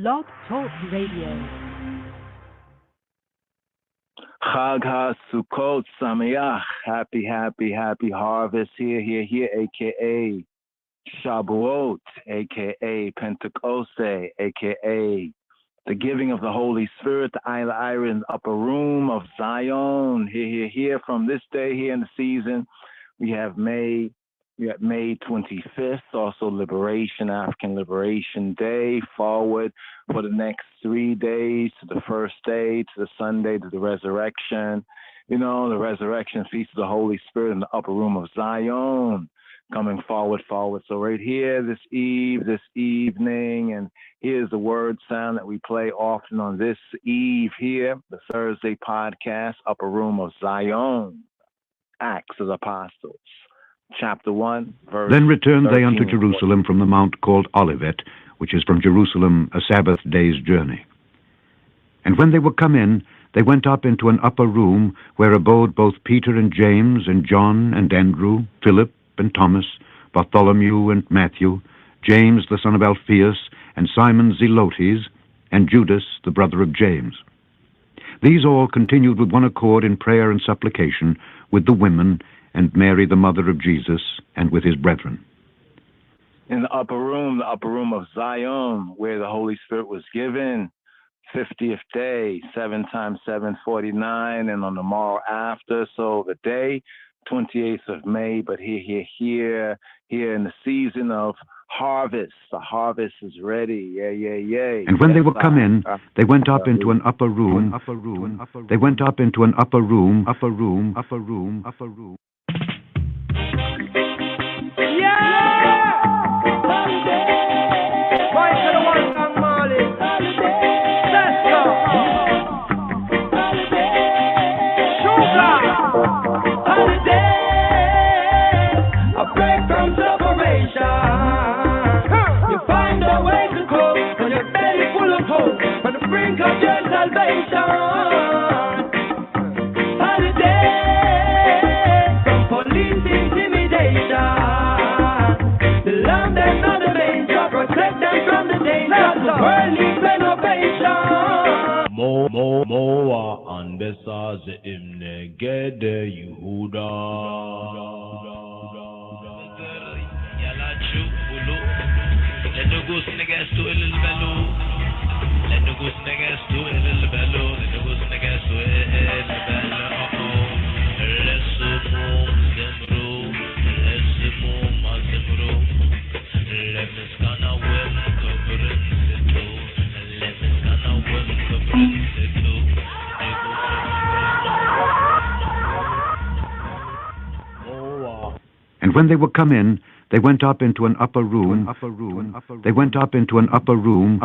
Blog Talk Radio. Chag HaSukkot Sameach. Happy harvest here, a.k.a. Shabuot, a.k.a. Pentecoste, a.k.a. the giving of the Holy Spirit, the Ila in the upper room of Zion. Here from this day, here in the season, we have May 25th, also African Liberation Day, forward for the next 3 days, to the first day, to the Sunday, to the resurrection. You know, the resurrection feast of the Holy Spirit in the upper room of Zion, coming forward. So right here, this evening, and here's the word sound that we play often on this eve here, the Thursday podcast, Upper Room of Zion, Acts of the Apostles. Chapter 1, verse Then returned they 13. unto Jerusalem from the mount called Olivet, which is from Jerusalem a Sabbath day's journey. And when they were come in, they went up into an upper room, where abode both Peter and James and John and Andrew, Philip and Thomas, Bartholomew and Matthew, James the son of Alphaeus, and Simon Zelotes, and Judas the brother of James. These all continued with one accord in prayer and supplication with the women, and Mary the mother of Jesus, and with his brethren. In the upper room of Zion, where the Holy Spirit was given, 50th day, 7 times 7, 49, and on the morrow after, so the day, 28th of May, but here in the season of harvest. The harvest is ready. Yay. And when they were come in, they went up into an upper room. They went up into an upper room. Moa and Besa ze imne gede Yehuda. Yala chukulu. Let the goose niggas to a little bello. Let the goose niggas to a little bello. Let the goose niggas to a little bello. Let's move Zemru. Let's move Mazemru. Let me scan a web cover it. Let me scan a web cover it. And when they were come in, they went up into an upper room. They went up into an upper room.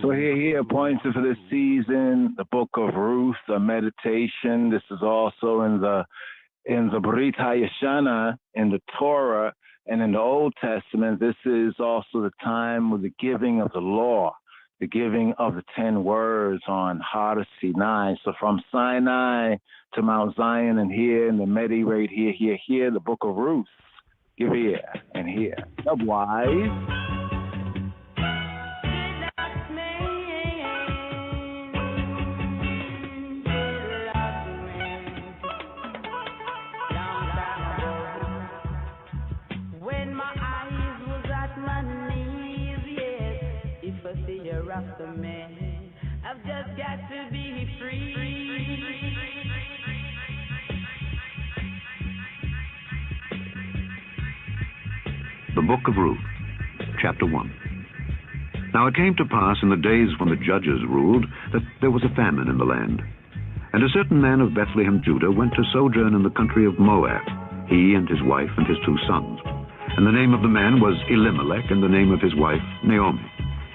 So here appointed for this season, the book of Ruth, a meditation. This is also in the Brit HaYashana, in the Torah, and in the Old Testament. This is also the time of the giving of the law, the giving of the 10 words on Har Sinai. So from Sinai to Mount Zion, and here in the Medi, right here, the book of Ruth. Give here and here. Wise. When my eyes was at my knees, yes, if I see a Rasta man, I've just got to be free. The Book of Ruth, Chapter 1. Now it came to pass in the days when the judges ruled that there was a famine in the land. And a certain man of Bethlehem, Judah, went to sojourn in the country of Moab, he and his wife and his 2 sons. And the name of the man was Elimelech, and the name of his wife Naomi.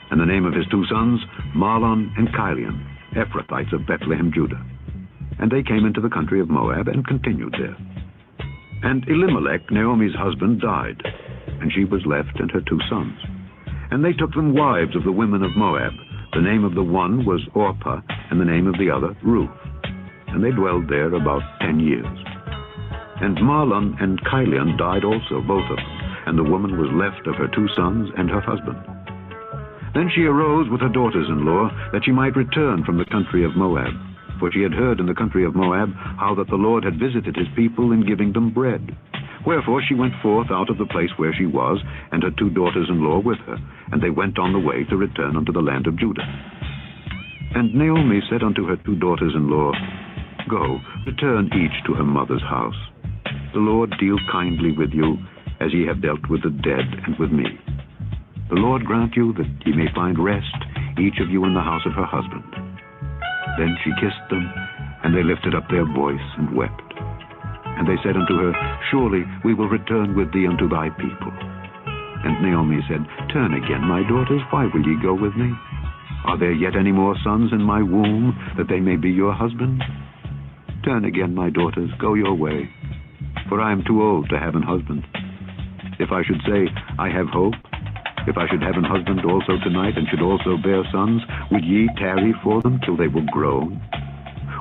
And the name of his 2 sons, Mahlon and Chilion, Ephrathites of Bethlehem, Judah. And they came into the country of Moab and continued there. And Elimelech, Naomi's husband, died, and she was left and her 2 sons. And they took them wives of the women of Moab. The name of the one was Orpah, and the name of the other Ruth. And they dwelled there about 10 years. And Mahlon and Chilion died also, both of them, and the woman was left of her 2 sons and her husband. Then she arose with her daughters-in-law, that she might return from the country of Moab. For she had heard in the country of Moab how that the Lord had visited his people in giving them bread. Wherefore she went forth out of the place where she was, and her 2 daughters-in-law with her, and they went on the way to return unto the land of Judah. And Naomi said unto her 2 daughters-in-law, Go, return each to her mother's house. The Lord deal kindly with you, as ye have dealt with the dead and with me. The Lord grant you that ye may find rest, each of you in the house of her husband. Then she kissed them, and they lifted up their voice and wept. And they said unto her, Surely we will return with thee unto thy people. And Naomi said, Turn again, my daughters, why will ye go with me? Are there yet any more sons in my womb, that they may be your husbands? Turn again, my daughters, go your way, for I am too old to have an husband. If I should say, I have hope, if I should have an husband also tonight, and should also bear sons, would ye tarry for them till they were grown?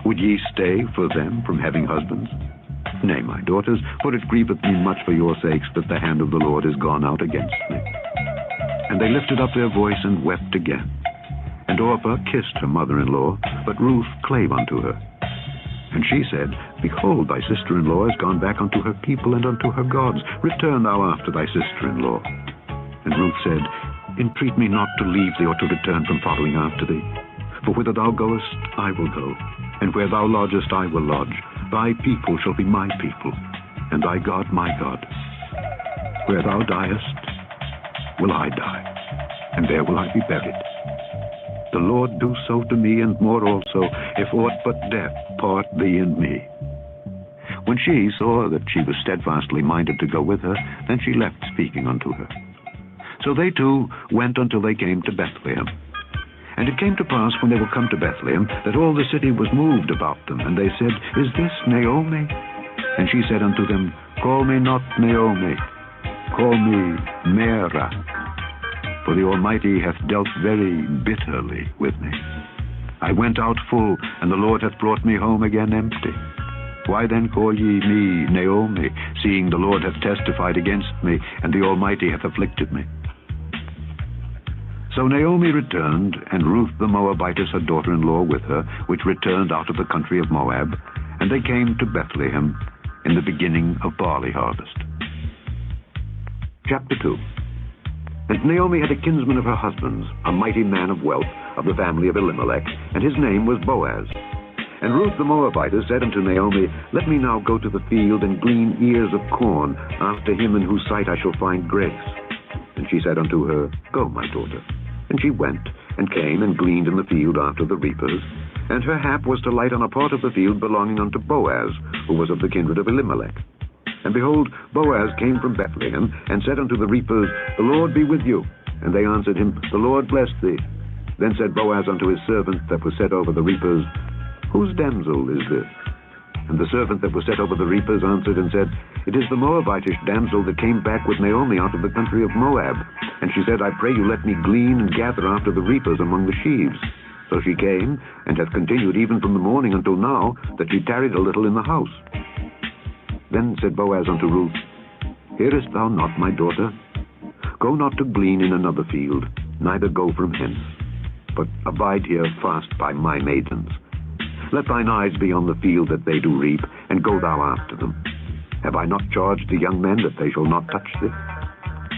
Would ye stay for them from having husbands? Nay, my daughters, for it grieveth me much for your sakes that the hand of the Lord is gone out against me. And they lifted up their voice and wept again. And Orpah kissed her mother-in-law, but Ruth clave unto her. And she said, Behold, thy sister-in-law is gone back unto her people and unto her gods. Return thou after thy sister-in-law. And Ruth said, Entreat me not to leave thee or to return from following after thee. For whither thou goest, I will go, and where thou lodgest, I will lodge. Thy people shall be my people, and thy God my God. Where thou diest, will I die, and there will I be buried. The Lord do so to me, and more also, if aught but death part thee and me. When she saw that she was steadfastly minded to go with her, then she left speaking unto her. So they 2 went until they came to Bethlehem. And it came to pass, when they were come to Bethlehem, that all the city was moved about them. And they said, Is this Naomi? And she said unto them, Call me not Naomi, call me Mara. For the Almighty hath dealt very bitterly with me. I went out full, and the Lord hath brought me home again empty. Why then call ye me Naomi, seeing the Lord hath testified against me, and the Almighty hath afflicted me? So Naomi returned, and Ruth the Moabitess, her daughter-in-law, with her, which returned out of the country of Moab, and they came to Bethlehem in the beginning of barley harvest. Chapter 2. And Naomi had a kinsman of her husband's, a mighty man of wealth, of the family of Elimelech, and his name was Boaz. And Ruth the Moabitess said unto Naomi, Let me now go to the field and glean ears of corn, after him in whose sight I shall find grace. And she said unto her, Go, my daughter. And she went, and came, and gleaned in the field after the reapers. And her hap was to light on a part of the field belonging unto Boaz, who was of the kindred of Elimelech. And behold, Boaz came from Bethlehem, and said unto the reapers, The Lord be with you. And they answered him, The Lord bless thee. Then said Boaz unto his servant that was set over the reapers, Whose damsel is this? And the servant that was set over the reapers answered and said, It is the Moabitish damsel that came back with Naomi out of the country of Moab. And she said, I pray you let me glean and gather after the reapers among the sheaves. So she came, and hath continued even from the morning until now, that she tarried a little in the house. Then said Boaz unto Ruth, Hearest thou not, my daughter? Go not to glean in another field, neither go from hence, but abide here fast by my maidens. Let thine eyes be on the field that they do reap, and go thou after them. Have I not charged the young men that they shall not touch thee?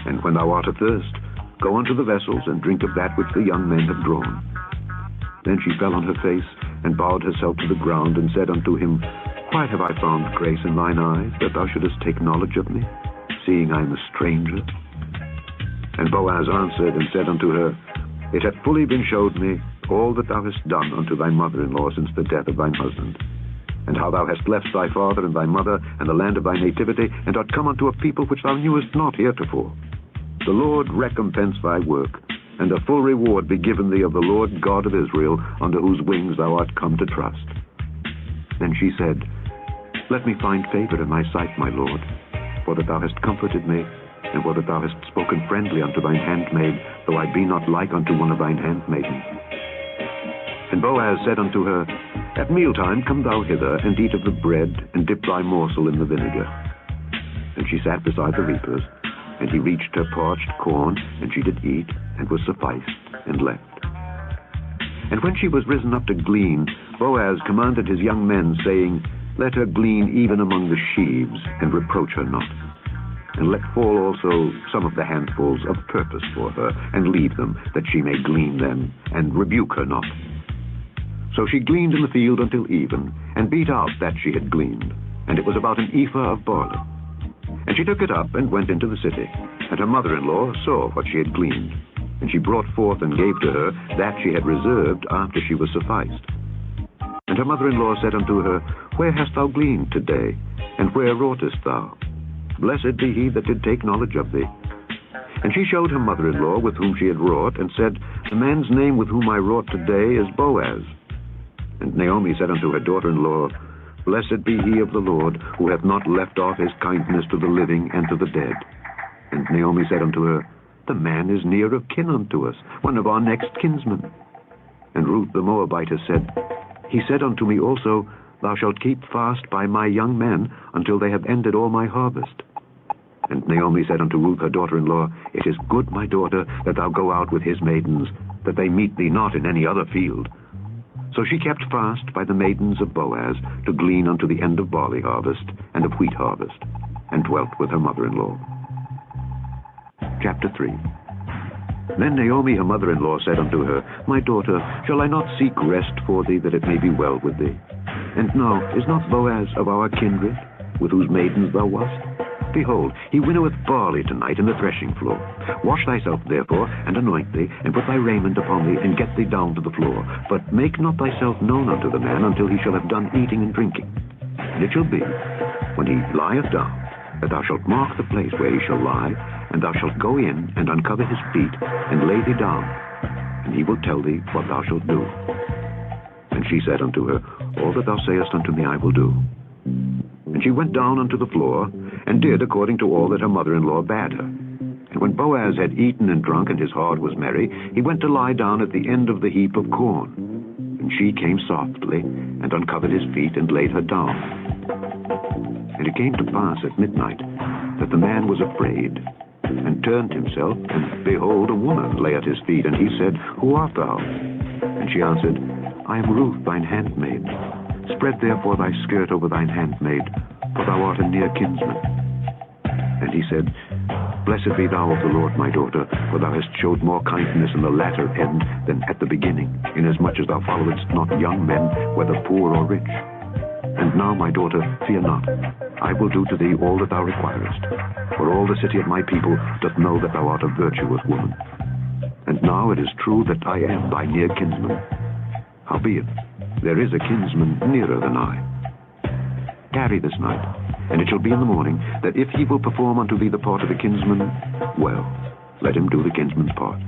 And when thou art athirst, go unto the vessels, and drink of that which the young men have drawn. Then she fell on her face, and bowed herself to the ground, and said unto him, Why have I found grace in thine eyes, that thou shouldest take knowledge of me, seeing I am a stranger? And Boaz answered and said unto her, It hath fully been showed me all that thou hast done unto thy mother-in-law since the death of thine husband, and how thou hast left thy father and thy mother and the land of thy nativity, and art come unto a people which thou knewest not heretofore. The Lord recompense thy work, and a full reward be given thee of the Lord God of Israel, under whose wings thou art come to trust. Then she said, Let me find favor in thy sight, my Lord, for that thou hast comforted me, and for that thou hast spoken friendly unto thine handmaid, though I be not like unto one of thine handmaidens. And Boaz said unto her, At mealtime come thou hither, and eat of the bread, and dip thy morsel in the vinegar. And she sat beside the reapers, and he reached her parched corn, and she did eat, and was sufficed. and left. And when she was risen up to glean, Boaz commanded his young men, saying, Let her glean even among the sheaves, and reproach her not. And let fall also some of the handfuls of purpose for her, and leave them, that she may glean them, and rebuke her not. So she gleaned in the field until even, and beat out that she had gleaned, and it was about an ephah of barley. And she took it up, and went into the city, and her mother-in-law saw what she had gleaned. And she brought forth and gave to her that she had reserved after she was sufficed. And her mother-in-law said unto her, Where hast thou gleaned today, and where wroughtest thou? Blessed be he that did take knowledge of thee. And she showed her mother-in-law with whom she had wrought, and said, The man's name with whom I wrought today is Boaz. And Naomi said unto her daughter-in-law, Blessed be he of the Lord, who hath not left off his kindness to the living and to the dead. And Naomi said unto her, The man is near of kin unto us, one of our next kinsmen. And Ruth the Moabitess said, He said unto me also, Thou shalt keep fast by my young men until they have ended all my harvest. And Naomi said unto Ruth her daughter-in-law, It is good, my daughter, that thou go out with his maidens, that they meet thee not in any other field. So she kept fast by the maidens of Boaz to glean unto the end of barley harvest and of wheat harvest, and dwelt with her mother-in-law. Chapter 3. Then Naomi her mother-in-law said unto her, My daughter, shall I not seek rest for thee, that it may be well with thee? And now, is not Boaz of our kindred, with whose maidens thou wast? Behold, he winnoweth barley tonight in the threshing floor. Wash thyself therefore, and anoint thee, and put thy raiment upon thee, and get thee down to the floor. But make not thyself known unto the man until he shall have done eating and drinking. And it shall be, when he lieth down, that thou shalt mark the place where he shall lie, and thou shalt go in and uncover his feet, and lay thee down, and he will tell thee what thou shalt do. And she said unto her, All that thou sayest unto me I will do. And she went down unto the floor, and did according to all that her mother-in-law bade her. And when Boaz had eaten and drunk, and his heart was merry, he went to lie down at the end of the heap of corn. And she came softly, and uncovered his feet, and laid her down. And it came to pass at midnight, that the man was afraid, and turned himself, and behold, a woman lay at his feet. And he said, Who art thou? And she answered, I am Ruth, thine handmaid. Spread therefore thy skirt over thine handmaid, for thou art a near kinsman. And he said, Blessed be thou of the Lord, my daughter, for thou hast showed more kindness in the latter end than at the beginning, inasmuch as thou followedst not young men, whether poor or rich. And now, my daughter, fear not. I will do to thee all that thou requirest. For all the city of my people doth know that thou art a virtuous woman. And now it is true that I am thy near kinsman. Howbeit, there is a kinsman nearer than I. Tarry this night, and it shall be in the morning, that if he will perform unto thee the part of a kinsman, well, let him do the kinsman's part.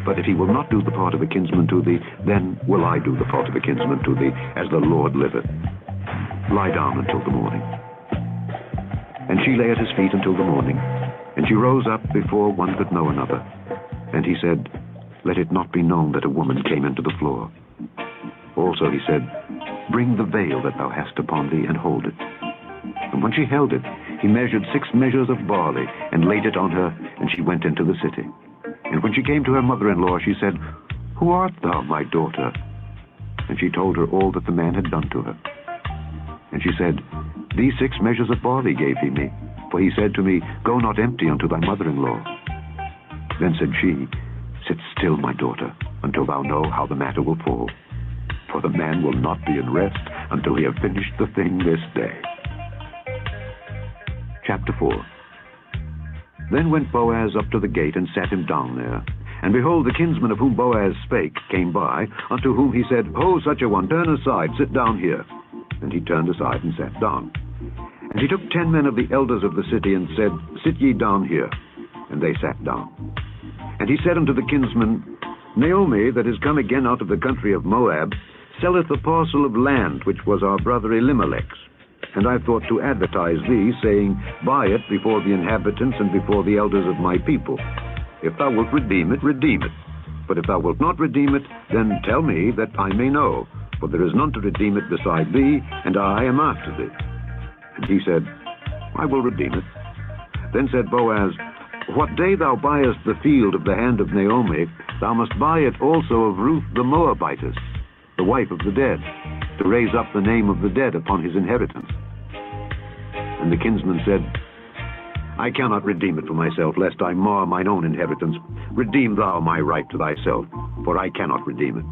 But if he will not do the part of a kinsman to thee, then will I do the part of a kinsman to thee, as the Lord liveth. Lie down until the morning. And she lay at his feet until the morning, and she rose up before one could know another. And he said, Let it not be known that a woman came into the floor. Also he said, Bring the veil that thou hast upon thee, and hold it. And when she held it, he measured 6 measures of barley, and laid it on her, and she went into the city. And when she came to her mother-in-law, she said, Who art thou, my daughter? And she told her all that the man had done to her. And she said, These 6 measures of barley gave he me, for he said to me, Go not empty unto thy mother-in-law. Then said she, Sit still, my daughter, until thou know how the matter will fall. For the man will not be in rest until he have finished the thing this day. Chapter 4. Then went Boaz up to the gate, and sat him down there. And behold, the kinsman of whom Boaz spake came by, unto whom he said, Ho, such a one, turn aside, sit down here. And he turned aside and sat down. And he took 10 men of the elders of the city, and said, Sit ye down here. And they sat down. And he said unto the kinsman, Naomi, that is come again out of the country of Moab, selleth a parcel of land which was our brother Elimelech's. And I thought to advertise thee, saying, Buy it before the inhabitants and before the elders of my people. If thou wilt redeem it, redeem it. But if thou wilt not redeem it, then tell me, that I may know. For there is none to redeem it beside thee, and I am after thee. And he said, I will redeem it. Then said Boaz, what day thou buyest the field of the hand of Naomi, thou must buy it also of Ruth the Moabitess, the wife of the dead, to raise up the name of the dead upon his inheritance. And the kinsman said, I cannot redeem it for myself, lest I mar mine own inheritance. Redeem thou my right to thyself, for I cannot redeem it.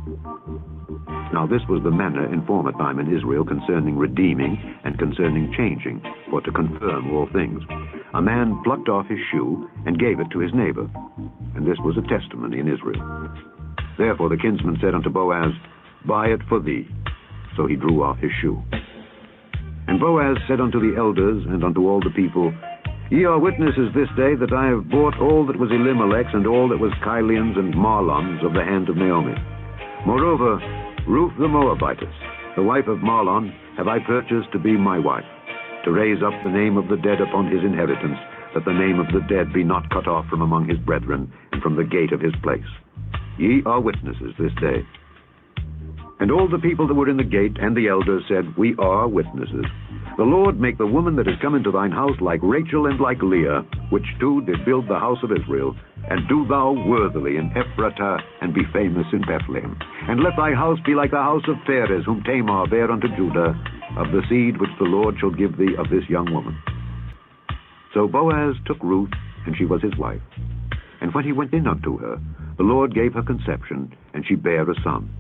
Now this was the manner in former time in Israel concerning redeeming and concerning changing, for to confirm all things. A man plucked off his shoe and gave it to his neighbor, and this was a testimony in Israel. Therefore the kinsman said unto Boaz, Buy it for thee. So he drew off his shoe. And Boaz said unto the elders and unto all the people, Ye are witnesses this day that I have bought all that was Elimelech's and all that was Chilion's and Mahlon's of the hand of Naomi. Moreover, Ruth the Moabitess, the wife of Mahlon, have I purchased to be my wife, to raise up the name of the dead upon his inheritance, that the name of the dead be not cut off from among his brethren and from the gate of his place. Ye are witnesses this day. And all the people that were in the gate and the elders said, We are witnesses. The Lord make the woman that is come into thine house like Rachel and like Leah, which two did build the house of Israel, and do thou worthily in Ephratah, and be famous in Bethlehem. And let thy house be like the house of Pharez, whom Tamar bare unto Judah, of the seed which the Lord shall give thee of this young woman. So Boaz took Ruth, and she was his wife. And when he went in unto her, the Lord gave her conception, and she bare a son.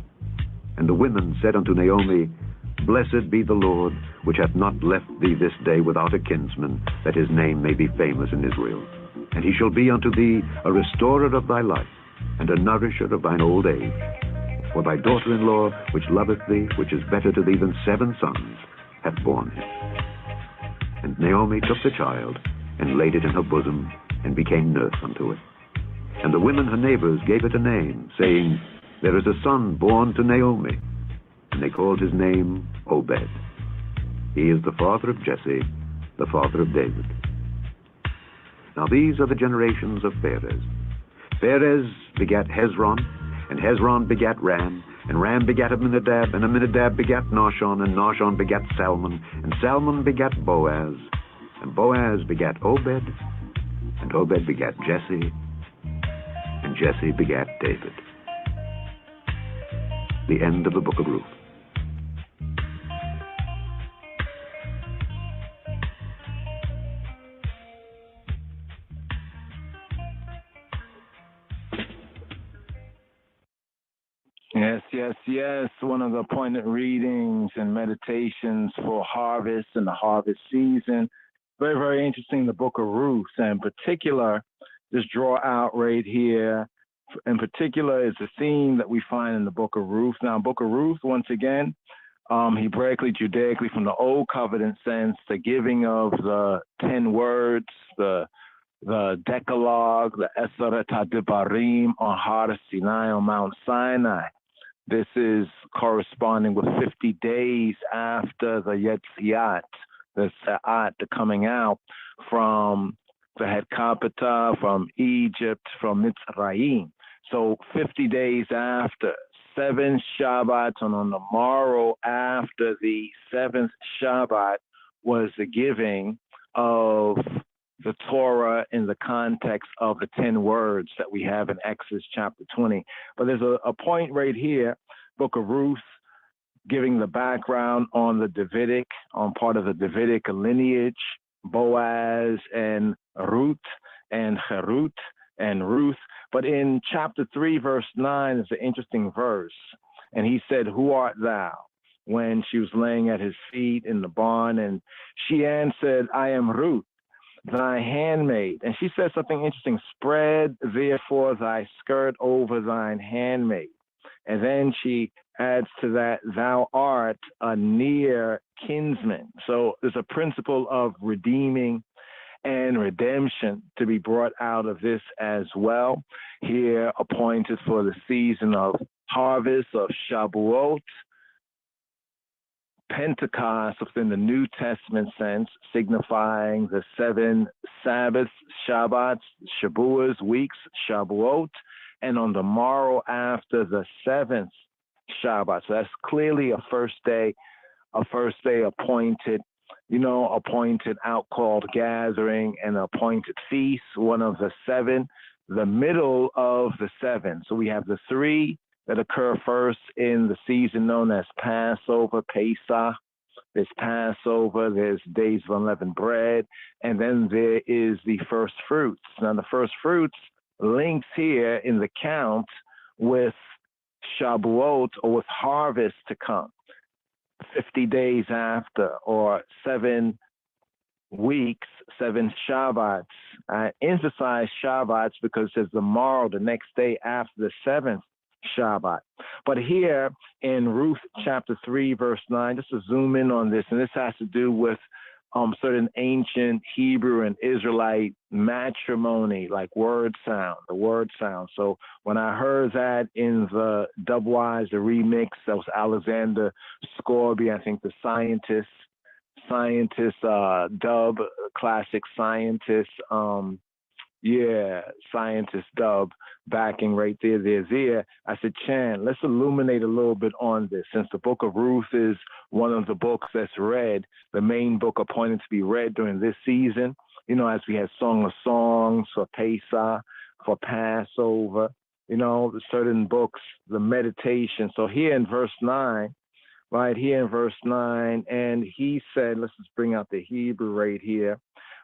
And the women said unto Naomi, Blessed be the Lord, which hath not left thee this day without a kinsman, that his name may be famous in Israel. And he shall be unto thee a restorer of thy life, and a nourisher of thine old age. For thy daughter-in-law, which loveth thee, which is better to thee than 7 sons, hath borne him. And Naomi took the child, and laid it in her bosom, and became nurse unto it. And the women her neighbors gave it a name, saying, There is a son born to Naomi. And they called his name Obed. He is the father of Jesse, the father of David. Now these are the generations of Pharez. Pharez begat Hezron, and Hezron begat Ram, and Ram begat Amminadab, and Amminadab begat Nahshon, and Nahshon begat Salmon, and Salmon begat Boaz, and Boaz begat Obed, and Obed begat Jesse, and Jesse begat David. The end of the book of Ruth. Yes. One of the appointed readings and meditations for harvest and the harvest season. Very, very interesting, the book of Ruth. And in particular, just draw out right here. In particular, is a theme that we find in the book of Ruth. Now, book of Ruth, once again, Hebraically, Judaically, from the Old Covenant sense, the giving of the 10 words, the Decalogue, the Eseret HaDibarim on Har Sinai, on Mount Sinai. This is corresponding with 50 days after the Yetziat, the Sa'at, the coming out from the Het Kapita, from Egypt, from Mitzrayim. So 50 days after, 7 Shabbats, and on the morrow after the 7th Shabbat was the giving of the Torah in the context of the 10 words that we have in Exodus chapter 20. But there's a point right here, book of Ruth, giving the background on the Davidic, on part of the Davidic lineage, Boaz and Ruth and Cherut and Ruth. But in chapter 3, verse 9 is an interesting verse. And he said, Who art thou? When she was laying at his feet in the barn. And she answered, I am Ruth, thy handmaid. And she said something interesting. Spread therefore thy skirt over thine handmaid. And then she adds to that, thou art a near kinsman. So there's a principle of redeeming and redemption to be brought out of this as well. Here appointed for the season of harvest, of Shabuot, Pentecost within the New Testament sense, signifying the 7 Sabbaths, Shabbats, Shabuas, weeks, Shabuot, and on the morrow after the 7th Shabbat. So that's clearly a first day appointed appointed out-called gathering and appointed feast, one of the seven, the middle of the seven. So we have the three that occur first in the season known as Passover, Pesach. There's Passover, there's Days of Unleavened Bread, and then there is the first fruits. Now, the first fruits links here in the count with Shabuot, or with harvest to come, 50 days after, or 7 weeks, 7 Shabbats. I emphasize Shabbats because there's the morrow, the next day after the 7th Shabbat. But here in Ruth chapter 3, verse 9, just to zoom in on this, and this has to do with certain ancient Hebrew and Israelite matrimony, like word sound, the word sound. So when I heard that in the Dubwise, the remix, that was Alexander Scorby, I think the scientist, dub, classic scientist, scientist dub backing right there. I said, Chan, let's illuminate a little bit on this. Since the book of Ruth is one of the books that's read, the main book appointed to be read during this season, as we had Song of Songs for Pesach, for Passover, the certain books, the meditation. So here in verse 9, right here in verse 9, and he said, let's just bring out the Hebrew right here,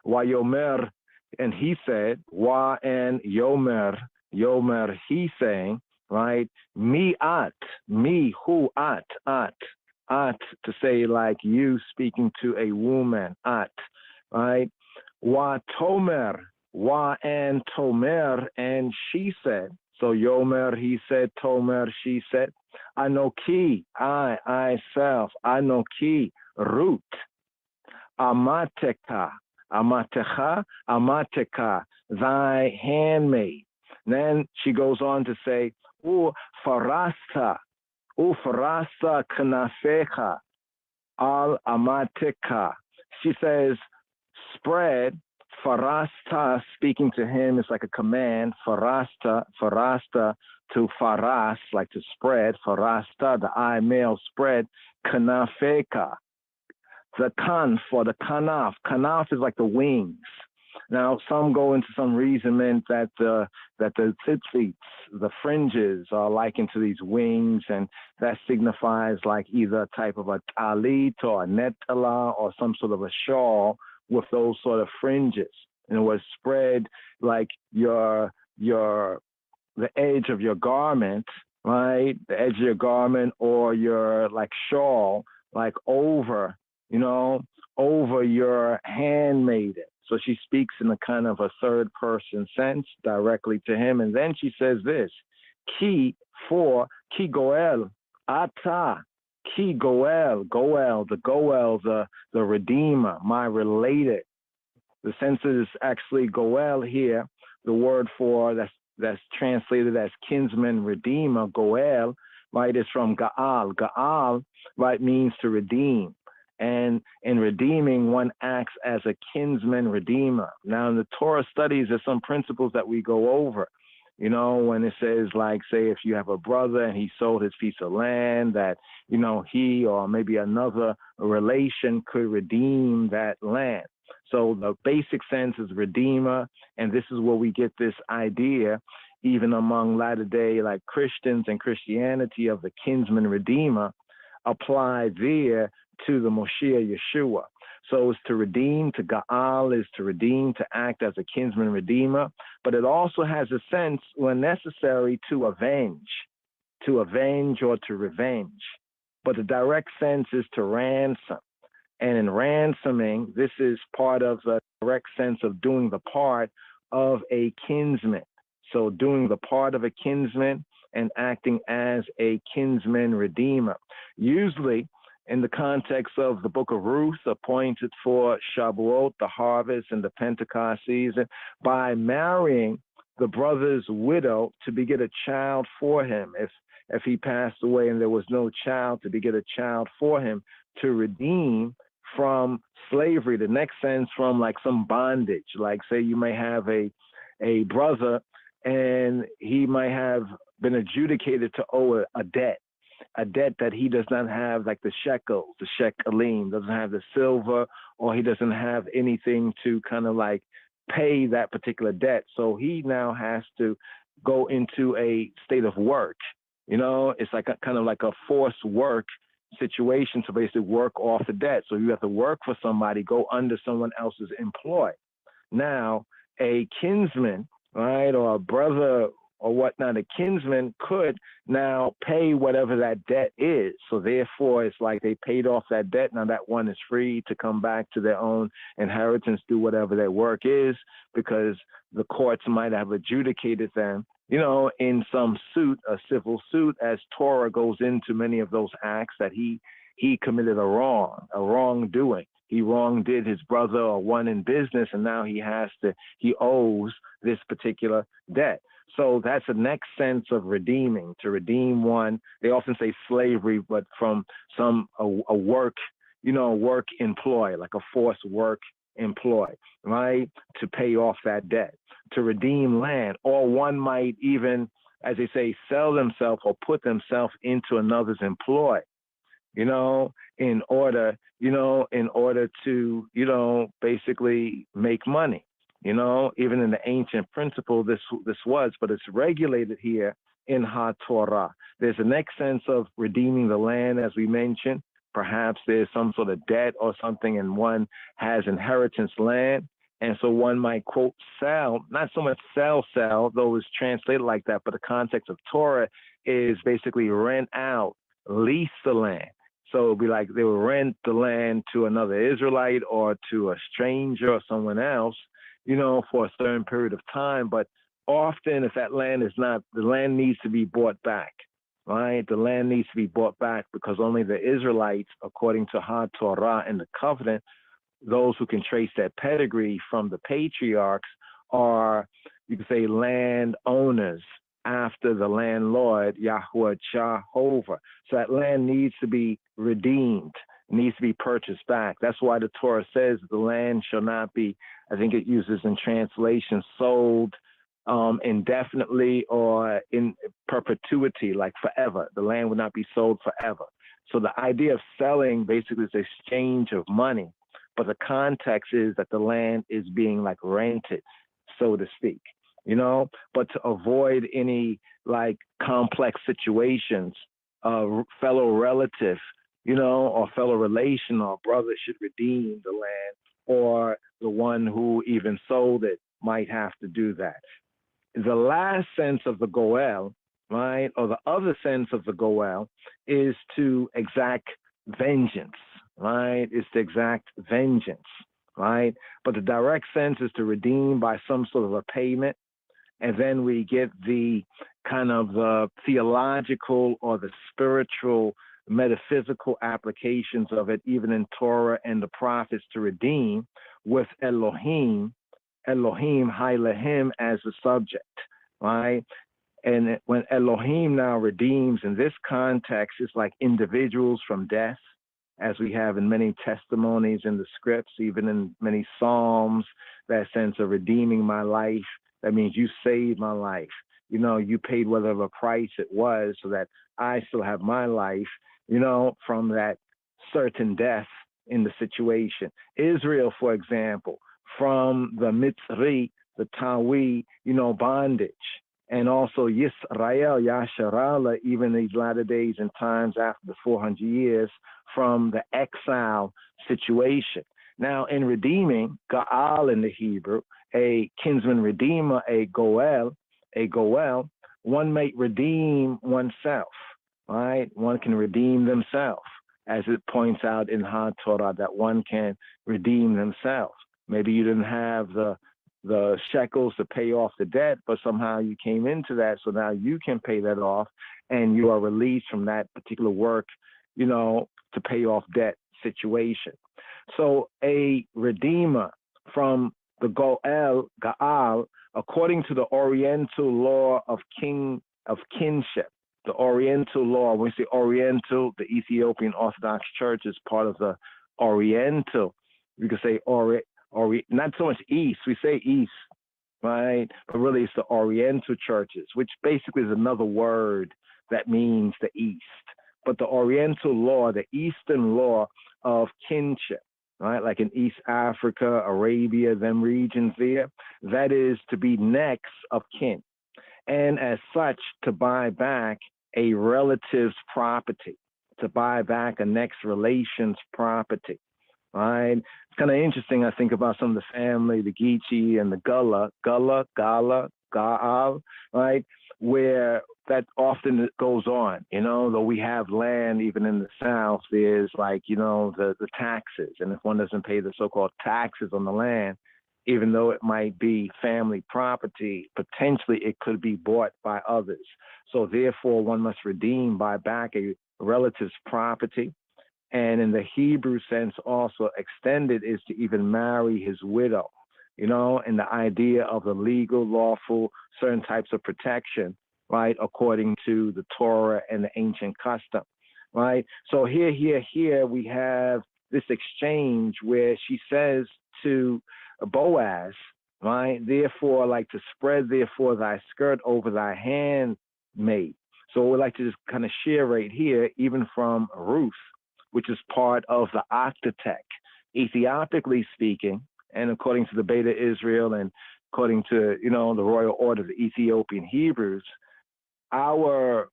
Wayomer, and he said, Wa and Yomer, he saying, right, me at, me who at, to say like you speaking to a woman, at, right, Wa Tomer, Wa and Tomer, and she said, so Yomer, he said, Tomer, she said, Anoki, I self, Anoki, root, Amateka, Amateka, thy handmaid. Then she goes on to say, farasta kanafecha al Amateka. She says, spread, farasta, speaking to him is like a command, farasta to faras, like to spread, farasta, the I male spread, kanafeka. The kanf or the kanaf. Kanaf is like the wings. Now, some go into some reasonment that the tzitzits, the fringes, are likened to these wings, and that signifies like either a type of a talit or a netala or some sort of a shawl with those sort of fringes. And it was spread like the edge of your garment, right? The edge of your garment or your like shawl, like over, over your handmaiden. So she speaks in a kind of a third person sense directly to him. And then she says this, ki goel, ata, ki goel, the redeemer, my related. The sense is actually goel here, the word for that's translated as kinsman redeemer, goel, right, is from Gaal. Gaal, right, means to redeem. And in redeeming, one acts as a kinsman redeemer. Now, in the Torah studies, there's some principles that we go over. When it says, like, say, if you have a brother and he sold his piece of land, that, he or maybe another relation could redeem that land. So the basic sense is redeemer, and this is where we get this idea, even among latter-day, like, Christians and Christianity, of the kinsman redeemer applied there to the Moshiach Yeshua. So it's to redeem, to Ga'al is to redeem, to act as a kinsman redeemer, but it also has a sense, when necessary, to avenge or to revenge. But the direct sense is to ransom. And in ransoming, this is part of the direct sense of doing the part of a kinsman. So doing the part of a kinsman and acting as a kinsman redeemer. Usually, in the context of the book of Ruth, appointed for Shabuot, the harvest, and the Pentecost season, by marrying the brother's widow to beget a child for him. If he passed away and there was no child, to beget a child for him, to redeem from slavery. The next sense, from like some bondage. Like, say you may have a brother and he might have been adjudicated to owe a debt. a debt that he does not have, like the shekels, the shekalim, doesn't have the silver, or he doesn't have anything to kind of like pay that particular debt. So he now has to go into a state of work. You know, it's like a kind of like a forced work situation to basically work off the debt. So you have to work for somebody, go under someone else's employ. Now, a kinsman, right, or a brother or whatnot, a kinsman could now pay whatever that debt is. So therefore, it's like they paid off that debt. Now that one is free to come back to their own inheritance, do whatever their work is, because the courts might have adjudicated them, you know, in some suit, a civil suit, as Torah goes into many of those acts that he committed a wrongdoing. He wrongdid his brother or one in business, and now he owes this particular debt. So that's the next sense of redeeming, to redeem one. They often say slavery, but from a work, you know, work employ, like a forced work employ, right? To pay off that debt, to redeem land, or one might even, as they say, sell themselves or put themselves into another's employ, you know, in order to, you know, basically make money. You know, even in the ancient principle, this was, but it's regulated here in HaTorah. There's the next sense of redeeming the land, as we mentioned. Perhaps there's some sort of debt or something, and one has inheritance land. And so one might, quote, sell, not so much sell, though it's translated like that, but the context of Torah is basically rent out, lease the land. So it'd be like they would rent the land to another Israelite or to a stranger or someone else, you know, for a certain period of time. But often if that land is not, the land needs to be bought back, right? The land needs to be bought back because only the Israelites, according to HaTorah and the covenant, those who can trace that pedigree from the patriarchs are, you could say, land owners after the landlord, Yahweh Jehovah. So that land needs to be redeemed, needs to be purchased back. That's why the Torah says the land shall not be, I think it uses in translation, sold indefinitely or in perpetuity, like forever. The land would not be sold forever. So the idea of selling basically is exchange of money, but the context is that the land is being like rented, so to speak, you know. But to avoid any like complex situations, fellow relative, you know, or fellow relation or brother should redeem the land, or the one who even sold it might have to do that. The last sense of the goel, right, or the other sense of the goel, is to exact vengeance, right? It's to exact vengeance, right? But the direct sense is to redeem by some sort of a payment. And then we get the kind of the theological or the spiritual, metaphysical applications of it, even in Torah and the prophets, to redeem with Elohim, Hailahim as the subject, right? And when Elohim now redeems in this context, it's like individuals from death, as we have in many testimonies in the scripts, even in many Psalms, that sense of redeeming my life. That means you saved my life. You know, you paid whatever price it was so that I still have my life, you know, from that certain death in the situation. Israel, for example, from the Mitzri, the Tawi, you know, bondage. And also Yisrael, Yasharala, even these latter days and times after the 400 years, from the exile situation. Now, in redeeming, Ga'al in the Hebrew, a kinsman redeemer, a goel, one may redeem oneself, right? One can redeem themselves, as it points out in HaTorah, that one can redeem themselves. Maybe you didn't have the shekels to pay off the debt, but somehow you came into that, so now you can pay that off, and you are released from that particular work, you know, to pay off debt situation. So a redeemer from the Ga'al, according to the Oriental law of kinship, the Oriental law, when we say Oriental, the Ethiopian Orthodox Church is part of the Oriental, we could say not so much East, we say East, right? But really it's the Oriental churches, which basically is another word that means the East. but the Oriental law, the Eastern law of kinship, right? Like in East Africa, Arabia, them regions there, that is to be next of kin. And as such, to buy back a relative's property, to buy back a next relation's property, right? It's kind of interesting. I think about some of the family, the Geechee and the Gullah, Gaal, right? Where that often goes on, though we have land even in the South, there's like, the taxes. And if one doesn't pay the so-called taxes on the land, even though it might be family property, potentially it could be bought by others. So therefore, one must buy back a relative's property. And in the Hebrew sense, also extended is to even marry his widow, and the idea of the legal, lawful, certain types of protection, right, according to the Torah and the ancient custom, right? So here we have this exchange where she says to Boaz, right, therefore, like to spread, therefore, thy skirt over thy handmaid. So we'd like to just kind of share right here, even from Ruth, which is part of the Octatech, Ethiopically speaking, and according to the Beta Israel and according to, the Royal Order of the Ethiopian Hebrews, our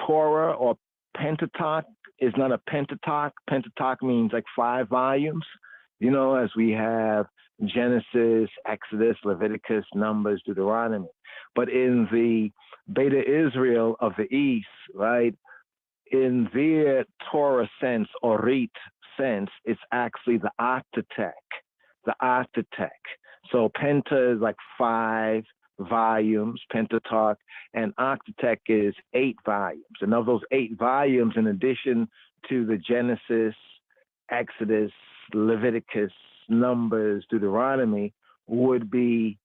Torah or Pentateuch is not a Pentateuch. Pentateuch means like 5 volumes, as we have Genesis, Exodus, Leviticus, Numbers, Deuteronomy. But in the Beta Israel of the East, right, in their Torah sense, Orit sense, it's actually the Octatech. So Penta is like 5 volumes, Pentateuch, and Octatech is 8 volumes. And of those 8 volumes, in addition to the Genesis, Exodus, Leviticus, Numbers, Deuteronomy, would be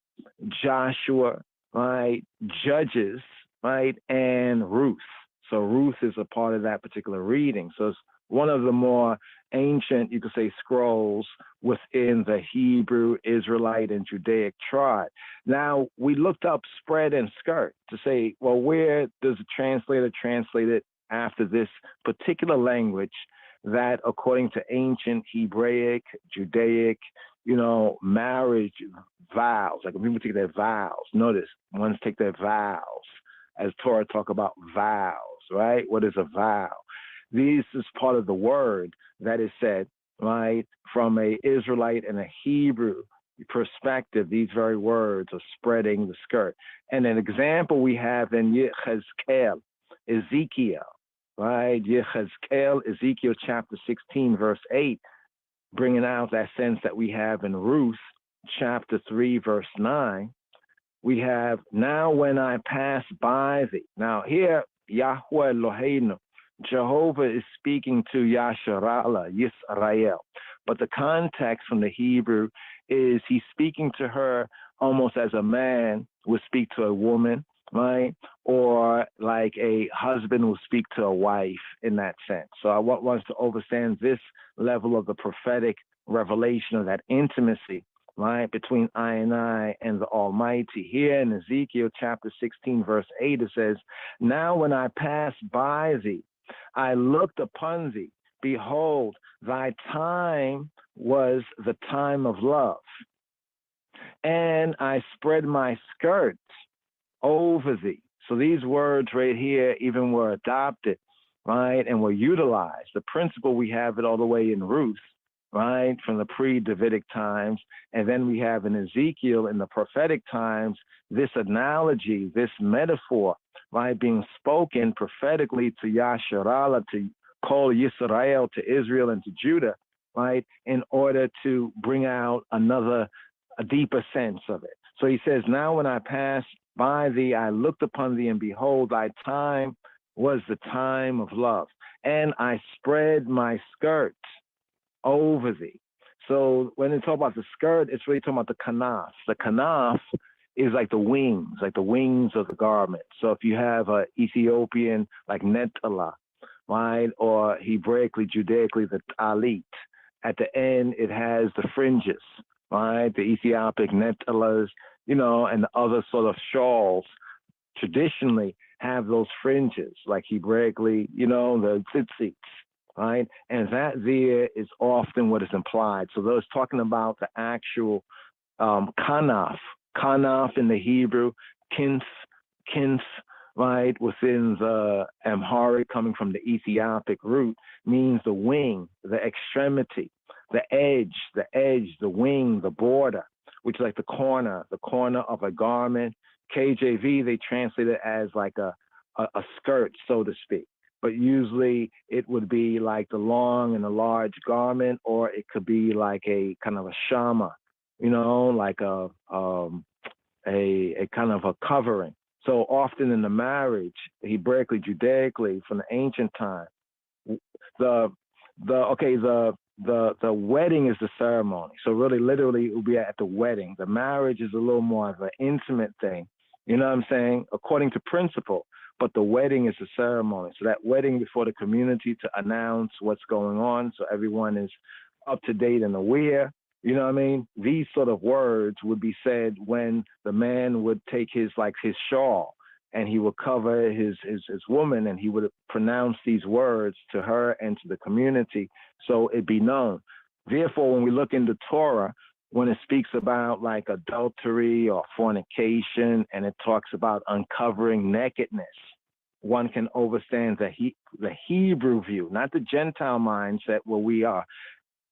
Joshua, right, Judges, right, and Ruth. So Ruth is a part of that particular reading. So it's one of the more ancient, you could say, scrolls within the Hebrew, Israelite, and Judaic tribe. Now, we looked up spread and skirt to say, well, where does the translator translate it after this particular language that, according to ancient Hebraic, Judaic, marriage vows, like when people take their vows, notice, ones take their vows, as Torah talk about vows, right? What is a vow? This is part of the word that is said, right, from a Israelite and a Hebrew perspective. These very words are spreading the skirt. And an example we have in Yechezkel, Ezekiel, right? Ezekiel chapter 16, verse 8, bringing out that sense that we have in Ruth chapter 3, verse 9. We have, now when I pass by thee. Now here, Yahweh Eloheinu, Jehovah is speaking to Yasharala, Yisrael. But the context from the Hebrew is he's speaking to her almost as a man would speak to a woman, right? Or like a husband will speak to a wife in that sense. So I want us to understand this level of the prophetic revelation of that intimacy, right, between I and the Almighty. Here in Ezekiel chapter 16, verse 8, it says, now when I passed by thee, I looked upon thee. Behold, thy time was the time of love. And I spread my skirts over thee. So these words right here even were adopted, right, and were utilized. The principle, we have it all the way in Ruth, right, from the pre-Davidic times. And then we have in Ezekiel in the prophetic times, this analogy, this metaphor, right, being spoken prophetically to Yasharala, to call Yisrael, to Israel and to Judah, right, in order to bring out a deeper sense of it. So he says, now when I passed by thee, I looked upon thee, and behold, thy time was the time of love. And I spread my skirt over thee. So when they talk about the skirt, it's really talking about the kanaf. The kanaf is like the wings of the garment. So if you have an Ethiopian, like netala, right, or Hebraically, Judaically, the talit, at the end, it has the fringes, right, the Ethiopic netalas, and the other sort of shawls traditionally have those fringes, like Hebraically, the tzitzits, right? And that there is often what is implied. So those talking about the actual kanaf in the Hebrew, kins, right, within the Amharic, coming from the Ethiopic root, means the wing, the extremity, the edge, the wing, the border, which is like the corner of a garment. KJV, they translate it as like a skirt, so to speak. But usually it would be like the long and the large garment, or it could be like a kind of a shama, like a kind of a covering. So often in the marriage, Hebraically, Judaically, from the ancient time, the wedding is the ceremony. So really, literally, it will be at the wedding. The marriage is a little more of an intimate thing. You know what I'm saying? According to principle. But the wedding is the ceremony. So that wedding before the community to announce what's going on, so everyone is up to date and aware. You know what I mean? These sort of words would be said when the man would take his shawl and he would cover his woman, and he would pronounce these words to her and to the community, so it be known. Therefore, when we look into Torah, when it speaks about like adultery or fornication, and it talks about uncovering nakedness, one can understand the Hebrew view, not the Gentile mindset where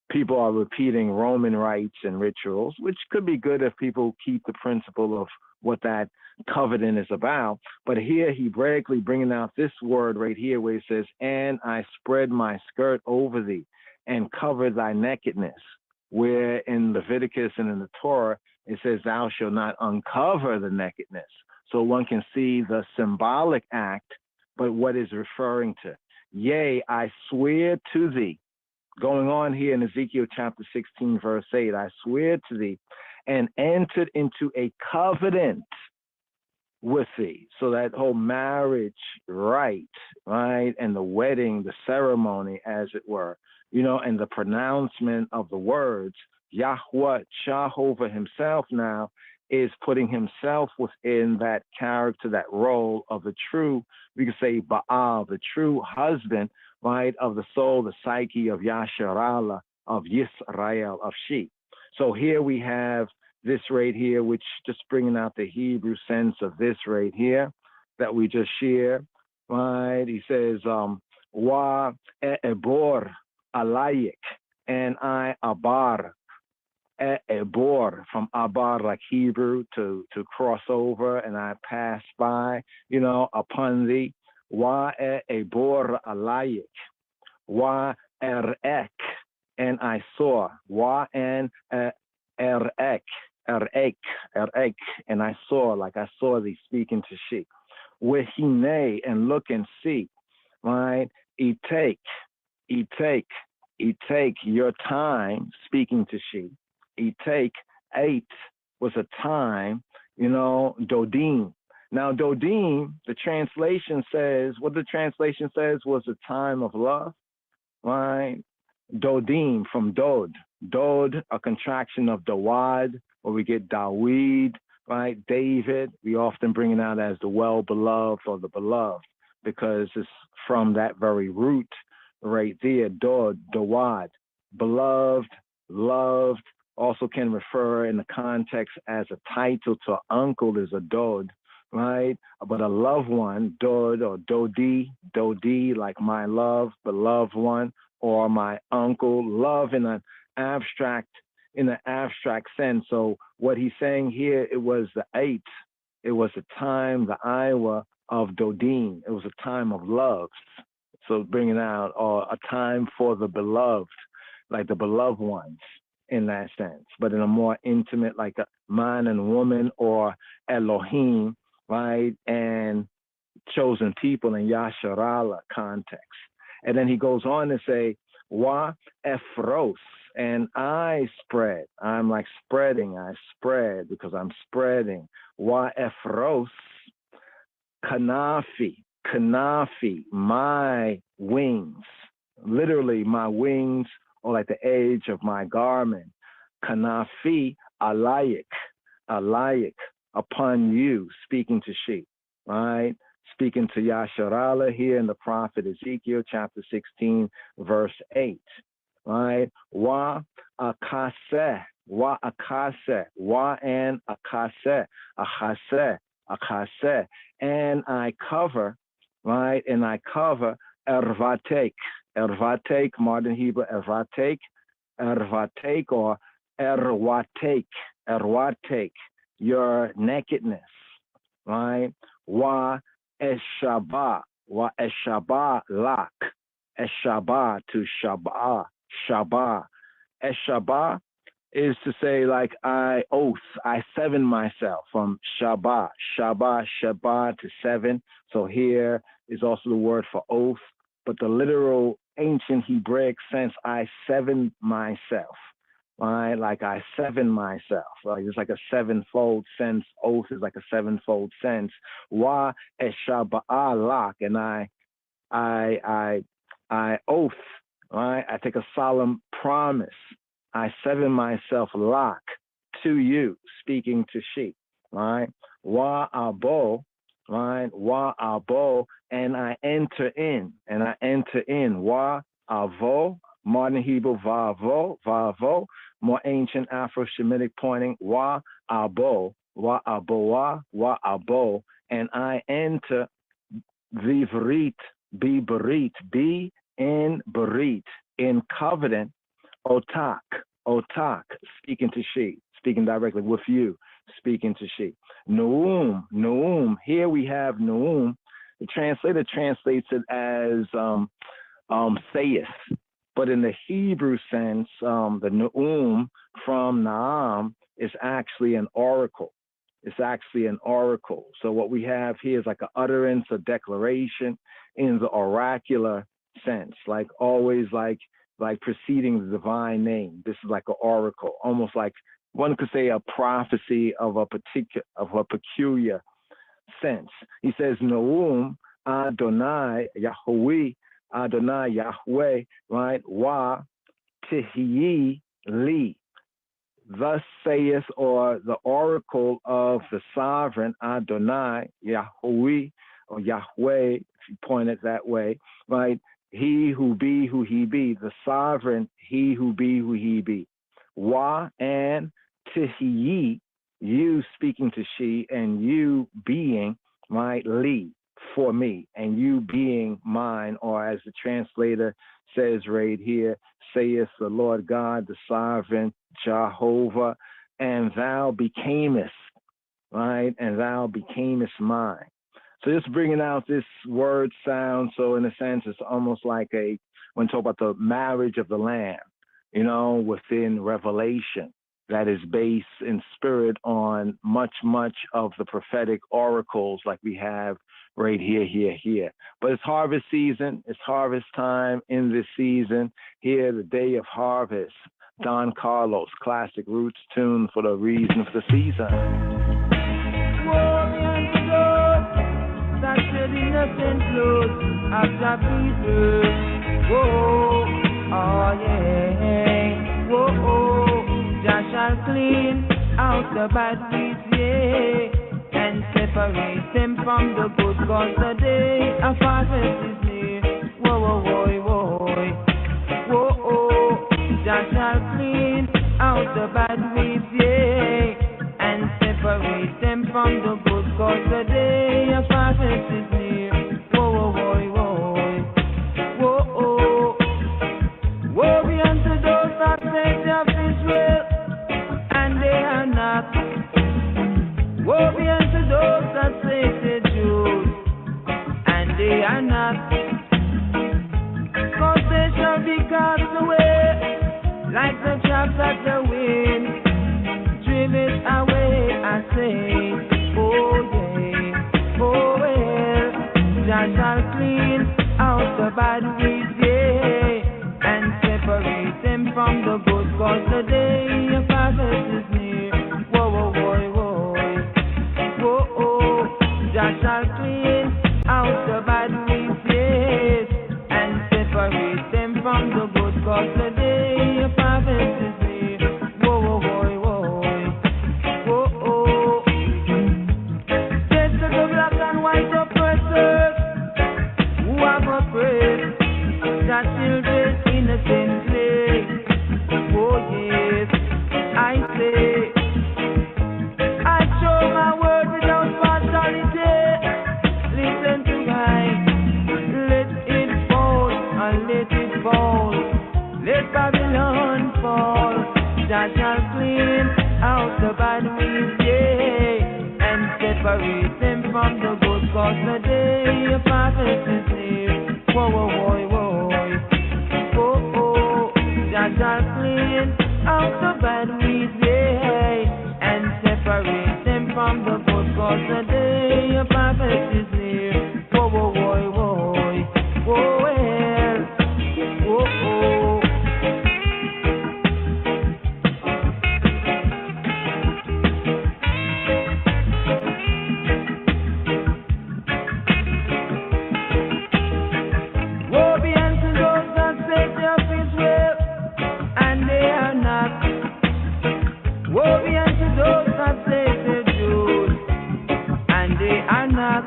people are repeating Roman rites and rituals, which could be good if people keep the principle of what that covenant is about. But here, Hebraically bringing out this word right here where it says, and I spread my skirt over thee and cover thy nakedness, where in Leviticus and in the Torah, it says, thou shalt not uncover the nakedness. So one can see the symbolic act, but what is referring to. Yea, I swear to thee, going on here in Ezekiel chapter 16, verse 8, I swear to thee, and entered into a covenant with thee. So that whole marriage rite, right, and the wedding, the ceremony, as it were, and the pronouncement of the words, Yahweh, Jehovah himself now is putting himself within that character, that role of the true, we could say Baal, the true husband, right, of the soul, the psyche of Yasharallah, of Yisrael, of she. So here we have this right here, which just bringing out the Hebrew sense of this right here that we just shared, right? He says, Wa ebor alayik, and I abar, ebor, from abar, like Hebrew, to cross over, and I pass by, upon thee. Wa ebor alayik, wa erek, and I saw. Wa and erek, and I saw, like I saw thee speaking to she. Wehine, and look and see, right? Etek, your time, speaking to she. Etek, 8 was a time, Dodim. Now, Dodim, the translation says was a time of love, right? Dodim, from Dod. Dod, a contraction of Dawad, where we get Dawid, right? David, we often bring it out as the well-beloved or the beloved, because it's from that very root right there, Dod, Dawad. Beloved, loved, also can refer in the context as a title to uncle is a Dod, right? But a loved one, Dod or Dodi, like my love, beloved one, or my uncle, love in an abstract sense. So what he's saying here, it was the 8th. It was a time, the Iowa of Dodim. It was a time of love. So bringing out a time for the beloved, like the beloved ones in that sense, but in a more intimate, like a man and woman, or Elohim, right? And chosen people in Yasharallah context. And then he goes on to say, Wa Ephros, and I spread. I'm like spreading. I spread because I'm spreading. Wa Ephros, Kanafi, my wings. Literally, my wings, or like the edge of my garment. Kanafi, alayik, upon you, speaking to she, right? speaking to Yasharala here in the prophet Ezekiel, chapter 16, verse 8. Right? Wa akase, wa akase, wa and akase, akase, and I cover, right? And I cover ervatek, modern Hebrew ervatek, or erwatek, your nakedness, right? Wa eshaba lak, eshaba to shaba. Shabbat. Eshabah is to say, like, I oath, I seven myself from Shabbat. Shabbat to seven. So here is also the word for oath, but the literal ancient Hebraic sense, I seven myself. Right? Like I seven myself. Like it's like a sevenfold sense. Oath is like a sevenfold sense. Wa eshabah lak, and I oath. Right? I take a solemn promise. I seven myself lock to you, speaking to she. Right? Wa abo, right? Wa abo, and I enter in. Wa avo, modern Hebrew, vavo, more ancient Afro-Shemitic pointing, wa abo, and I enter vivrit, be in berit, in covenant, otak, speaking to she, speaking directly with you, speaking to she. Nu'um, here we have Nu'um. The translator translates it as saith, but in the Hebrew sense, the Nu'um from Na'am is actually an oracle. It's actually an oracle. So what we have here is like an utterance, a declaration in the oracular sense, like always like preceding the divine name. This is like an oracle, almost like one could say a prophecy of a peculiar sense. He says, Noum Adonai Yahweh, right? Wa Tihi Li. Thus saith, or the oracle of the sovereign Adonai Yahweh, or Yahweh, if you point it that way, right? He who be who he be, the sovereign, he who be who he be. Wa and Tihi, you speaking to she, and you being, right, li, for me, and you being mine, or as the translator says right here, saith the Lord God, the sovereign Jehovah, and thou becamest, right, and thou becamest mine. So just bringing out this word sound, so in a sense, it's almost like when talk about the marriage of the Lamb, within Revelation, that is based in spirit on much of the prophetic oracles like we have right here. But it's harvest season. It's harvest time in this season. Here, the day of harvest. Don Carlos, classic roots tune for the reason of the season. That shed innocent blood after people. Whoa, oh yeah. Whoa, Jah shall clean out the bad weeds, yeah, and separate them from the good, cause the day of harvest is near. Whoa, Jah shall clean out the bad weeds, yeah, and separate them from the good, cause the day of harvest is near. Woe be unto those that say they of Israel, and they are not. Woe be unto those that say they Jews, and they are not. Cause they shall be cast away, like the chaff that the wind driveth away, I say. Jah shall clean out the bad weeds, yeah, and separate them from the good, cause the day of harvest is near. Jah shall clean out the bad weeds, yes, and separate them from the good, cause the day of harvest is near. separate them from the good, cause the day of harvest is near. Whoa, whoa, whoa, whoa, oh, oh, Jah clean out the bad weeds, yeah, and separate them from the good, cause the day of harvest is near. Whoa, whoa, whoa, whoa, whoa, well, whoa, oh. Woe be unto those that say they of Israel, and they are not. Woe be unto those that say they're Jews, and they are not.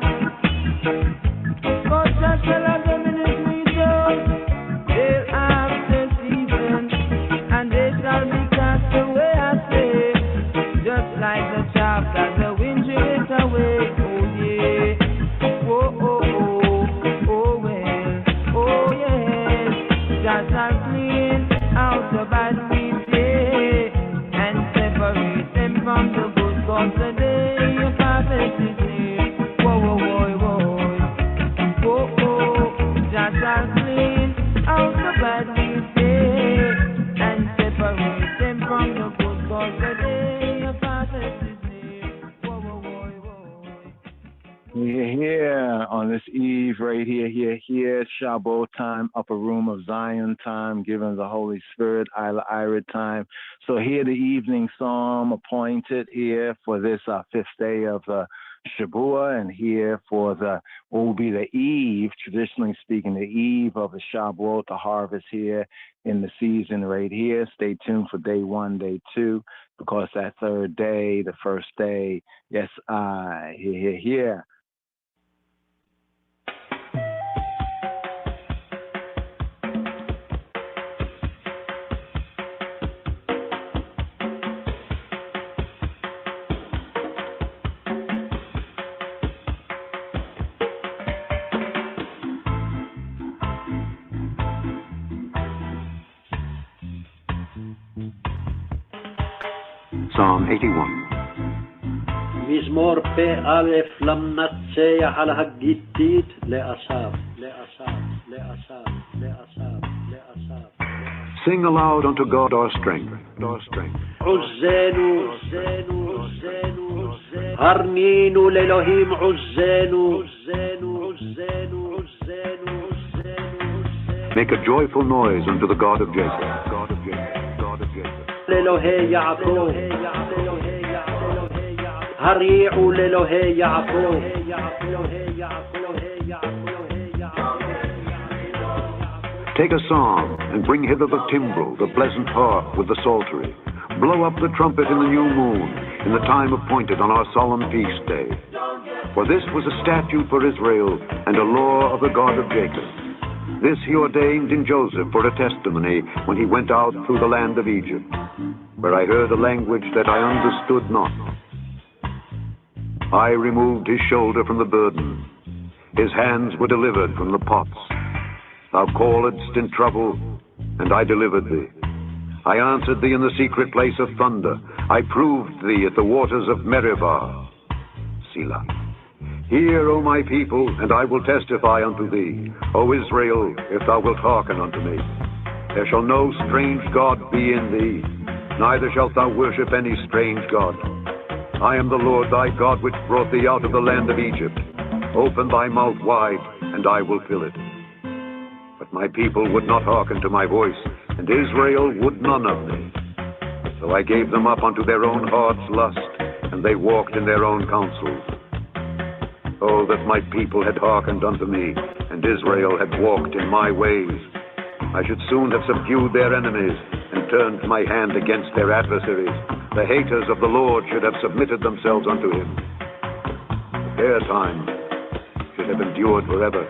God shall tell them in his wisdom, they'll have their season, and they shall be cast away, I say, just like the chaff that the wind drives away. Oh yeah, oh oh oh, oh well, oh yes, Jah shall clean out the bad weeds, yeah, and separate them from the good, cause the day of harvest is near. Whoa, whoa, whoa, whoa, whoa, oh, Jah shall clean out the bad weeds, yeah, and separate them from the good, cause the day of harvest is near. Whoa, whoa, whoa, whoa. We're here on this eve right here, Shabbos time, upper room of Zion time, given the Holy Spirit, Ila Ira time. So here the evening psalm appointed here for this fifth day of Shabuah, and here for what will be the eve, traditionally speaking, the eve of the Shabuot, the harvest here in the season right here. Stay tuned for day 1, day 2, because that third day, the first day, yes, here. Psalm 81. מזמור פ"א למנצח על הגיתית לאסף, לאסף, לאסף, לאסף, לאסף. Sing aloud unto God our strength, our strength. עוזנו, עוזנו, עוזנו, עוזנו. הרנינו לאלוהים עוזנו, עוזנו, עוזנו, עוזנו, עוזנו. Make a joyful noise unto the God of Jacob, God of Jacob, God of Jacob. לאלוהי יעקב, הריעו לאלוהי יעקב. Take a psalm and bring hither the timbrel, the pleasant harp with the psaltery. Blow up the trumpet in the new moon, in the time appointed on our solemn feast day. For this was a statute for Israel and a law of the God of Jacob. This he ordained in Joseph for a testimony when he went out through the land of Egypt, where I heard a language that I understood not. I removed his shoulder from the burden. His hands were delivered from the pots. Thou calledst in trouble, and I delivered thee. I answered thee in the secret place of thunder. I proved thee at the waters of Meribah. Selah. Hear, O my people, and I will testify unto thee. O Israel, if thou wilt hearken unto me. There shall no strange God be in thee, neither shalt thou worship any strange God. I am the Lord thy God, which brought thee out of the land of Egypt. Open thy mouth wide, and I will fill it. But my people would not hearken to my voice, and Israel would none of me. So I gave them up unto their own heart's lust, and they walked in their own counsels. Oh, that my people had hearkened unto me, and Israel had walked in my ways. I should soon have subdued their enemies, and turned my hand against their adversaries. The haters of the Lord should have submitted themselves unto him. Their time should have endured forever.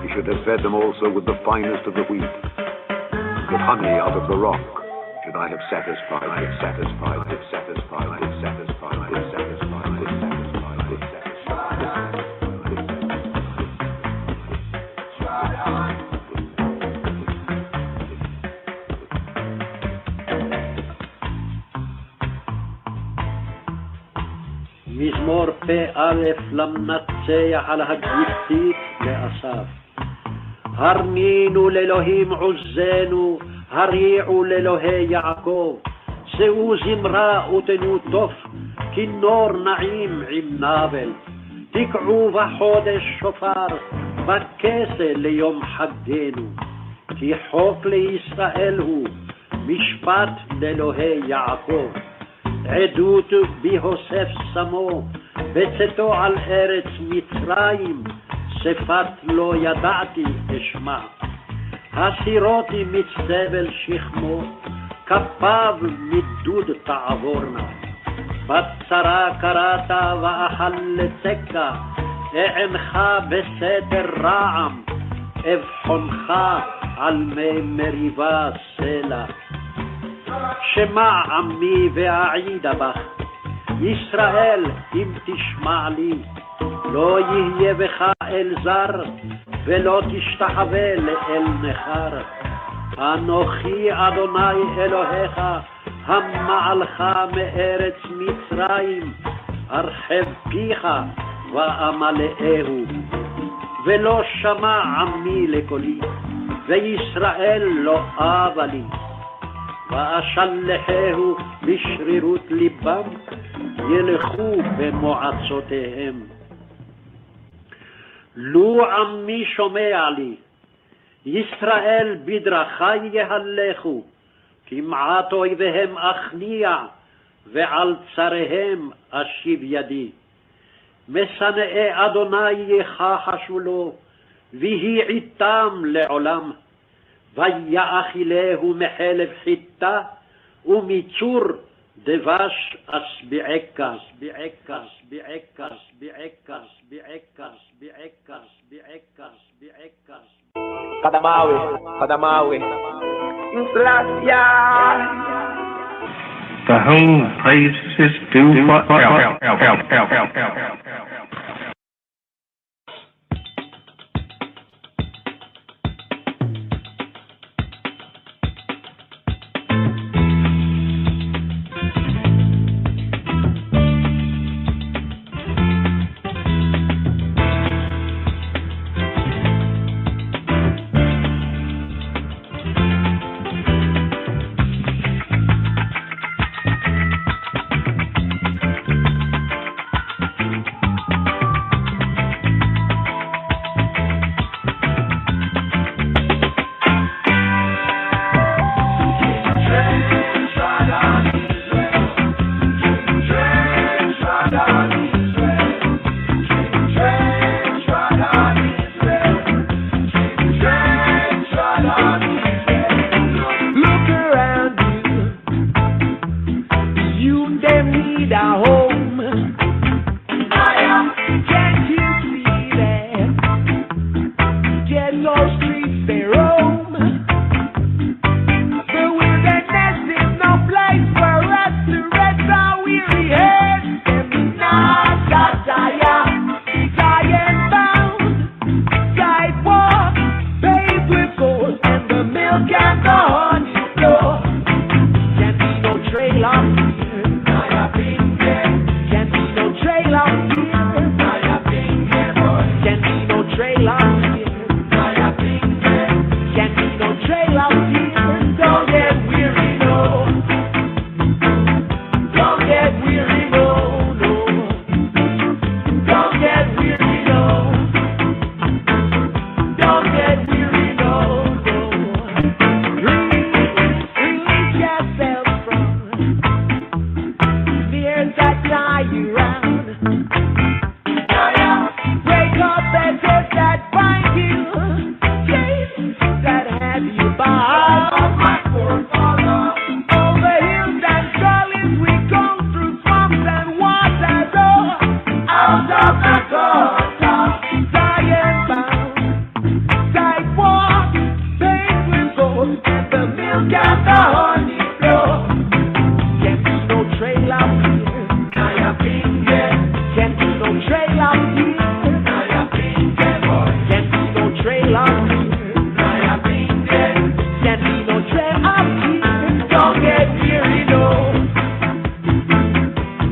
He should have fed them also with the finest of the wheat. With honey out of the rock should I have satisfied, satisfied, satisfied, satisfied, satisfied, satisfied. מזמור פ"א למנצח על הגיבטית לאסף. הרנינו לאלוהים עוזנו, הריעו לאלוהי יעקב. שאו זמרה ותנו תוף, כינור נעים עם נבל. תקעו בחודש שופר, בכסה ליום חגנו. כי חוק לישראל הוא, משפט לאלוהי יעקב. עדות בהוסף שמו, בצאתו על ארץ מצרים, שפת לא ידעתי אשמע. הסירותי מצבל שכמו, כפיו מדוד תעבורנה. בצרה קראת ואכלתך, אענך בסתר רעם, אבחונך על מי מריבה סלע. שמע עמי ואעידה בך, ישראל אם תשמע לי, לא יהיה בך אל זר, ולא תשתחווה לאל נכר. אנוכי אדוני אלוהיך, המעלך מארץ מצרים, ארחב פיך ואמלאהו. ולא שמע עמי לקולי, וישראל לא אבה לי. ואשלחהו בשרירות ליבם, ילכו במועצותיהם. לו עמי שומע לי, ישראל בדרכי יהלכו, כמעט אויביהם אכניע, ועל צריהם אשיב ידי. משנאי אדוני יכחשו לו, ויהי עיתם לעולם. ויאכילהו מחלב חיטה, ומצור דבש אשביעך, אשביעך, אשביעך, אשביעך, אשביעך, אשביעך, אשביעך, אשביעך. Kadamawi. To whom praise is due forever.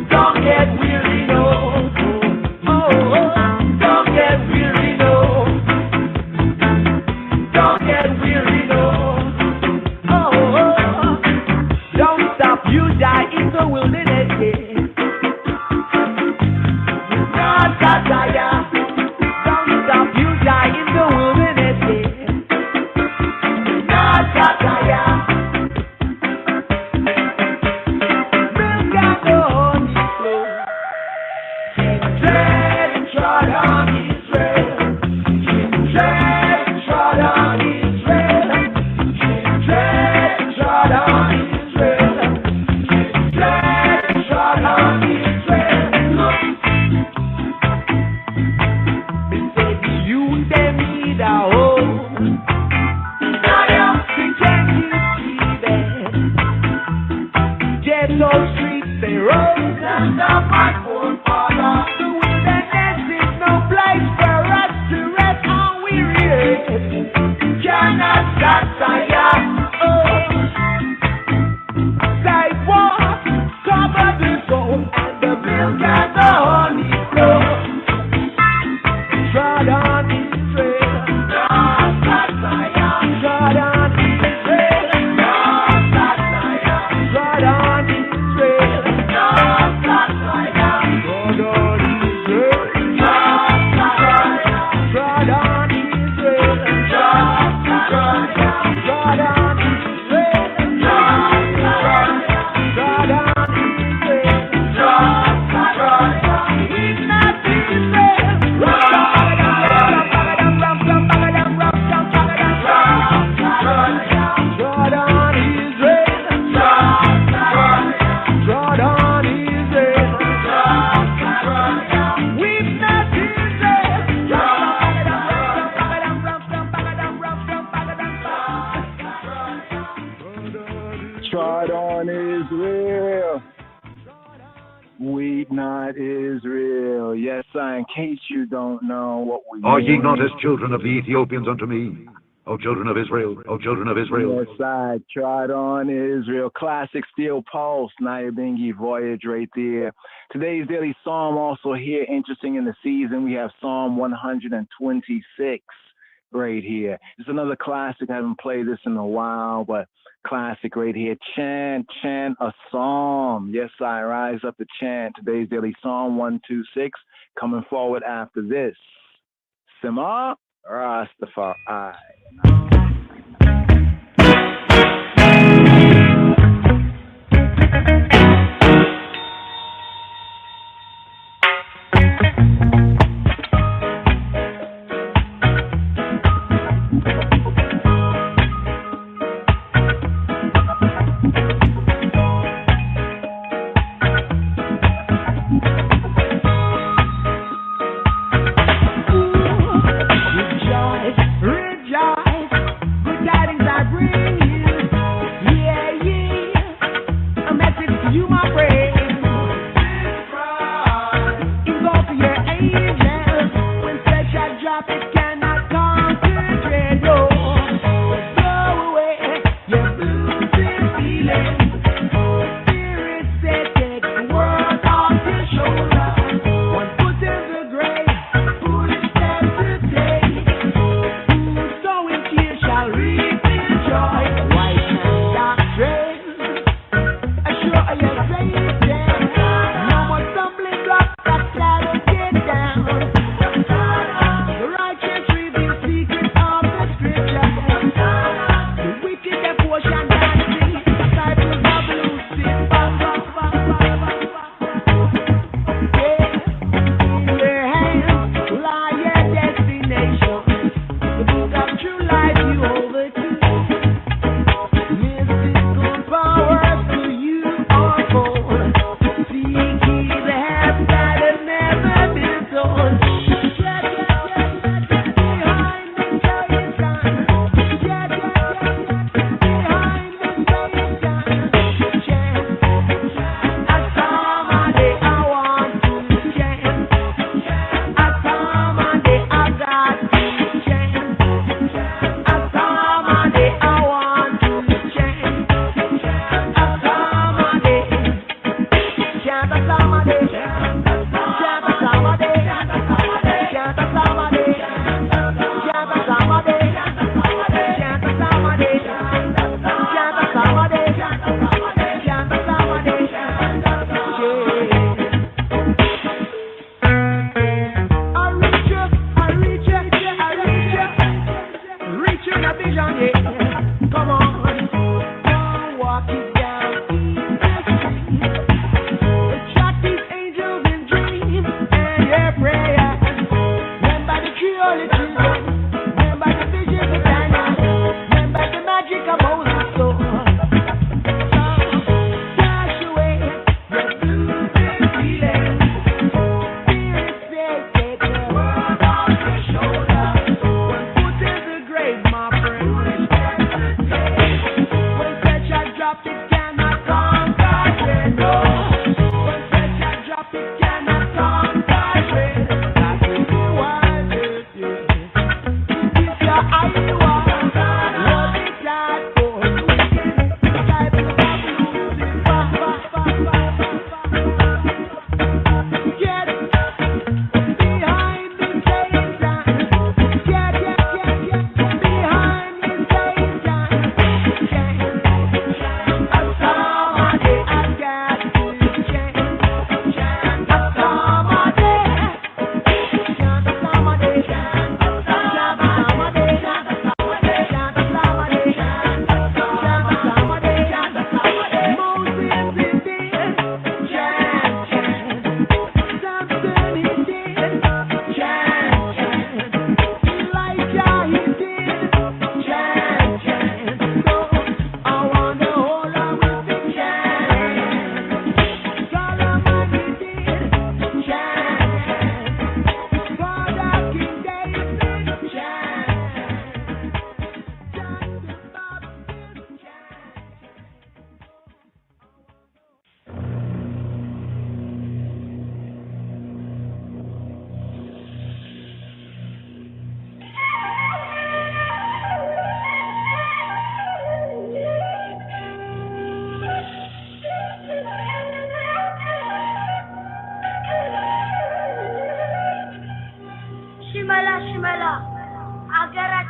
Don't get weary, no. the wilderness, yeah. Not Satire, don't stop you die in the wilderness, yeah. Not Satire. Milk and the honey flow. Tread trod on Israel. Tread trod on Israel. Tread trod on Israel. Tread trod on Israel. They say the youth them need a home. I am pretending to be there. Ghetto streets they roll. Land of my forefather. The wilderness is no place for us to rest on weary heads. Cannot satire. Sidewalk, cover the gold and the milk and the honey flow. Trod on Israel. Not satire. Trod on Israel. Not satire. Trod on Israel. Not satire. Trod on Israel. Not satire. Trod on Israel. Not satire. Trod on Israel. Not satire. Trod on Israel. Not satire. We've not Israel. Trod on Israel. Trod on Israel. We've not Israel. Trod on Israel. Weep not Israel. Yes, sir. In case you don't know what we Are ye mean. not as children of the Ethiopians unto me? O children of Israel, O children of Israel. Yes, I trod on Israel. Classic Steel Pulse, Nyabingi Voyage right there. Today's daily psalm also here, interesting in the season. We have Psalm 126 right here. It's another classic. I haven't played this in a while, but classic right here. Chant a psalm. Yes, I rise up to chant. Today's daily Psalm 126 coming forward after this. Sema Rastafari.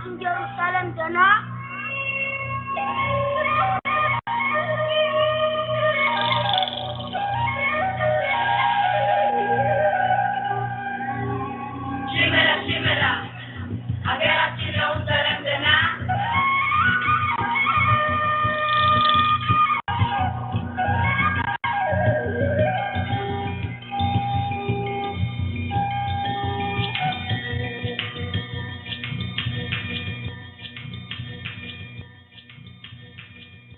ሀገራችን ኢየሩሳሌም ደህና ሽመላ ሀገራችን ኢየሩሳሌም ደህና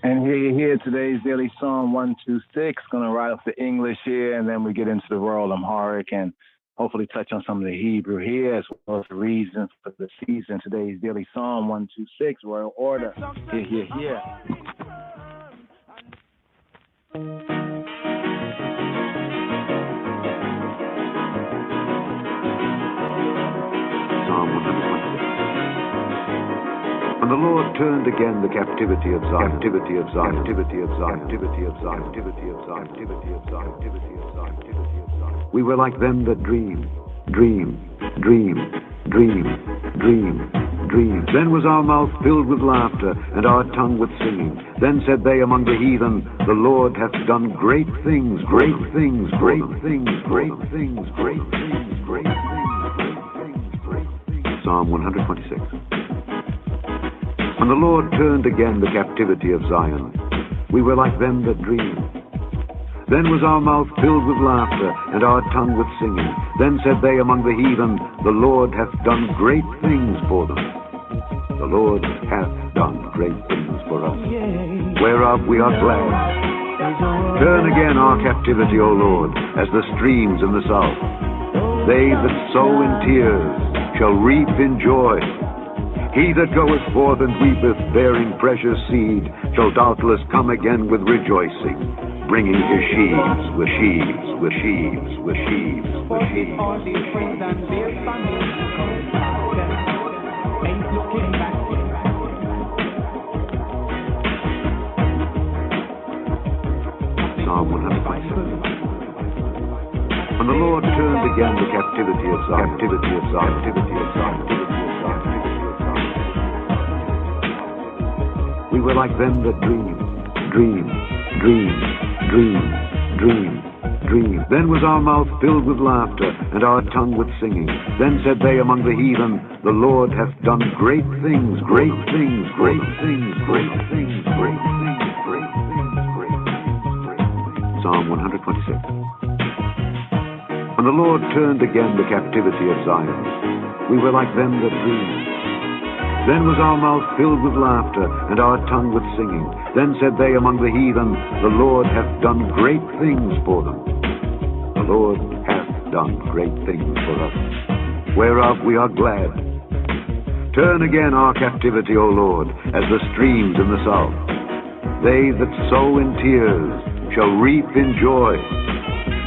And here today's daily Psalm 126. Going to write up the English here, and then we get into the Royal Amharic and hopefully touch on some of the Hebrew here, as well as the reasons for the season. Today's daily Psalm 126, Royal Order. Here. Psalm 126. And the Lord turned again the captivity of Zion. We were like them that dream. Then was our mouth filled with laughter, and our tongue with singing. Then said they among the heathen, the Lord hath done great things. Psalm 126. And the Lord turned again the captivity of Zion. We were like them that dream. Then was our mouth filled with laughter, and our tongue with singing. Then said they among the heathen, the Lord hath done great things for them. The Lord hath done great things for us, whereof we are glad. Turn again our captivity, O Lord, as the streams in the south. They that sow in tears shall reap in joy. He that goeth forth and weepeth, bearing precious seed, shall doubtless come again with rejoicing, bringing his sheaves with sheaves. Psalm 126. And the Lord turned again the captivity of Zion. We were like them that dream. Then was our mouth filled with laughter, and our tongue with singing. Then said they among the heathen, the Lord hath done great things. Psalm 126. And the Lord turned again the captivity of Zion. We were like them that dream. Then was our mouth filled with laughter, and our tongue with singing. Then said they among the heathen, the Lord hath done great things for them. The Lord hath done great things for us, whereof we are glad. Turn again our captivity, O Lord, as the streams in the south. They that sow in tears shall reap in joy.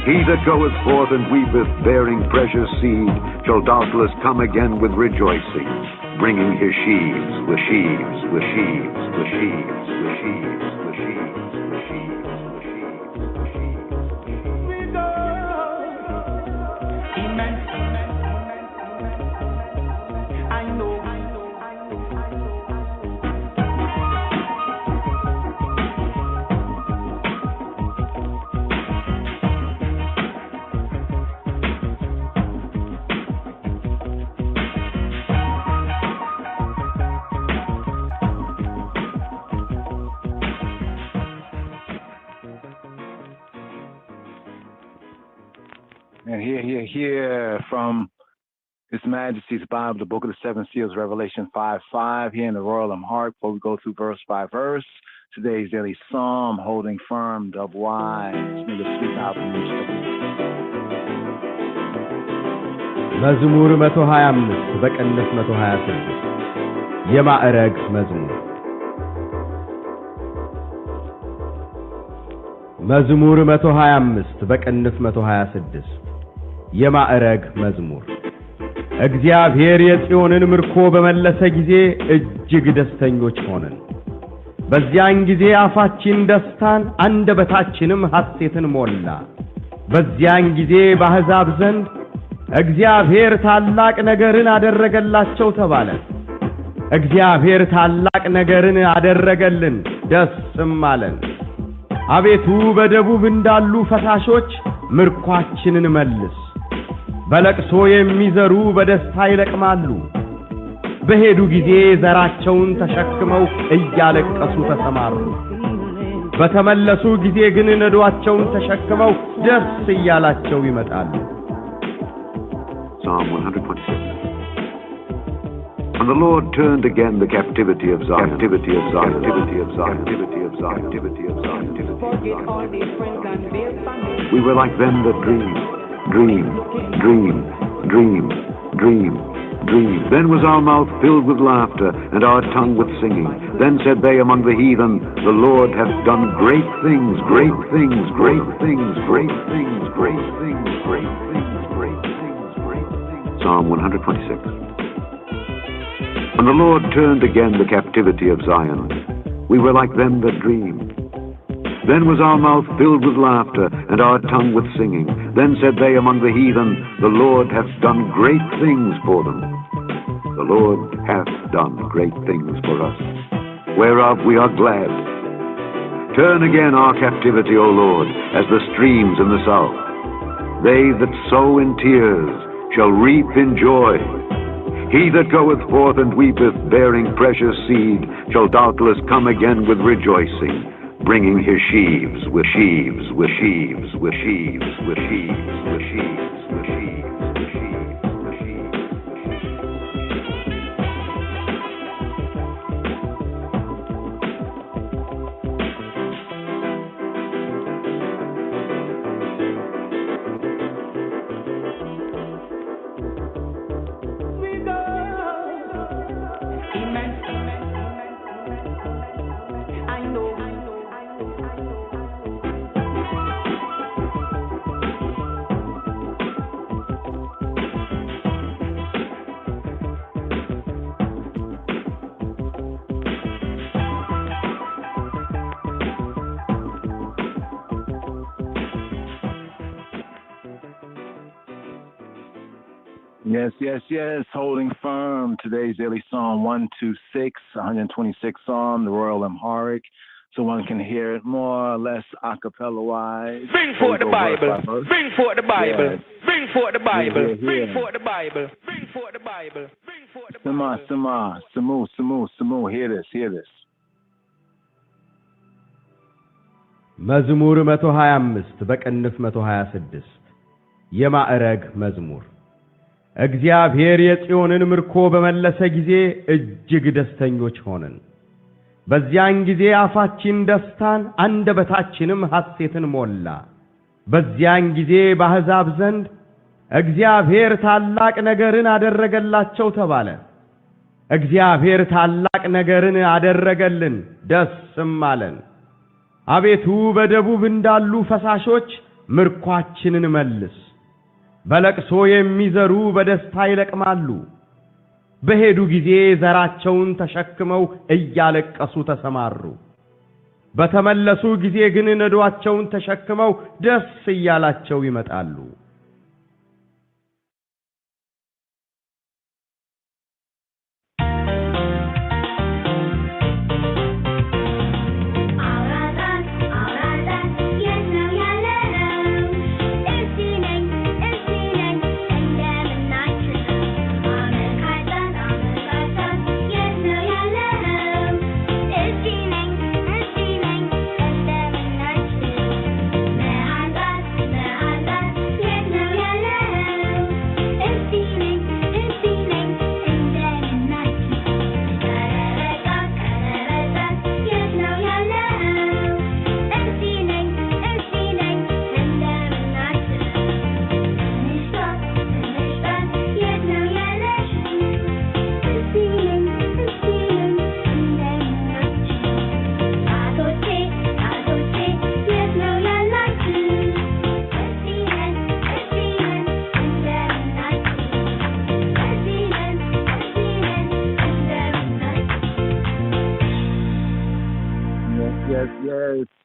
He that goeth forth and weepeth, bearing precious seed, shall doubtless come again with rejoicing, bringing his sheaves with sheaves. And here from His Majesty's Bible, the Book of the Seven Seals, Revelation 5:5, here in the Royal Amharic, before we go through verse by verse. Today's daily psalm, holding firm, dub wise. May the sweet album reach the መዝሙር 125 በቅንፍ 126 የማዕረግ መዝሙር መዝሙር 125 በቅንፍ 126 የማዕረግ መዝሙር እግዚአብሔር የጽዮንን ምርኮ በመለሰ ጊዜ እጅግ ደስተኞች ሆነን በዚያን ጊዜ አፋችን ደስታን አንደበታችንም ሐሴትን ሞላ በዚያን ጊዜ በአሕዛብ ዘንድ እግዚአብሔር ታላቅ ነገርን አደረገላቸው ተባለ እግዚአብሔር ታላቅ ነገርን አደረገልን ደስም አለን። አቤቱ በደቡብ እንዳሉ ፈሳሾች ምርኳችንን መልስ። በለቅሶ የሚዘሩ በደስታ ይለቅማሉ። በሄዱ ጊዜ ዘራቸውን ተሸክመው እያለቀሱ ተሰማሩ። በተመለሱ ጊዜ ግን ነዶአቸውን ተሸክመው ደስ እያላቸው ይመጣሉ። Psalm 126. And the Lord turned again the captivity of Zion, captivity of Zion, captivity of Zion, captivity of Zion, captivity of Zion, captivity of Zion. We were like them that dream, dream, dream, dream, dream, dream. Then was our mouth filled with laughter, and our tongue with singing. Then said they among the heathen, the Lord hath done great things, great things, great things, great things, great things, great things, great things, great things. Psalm 126. And the Lord turned again the captivity of Zion. We were like them that dream. Then was our mouth filled with laughter, and our tongue with singing. Then said they among the heathen, the Lord hath done great things for them. The Lord hath done great things for us, whereof we are glad. Turn again our captivity, O Lord, as the streams in the south. They that sow in tears shall reap in joy. He that goeth forth and weepeth, bearing precious seed, shall doubtless come again with rejoicing, bringing his sheaves with sheaves, with sheaves, with sheaves, with sheaves, with sheaves, with sheaves, with sheaves, with sheaves. Yes, yes, yes. Holding firm. Today's daily Psalm 126, 126 Psalm, the Royal Amharic, so one can hear it more or less a cappella wise. Bring forth the Bible. Bring forth the Bible. Yes. Bring forth the Bible. Here, here, Bring here. forth the Bible. Bring forth the Bible. Bring forth the Sama, Bible. sama, samu, samu, samu. Hear this, hear this. መዝሙር 125 በቅንፍ 126 የማዕረግ መዝሙር። እግዚአብሔር የጽዮንን ምርኮ በመለሰ ጊዜ እጅግ ደስተኞች ሆንን። በዚያን ጊዜ አፋችን ደስታን አንደበታችንም ሐሴትን ሞላ። በዚያን ጊዜ በአሕዛብ ዘንድ እግዚአብሔር ታላቅ ነገርን አደረገላቸው ተባለ። እግዚአብሔር ታላቅ ነገርን አደረገልን ደስም አለን። አቤቱ በደቡብ እንዳሉ ፈሳሾች ምርኳችንን መልስ። በለቅሶ የሚዘሩ በደስታ ይለቅማሉ። በሄዱ ጊዜ ዘራቸውን ተሸክመው እያለቀሱ ተሰማሩ። በተመለሱ ጊዜ ግን ነዶአቸውን ተሸክመው ደስ እያላቸው ይመጣሉ።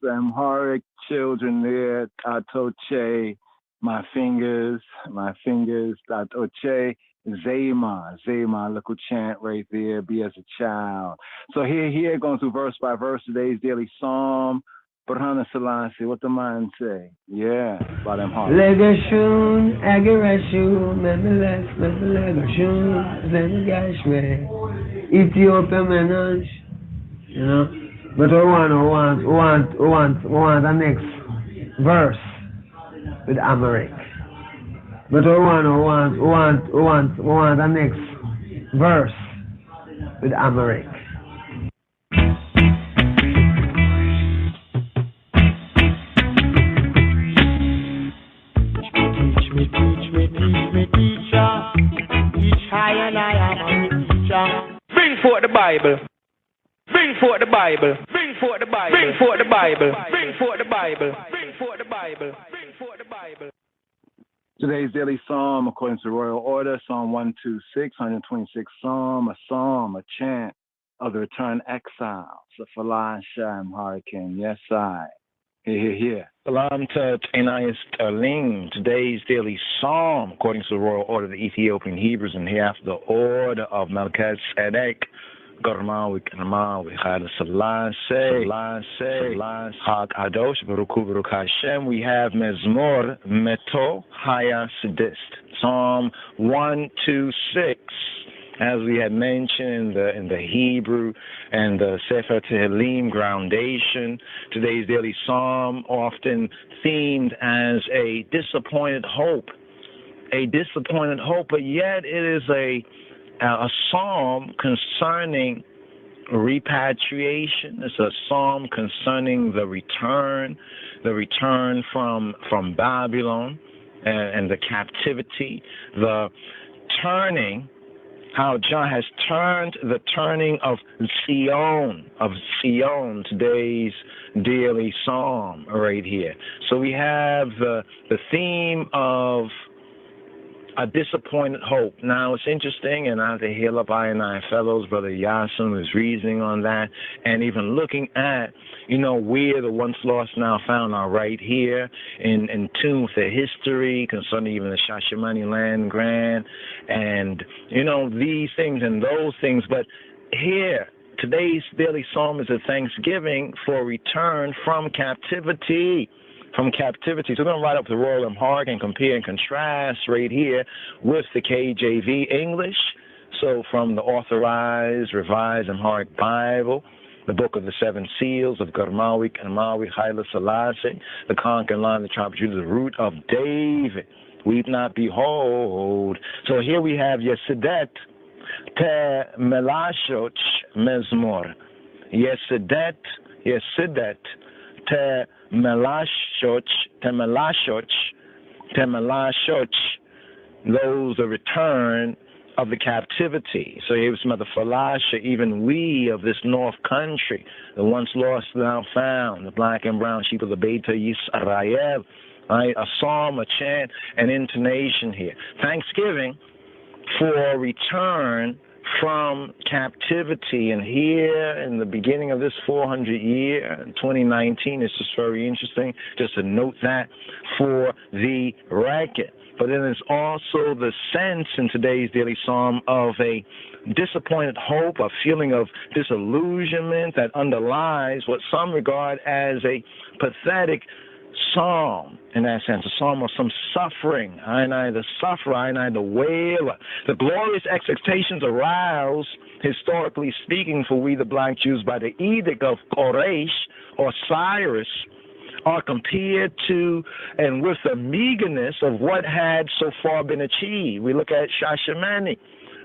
Amharic children there, Tatoche, my fingers, Tatoche. Zema, little chant right there, be as a child. So here, going through verse by verse, today's daily psalm. Burhana Selassie, what the mind say? Yeah, by them hearts. Legashun, Agirashun, Memeles, Memelegashun, Zenigashme, Ethiopia Menage, you know. But we want the next verse with Amharic. But we want the next verse with Amharic. Teach high and I am a teacher. Bring forth the Bible. Bring forth the Bible. Bring forth the Bible. Bring forth the Bible. Bring forth the Bible. Bring forth the Bible. Bring forth the Bible. Today's daily psalm, according to Royal Order, Psalm 126, 126 psalm, a chant of the returned exiles, the Falah Shem Hurricane. Yes, I. Here. Salam to Tainayas Talim. Today's daily psalm, according to the Royal Order of the Ethiopian Hebrews, and hereafter the order of Melchizedek. Garmawi Kanamawi Chada Selassie Hag Adosh Baruch Hashem. We have Mezmor Meto Haya Sidist, Psalm 126. As we had mentioned in the Hebrew and the Sefer Tehillim Groundation, today's daily psalm often themed as a disappointed hope, but yet it is a psalm concerning repatriation. It's a psalm concerning the return from Babylon and the captivity, the turning. How John has turned the turning of Sion, today's daily psalm right here. So we have the theme of a disappointed hope. Now, it's interesting, and I heal up I and I fellows, Brother Yasin is reasoning on that, and even looking at, where the once lost now found are right here in tune with the history concerning even the Shashamani land grant, and, these things and those things. But here, today's daily psalm is a thanksgiving for return from captivity. So we're going to write up the Royal Amharic and compare and contrast right here with the KJV English. So from the Authorized, Revised Amharic Bible, the Book of the Seven Seals of Garmawi, Kanamawi, Haile Selassie, the conquering line of the tribe of Judah, the root of David. Weep not, behold. So here we have Yesedet te melashoch mezmor. Yesedet te melashoch, those the return of the captivity. So here was Mother Falasha, even we of this north country, the once lost now found, the black and brown sheep of the Beta Yisrael. Right? A psalm, a chant, an intonation here. Thanksgiving for return from captivity. And here in the beginning of this 400 year, 2019, it's just very interesting just to note that for the record. But then there's also the sense in today's daily psalm of a disappointed hope, a feeling of disillusionment that underlies what some regard as a pathetic psalm, in that sense, a psalm of some suffering. I and I the sufferer, I and I the wailer. The glorious expectations aroused, historically speaking, for we the black Jews by the edict of Koresh or Cyrus are compared to and with the meagerness of what had so far been achieved. We look at Shashamani.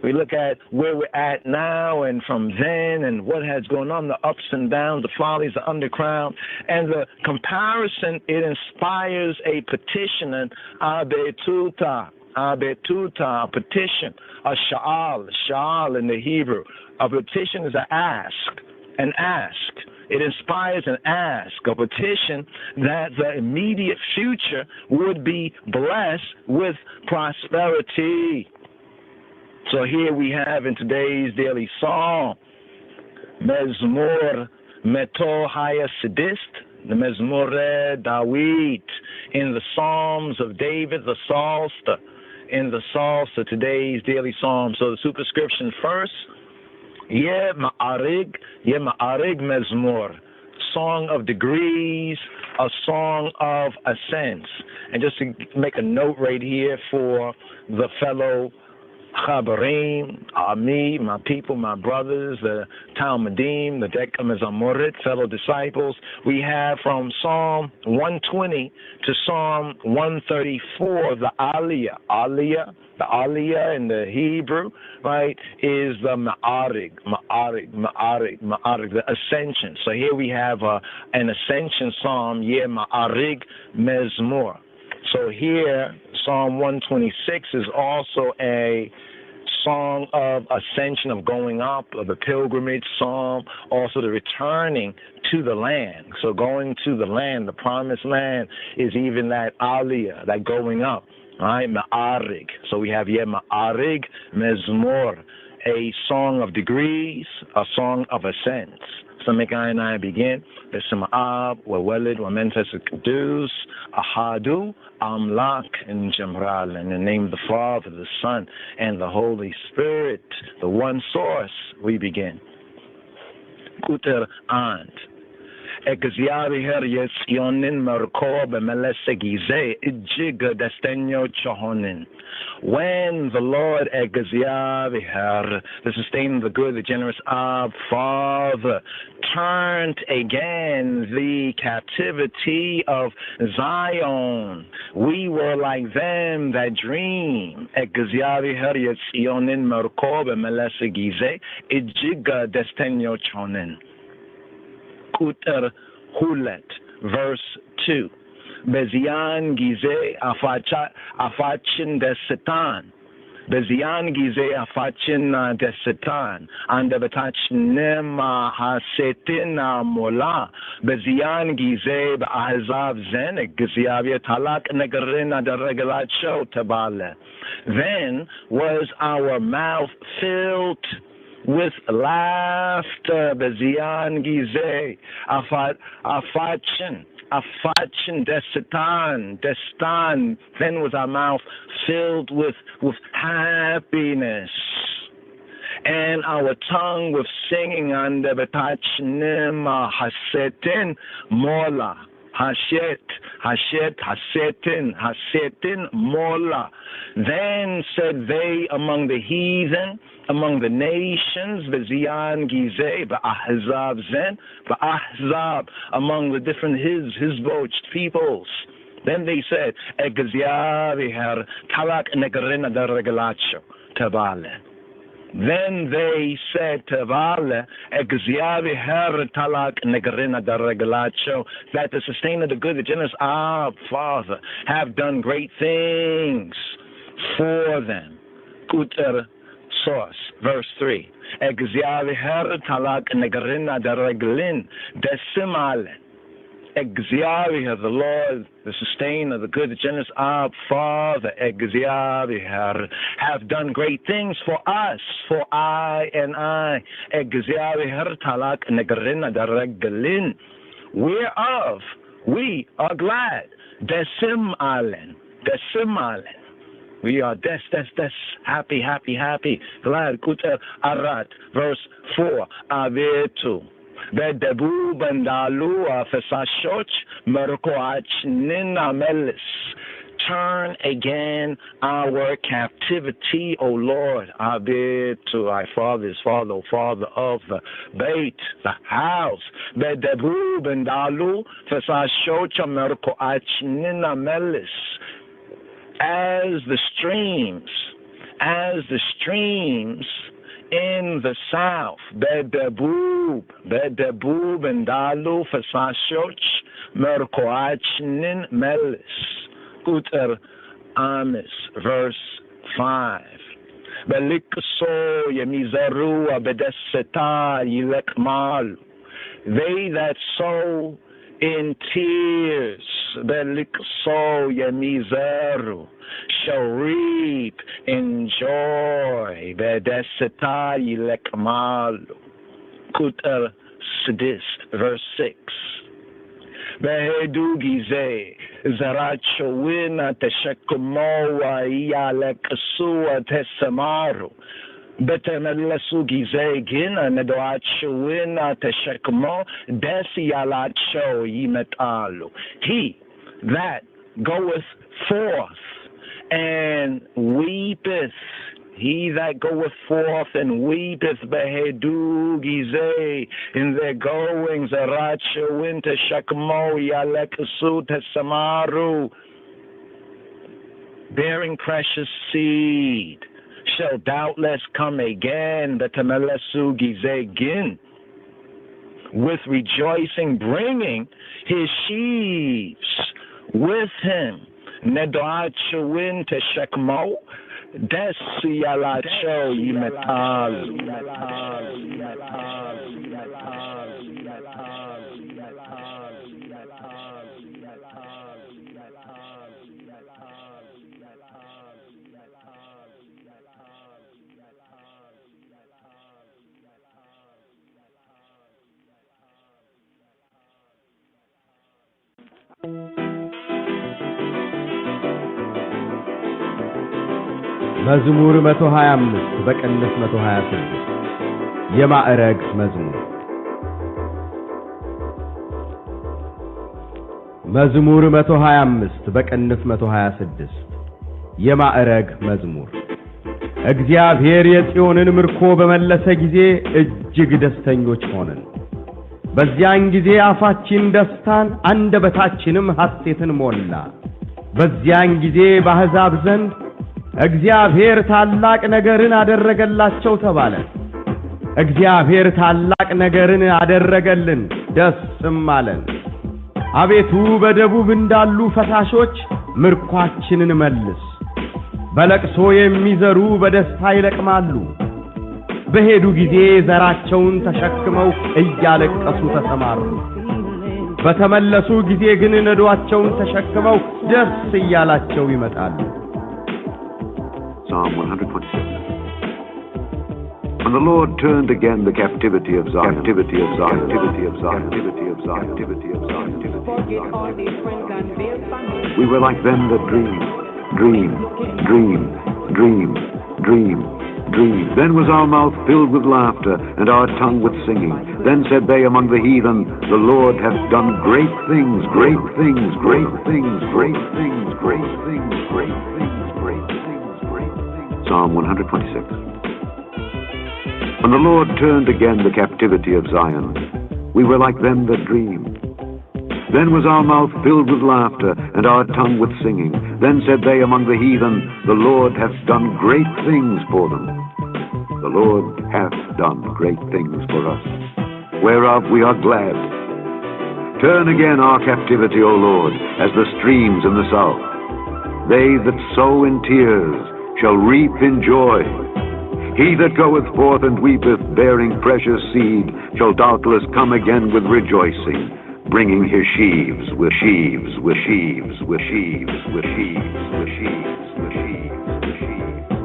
We look at where we're at now and from then and what has gone on, the ups and downs, the follies, the underground. And the comparison, it inspires a petition, an abetuta, a petition, a sha'al in the Hebrew. A petition is an ask. It inspires an ask, a petition that the immediate future would be blessed with prosperity. So here we have in today's daily psalm, Mezmor Meto Haya Sidist, the Mezmor Dawit, in the Psalms of David, the Psalter, in the salsa, today's daily psalm. So the superscription first, Ye Ma'arig Mezmor, song of degrees, a song of ascents. And just to make a note right here for the fellow Chabarim, me, my people, my brothers, the Talmudim, the Dekam Amorit, fellow disciples, we have from Psalm 120 to Psalm 134, the Aliyah. The Aliyah in the Hebrew, right, is the Ma'arig, the ascension. So here we have an ascension psalm, Ye Ma'arig Mezmor. So here, Psalm 126 is also a song of ascension, of going up, of the pilgrimage psalm, also the returning to the land. So going to the land, the promised land, is even that aliyah, that going up, right? Ma'arig. So we have Ye Ma'arig Mezmor, a song of degrees, a song of ascents. So make I and I begin. B'Shem Ab, Wawelid, Wamentes Kedus, Ahadu, Amlak, and Jamral. In the name of the Father, the Son, and the Holy Spirit, the one source, we begin. Kuter and. Egziari her yesionin merko b'melesegize ijig destenyo chohonin. When the Lord Egziari her, the sustainer, the good, the generous Ab, Father, turned again the captivity of Zion, we were like them that dream. Egziari her yesionin merko b'melesegize ijig destenyo chohonin. Kuter Hulet, verse 2. Bezian gize afachin desetan. Bezian gize afachin desetan. And betach nema hasetina mola. Bezian gize ba'azav zenek giziavia talak negarina de regalacho tabale. Then was our mouth filled with laughter, Bezian Gize, Afachin, Destan. Then was our mouth filled with happiness, and our tongue with singing under Betachnim Hasetin Mola. Hasetin Mola. Then said they among the heathen, among the nations, Bezian Gize, Ba'ahzab Zen, Ba'ahzab, among the different Hizboch peoples. Then they said, Egziari her Talak Negarina da Regalacho, Tabale. Then they said to Vale, Egziari her Talak Negarina da Regalacho, that the sustainer, the good, the generous, Father, have done great things for them. Kuter source, verse 3. Egziari her Talak Negarina da Reglin, Desimale. Egziari her, the Lord, the sustainer, the good, the generous, Father, Egziari her, have done great things for us, for I and I. Egziari her Talak Negarina da Reglin, whereof we are glad. Desimalen. We are happy, glad. Kuter Arat, verse 4. Avetu. Bedebu bandalu afesashoch merkoachnin amelis. Turn again our captivity, O Lord. Avetu, thy father's father, O Father of the Beit, the house. Bedebu bandalu fesashoch merkoachnin amelis. As the streams in the south, Bedebub and Dalu Fasashoch, Merkoachnin Melis, Uter Amis, verse 5. Belikso Yemizaru Abedeseta Yilekmal. They that sow in tears, Belikso Yemizaru, shall reap in joy. Bedeseta Yilekmalu. Kuter Sidis, verse 6. Behedugize, Zarachowina, Teshakumoa, Ialekasua, Tesamaru. Betemelesugize gina, Nedoachowina, Teshakmo, Desialacho, Yimetalu. He that goeth forth and weepeth, he that goeth forth and weepeth, behedu gize, in their goings, aracha winter shakmo, yalekasu tesamaru, bearing precious seed, shall doubtless come again, betemelesu gize gin, with rejoicing, bringing his sheaves with him. Nedoachowin teshekmo, desiyalacho yimetal. መዝሙር 125 በቅንፍ 126 የማዕረግ መዝሙር መዝሙር 125 በቅንፍ 126 የማዕረግ መዝሙር እግዚአብሔር የጽዮንን ምርኮ በመለሰ ጊዜ እጅግ ደስተኞች ሆነን በዚያን ጊዜ አፋችን ደስታን አንደበታችንም ሐሴትን ሞላ በዚያን ጊዜ በአሕዛብ ዘንድ እግዚአብሔር ታላቅ ነገርን አደረገላቸው ተባለ እግዚአብሔር ታላቅ ነገርን አደረገልን ደስም አለን አቤቱ በደቡብ እንዳሉ ፈሳሾች ምርኳችንን መልስ በለቅሶ የሚዘሩ በደስታ ይለቅማሉ በሄዱ ጊዜ ዘራቸውን ተሸክመው እያለቀሱ ተሰማሩ በተመለሱ ጊዜ ግን ነዶአቸውን ተሸክመው ደስ እያላቸው ይመጣሉ Psalm 126. And the Lord turned again the captivity of Zion, captivity of Zion, captivity of Zion, captivity of Zion, captivity of Zion, captivity of Zion. We were like them that dream, dream, dream, dream, dream, dream. Then was our mouth filled with laughter, and our tongue with singing. Then said they among the heathen, the Lord hath done great things, great things, great things, great things, great things, great things. Psalm 126. When the Lord turned again the captivity of Zion, we were like them that dream. Then was our mouth filled with laughter, and our tongue with singing. Then said they among the heathen, the Lord hath done great things for them. The Lord hath done great things for us, whereof we are glad. Turn again our captivity, O Lord, as the streams in the south. They that sow in tears shall reap in joy. He that goeth forth and weepeth, bearing precious seed, shall doubtless come again with rejoicing, bringing his sheaves with sheaves, with sheaves, with sheaves, with sheaves, with sheaves, with sheaves.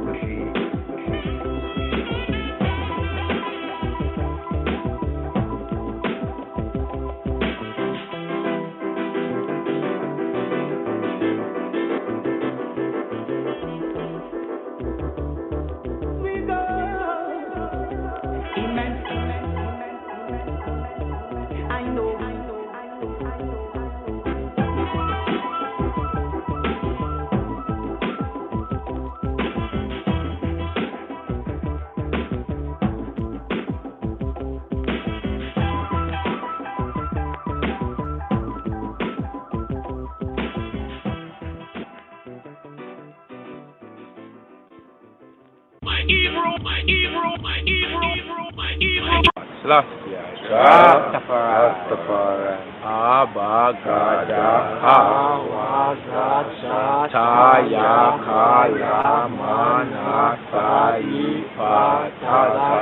Rastafari, Abagada, Hawazacha, Taya, Kala, Manasai, Patata,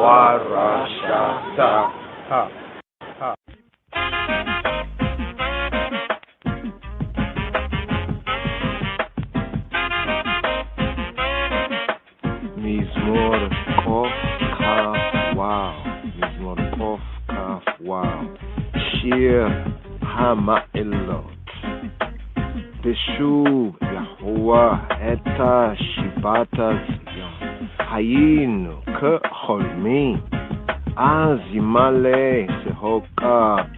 Warashata. Mizmor Kof Kaf Wow. Mizmor Kof Kaf Wow. Shir המעלות. ושוב יהוה את שיבת ציון. היינו כחולמים, אז ימלא שחוק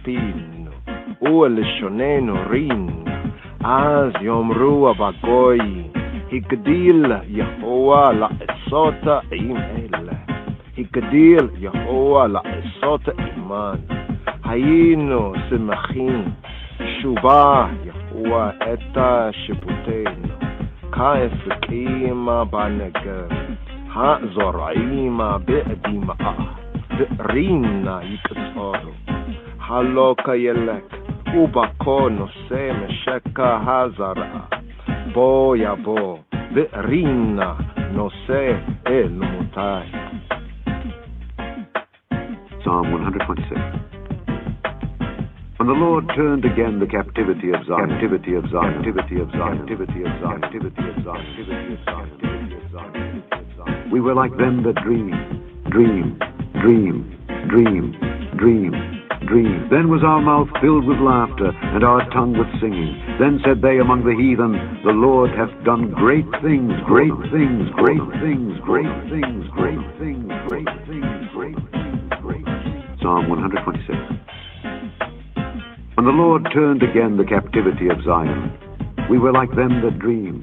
פינו, ולשוננו רינו, אז יאמרו הבגויים, הגדיל יהוה לעשות עם אלה, הגדיל יהוה לעשות עמן. היינו שמחים, שובה יהוה את שבותנו, כאפקים בנגב, הזורעים בדמעה, ורינה יקצרו, הלא כילק, ובקו נושא משק הזרע, בוא יבוא, ורינה נושא אל מותי. Psalm 126. When the Lord turned again the captivity of Zion, captivity of Zion, captivity of Zion, captivity of Zion, captivity of Zion, captivity of Zion, captivity of Zion, captivity of Zion. We were like them that dream, dream, dream, dream, dream, dream. Then was our mouth filled with laughter, and our tongue with singing. Then said they among the heathen, the Lord hath done great things, great things, great things, great things, great things, great things, great things, great things. Psalm 126. When the Lord turned again the captivity of Zion, we were like them that dream.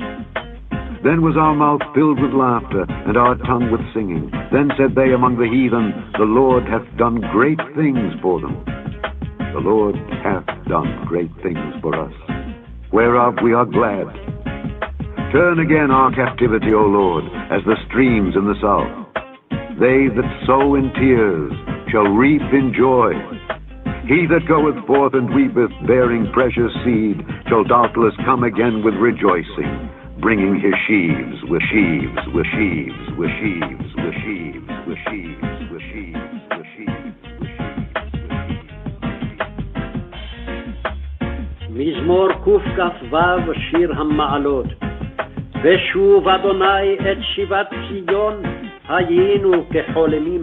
Then was our mouth filled with laughter, and our tongue with singing. Then said they among the heathen, the Lord hath done great things for them. The Lord hath done great things for us, whereof we are glad. Turn again our captivity, O Lord, as the streams in the south. They that sow in tears shall reap in joy. He that goeth forth and weepeth, bearing precious seed, shall doubtless come again with rejoicing, bringing his sheaves, with sheaves, with sheaves, with sheaves, with sheaves, with sheaves, with sheaves, with sheaves, with sheaves. מזמור קכ"ו שיר המעלות. ושוב אדוני את שיבת ציון, היינו כחולמים.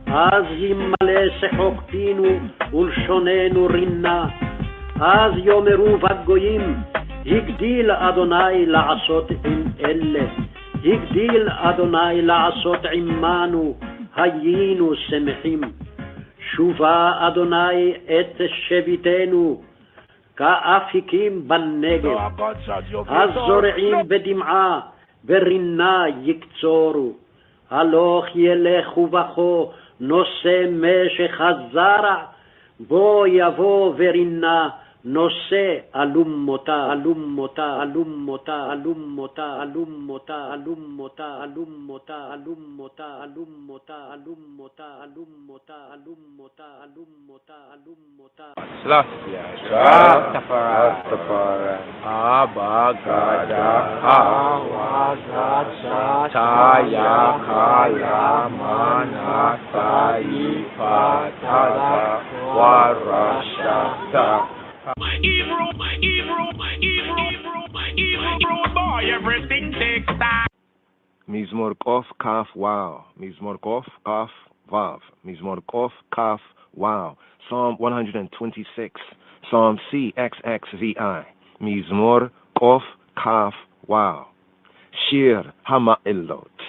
אז ימלא שחוק פינו ולשוננו רינה. אז יאמרו בגויים, הגדיל אדוני לעשות עם אלה. הגדיל אדוני לעשות עמנו, היינו שמחים. שובה אדוני את שביתנו, כאפיקים בנגב. הזורעים בדמעה ורינה יקצורו. הלוך ילך ובכו נושא משך הזרע, בוא יבוא ורינה נושא אלומותה, אלומותה, אלומותה, אלומותה, אלומותה, אלומותה, אלומותה, אלומותה, אלומותה, אלומותה, אלומותה, אלומותה, אלומותה, אלומותה. Rastafari, Abagada, Awazat, Taya, Kala, Manasai, Patala, Warashata. Evil boy, everything takes time. מזמור קוף כף וואו, מזמור קוף כף וו, מזמור קוף כף וואו. Psalm 126, Psalm CXXVI, מזמור קוף כף וואו. שיר המעלות.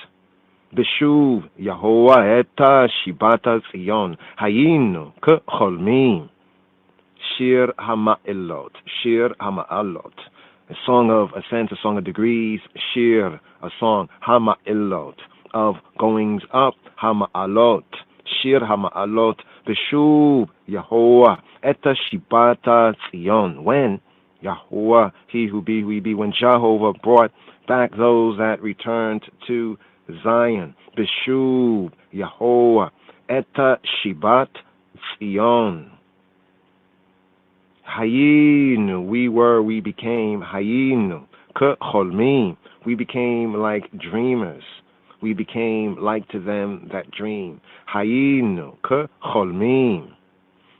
בשוב יהוה את שיבת ציון, היינו כחולמים. Shir Hama'elot, Shir Hama'alot, a song of ascent, a song of degrees. Shir, a song, Hama'elot, of goings up, Hama'alot, Shir Hama'alot, Beshuv Yahuwah, Eta Shibata Tzion, when Yahuwah, he who be, we be, when Jehovah brought back those that returned to Zion, Beshuv Yahuwah, Eta Shibat Tzion. Hayinu, we became Hayinu, K'cholmim, we became like dreamers. We became like to them that dream. Hayinu, K'cholmim,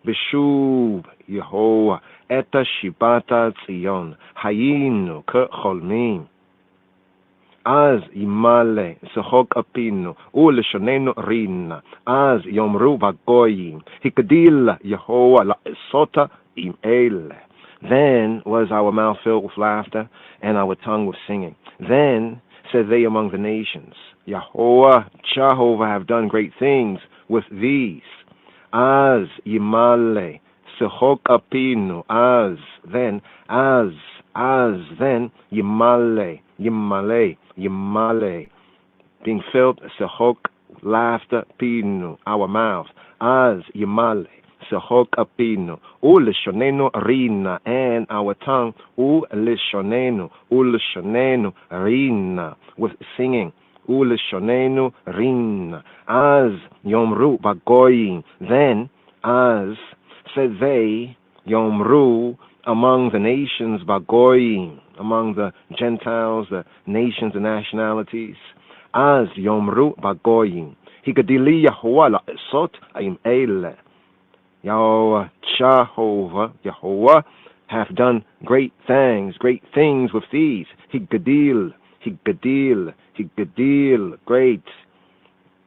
B'shuv Yehovah, Eta Shibata Tzion, Hayinu, K'cholmim. Az imale sechok apinu uleshonenu rina. Az yomru vagoyim hikdil Yehovah la'esota im ele. Then was our mouth filled with laughter, and our tongue with singing. Then said they among the nations, Yahweh, Jehovah have done great things with these. Az yimale, sehok apinu, as then, yimale, being filled, sehok, laughter, pinu, our mouth, as yimale, sehok apinu, ulishonenu rina, and our tongue, ulishonenu rina, with singing, ulishonenu rina, as yomru bagoyim, then as said they, yomru, among the nations, bagoyim, among the Gentiles, the nations and nationalities, as yomru bagoyim, higadili Yahuwah la'esot aim ele. Jehovah have done great things with these. Higadil, great.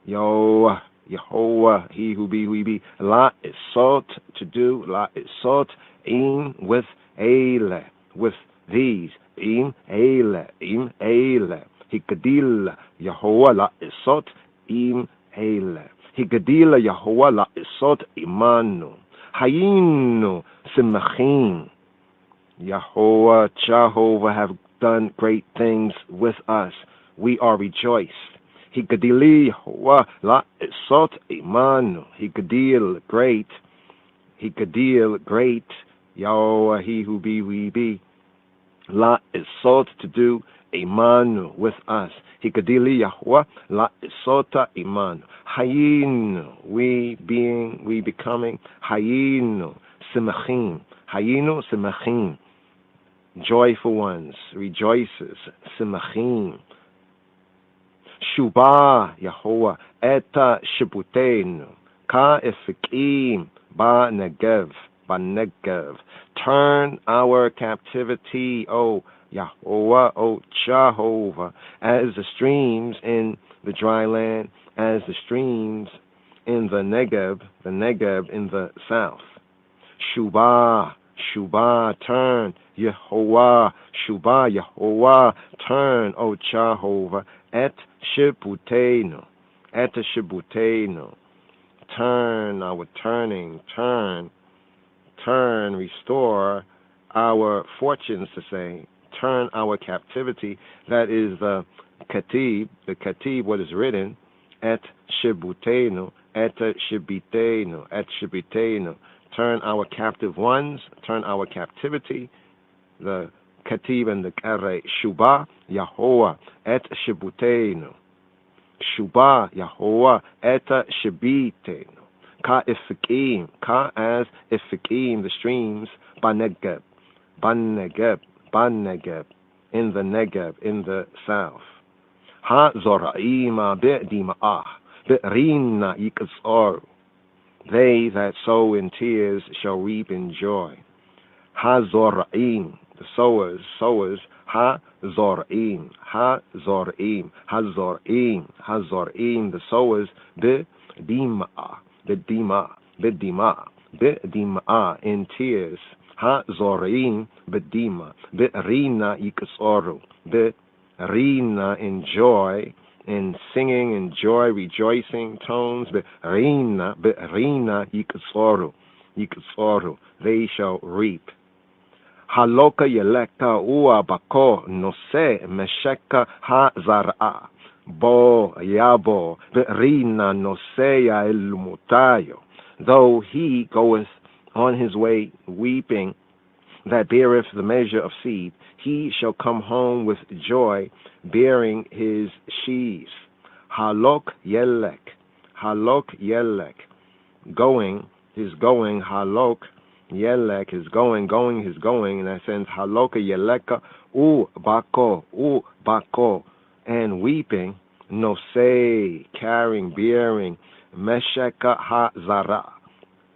Yehovah, he who be, la is sought to do, la is sought, im with ele, with these, im ele, higadil, Yehovah, la is sought, im ele, higadil, Yehovah, la is sought, imanu, hayinu, simachim, Jehovah have done great things with us, we are rejoiced. Higadili Yahuwah la esot imanu. Higadil great. Yahweh, he who be, we be. La esot to do imanu with us. Higadili Yahuwah la esota imanu. Hayinu, we being, we becoming. Hayinu simachim. Hayinu simachim. Joyful ones, rejoices. Simachim. Shubah Yahuwah eta shibutenu ka efikim ba negev. Turn our captivity, O Yahuwah, O Jehovah, as the streams in the dry land, as the streams in the Negev in the south. Shubah, turn Yehovah, Shubah Yehovah, turn, O Jehovah, et shibutenu, turn our turning, turn, restore our fortunes, to say, turn our captivity. That is the katib, what is written, et shibutenu, turn our captive ones, turn our captivity, the katib and the kare, shubah, Yahuwah, et shibutenu, shubah, Yahuwah, et shibitenu, ka ifikim, ka as ifikim, the streams, banegeb, in the Negev, in the south. Ha zoraima bi'dima'ah, bi'rina yikazor. They that sow in tears shall reap in joy. Ha zoraim, the sowers, ha zoraim, the sowers, bi'dima'ah, in tears. Ha zoraim, bi'dima, bi'rina yikasoru, bi'rina, in joy, in singing, in joy, rejoicing tones, bi'rina yikasoru, they shall reap. Haloka yeleka ua bako nose mesheka ha zara bo yabo bi'rina noseya elumutayo. Though he goeth on his way weeping, that beareth the measure of seed, he shall come home with joy, bearing his sheaves. Halok yelek, going, his going, halok yelek, his going, in that sense, haloka yeleka u bako, and weeping, no say, carrying, bearing, mesheka ha zara,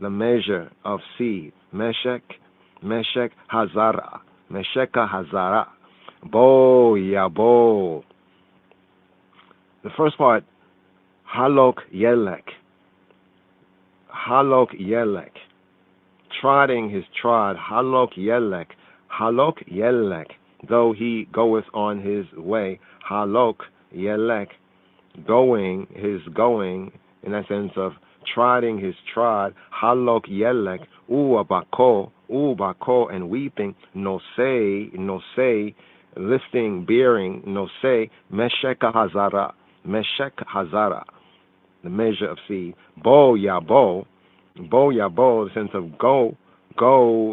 the measure of seed, meshek hazara, mesheka hazara, bo yabo. The first part, halok yelek, trotting his trod, halok yelek, though he goeth on his way, halok yelek, going, his going, in that sense of trotting his trod, halok yelek, bako, and weeping, no say, lifting, bearing, no say, meshek hazara, the measure of seed, bo yabo, the sense of go,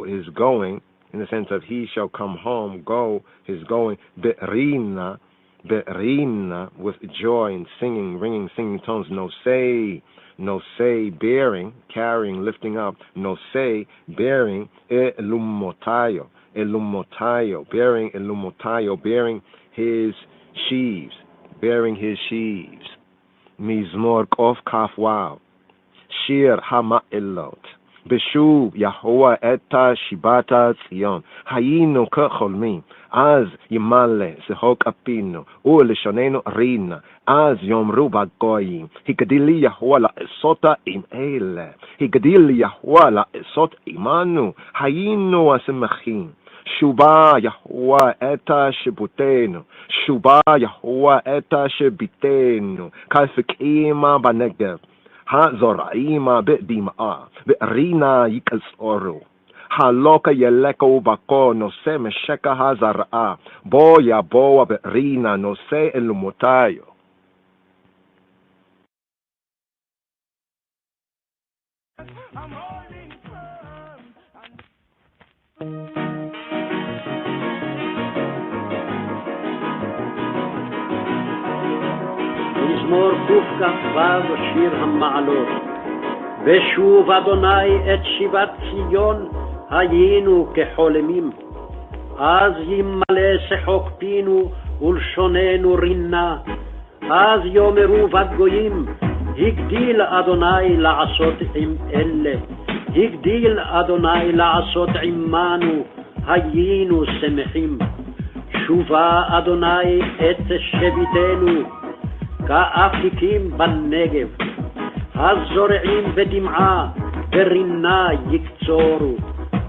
his going, in the sense of he shall come home, go, his going, be'rina, with joy and singing, ringing, singing tones, no say, bearing, carrying, lifting up, no say, bearing, elumotayo, bearing his sheaves, Mizmor Kof Kaf Wow, Shir Hama'elot, Beshuv Yahweh Eta Shibata Tzion, Hayinu Kecholmi, Az Yimale Sehok Apino, Uleshonenu Rina, Az Yomru Bagoyim, Hikadili Yahweh La Esota Im Ele, Hikadili Yahweh La Esot Imanu, Hayinu Asemachim, Shuba Yahweh Eta Shibutenu, Shuba Yahweh Eta Shibitenu, Kalfikima Banegev, Hazoraima Bedima, Rina Yikasoru, Haloka Yeleko Bako, no se Mesheka Hazara, Boya Boa Berina, no se Elumutayo. מזמור קכ"ו שיר המעלות. ושוב אדוני את שיבת ציון היינו כחולמים. אז ימלא שחוק פינו ולשוננו רינה. אז יאמרו בגויים הגדיל אדוני לעשות עם אלה. הגדיל אדוני לעשות עמנו היינו שמחים. שובה אדוני את שביתנו כאפיקים בנגב, הזורעים בדמעה ברינה יקצורו,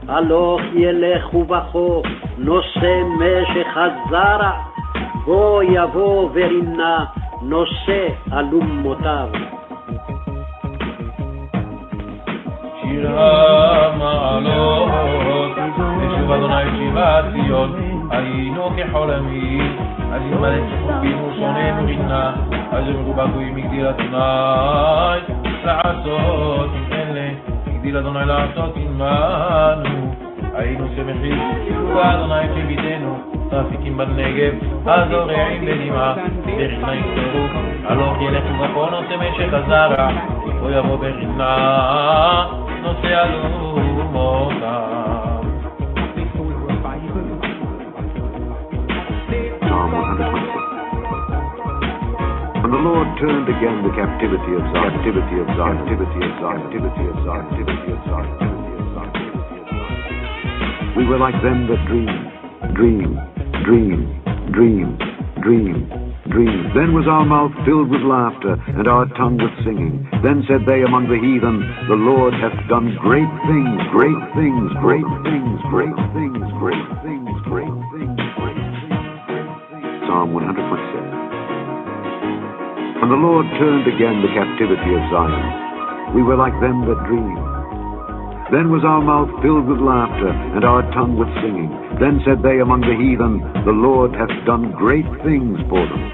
הלוך ילכו בכו נושא משך הזרע, בו יבוא ורינה נושא אלומותיו. שיר המעלות, ושוב אדוני שיבת ציון, היינו כחולמים, אז ימלא שחופינו שוננו רינה, אז יאמרו בגויים הגדיל אדוני לעשות עם אלה, הגדיל אדוני לעשות עמנו, היינו שמחים, שובה אדוני שביתנו, כאפיקים בנגב, הזורעים בדמעה, ברינה יקצורו, הלוך ילכו בכו נושא משך הזרע, בו יבוא ברינה נושא אלומותיו. And the Lord turned again the captivity of Zion. We were like them that dream. Then was our mouth filled with laughter, and our tongue with singing. Then said they among the heathen, the Lord hath done great things. Psalm 127. And the Lord turned again the captivity of Zion. We were like them that dream. Then was our mouth filled with laughter, and our tongue with singing. Then said they among the heathen, the Lord hath done great things for them.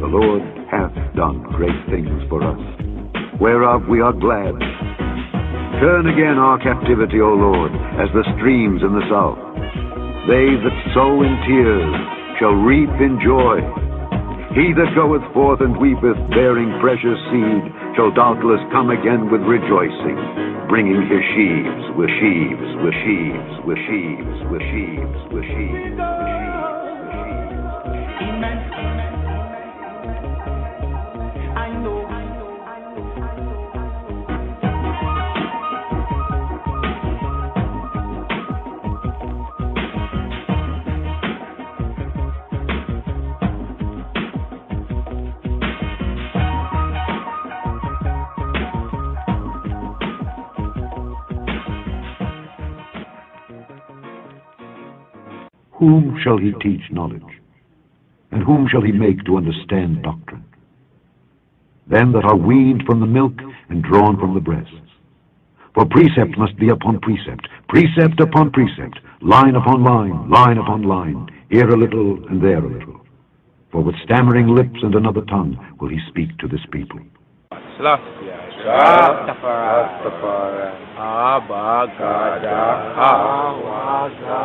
The Lord hath done great things for us, whereof we are glad. Turn again our captivity, O Lord, as the streams in the south. They that sow in tears shall reap in joy. He that goeth forth and weepeth, bearing precious seed, shall doubtless come again with rejoicing, bringing his sheaves with sheaves. whom shall he teach knowledge? And whom shall he make to understand doctrine? Them that are weaned from the milk and drawn from the breasts. For precept must be upon precept, precept upon precept, line upon line, line upon line, here a little and there a little. For with stammering lips and another tongue will he speak to this people. Rastafari, Abagada, Awagada,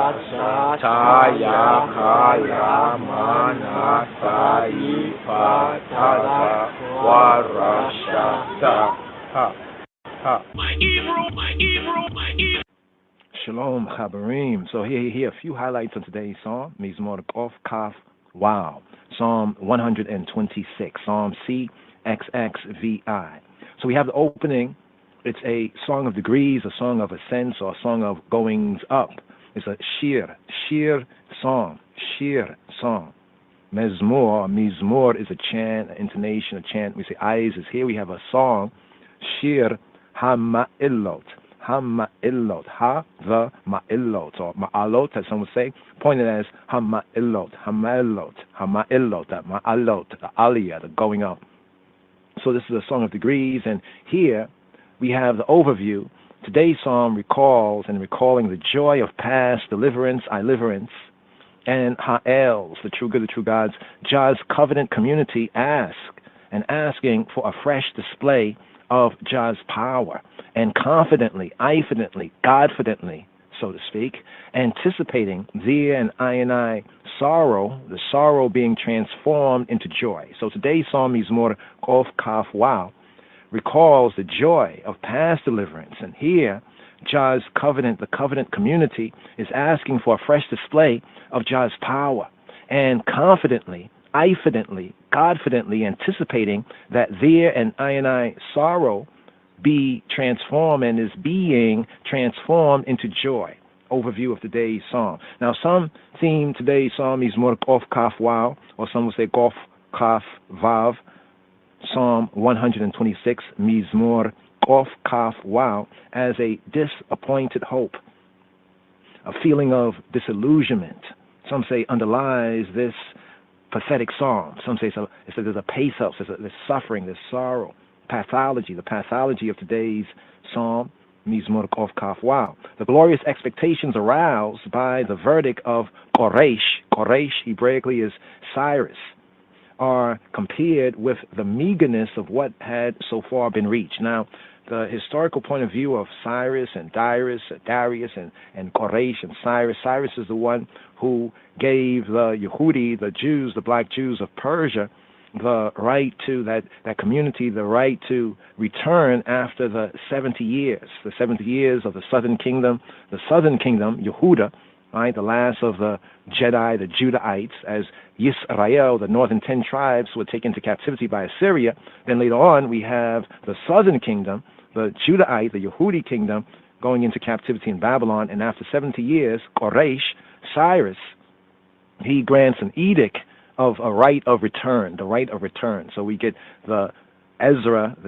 Taya, Kaya, Manasai, Patada, Warashata. Shalom, Chabarim. So here a few highlights of today's psalm. Mizmor Kof Kaf Wow. Psalm 126. Psalm CXXVI. So we have the opening. It's a song of degrees, a song of ascents, or a song of goings up. It's a shir song, Mizmor is a chant, an intonation, a chant. We say eyes is here. We have a song, shir hama'illot, ha the ma'illot, or ma'alot, as some would say, pointed as hama'illot, that ma'alot, the aliyah, the going up. So this is a song of degrees, and here we have the overview. Today's psalm recalls and recalling the joy of past deliverance, and Ha'el's, the true good, the true God's, Jah's covenant community asking for a fresh display of Jah's power, and confidently, Godfidently, so to speak, anticipating thee and I sorrow, the sorrow being transformed into joy. So today's psalm, Mizmor Kof Kaf Wow, recalls the joy of past deliverance, and here Jah's covenant, the covenant community, is asking for a fresh display of Jah's power, and confidently, Godfidently anticipating that their and I sorrow be transformed and is being transformed into joy. Overview of today's psalm. Now, some theme today's psalm is more Kof Kaf Wow, or some will say Kof Kaf Vav. Psalm 126, Mizmor Kof Kaf Wow, as a disappointed hope, a feeling of disillusionment. Some say underlies this pathetic psalm. Some say so. It says there's a pathos, there's suffering, there's sorrow, the pathology of today's psalm, Mizmor Kof Kaf Wow. The glorious expectations aroused by the verdict of Koresh Hebraically is Cyrus, are compared with the meagerness of what had so far been reached. Now, the historical point of view of Cyrus and Darius and Koresh and Cyrus is the one who gave the Yehudi, the Jews, the black Jews of Persia, the right to that community, the right to return after the 70 years of the southern kingdom, Yehuda, right, the last of the Jedi, the Judahites, as Yisrael, the northern 10 tribes, were taken into captivity by Assyria. Then later on, we have the southern kingdom, the Judahite, the Yehudi kingdom, going into captivity in Babylon. And after 70 years, Cyrus, he grants an edict of a right of return, the right of return. So we get the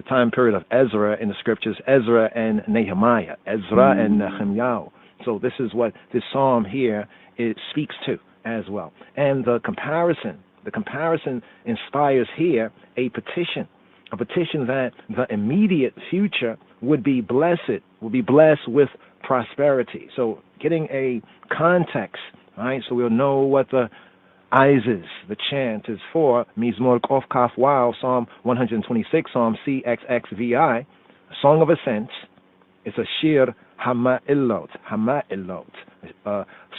time period of Ezra in the scriptures, Ezra and Nehemiah, and Nehemiah. So this is what this psalm here speaks to as well. And the comparison inspires here a petition that the immediate future would be blessed with prosperity. So getting a context, right? So we'll know what the Isis, the chant, is for. Mizmor Kof Kaf Wow, Psalm 126, Psalm CXXVI, Song of Ascents. It's a shir hama'illot,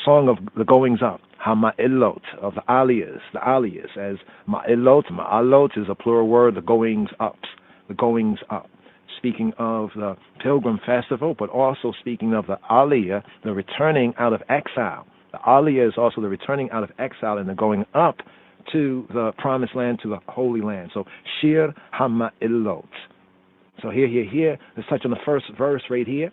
song of the goings up, hama'illot, of the aliyahs, as ma'alot is a plural word, the goings up, speaking of the pilgrim festival, but also speaking of the aliyah, the returning out of exile. The aliyah is also the returning out of exile and the going up to the promised land, to the holy land. So shir hama'illot. So here, let's touch on the first verse right here,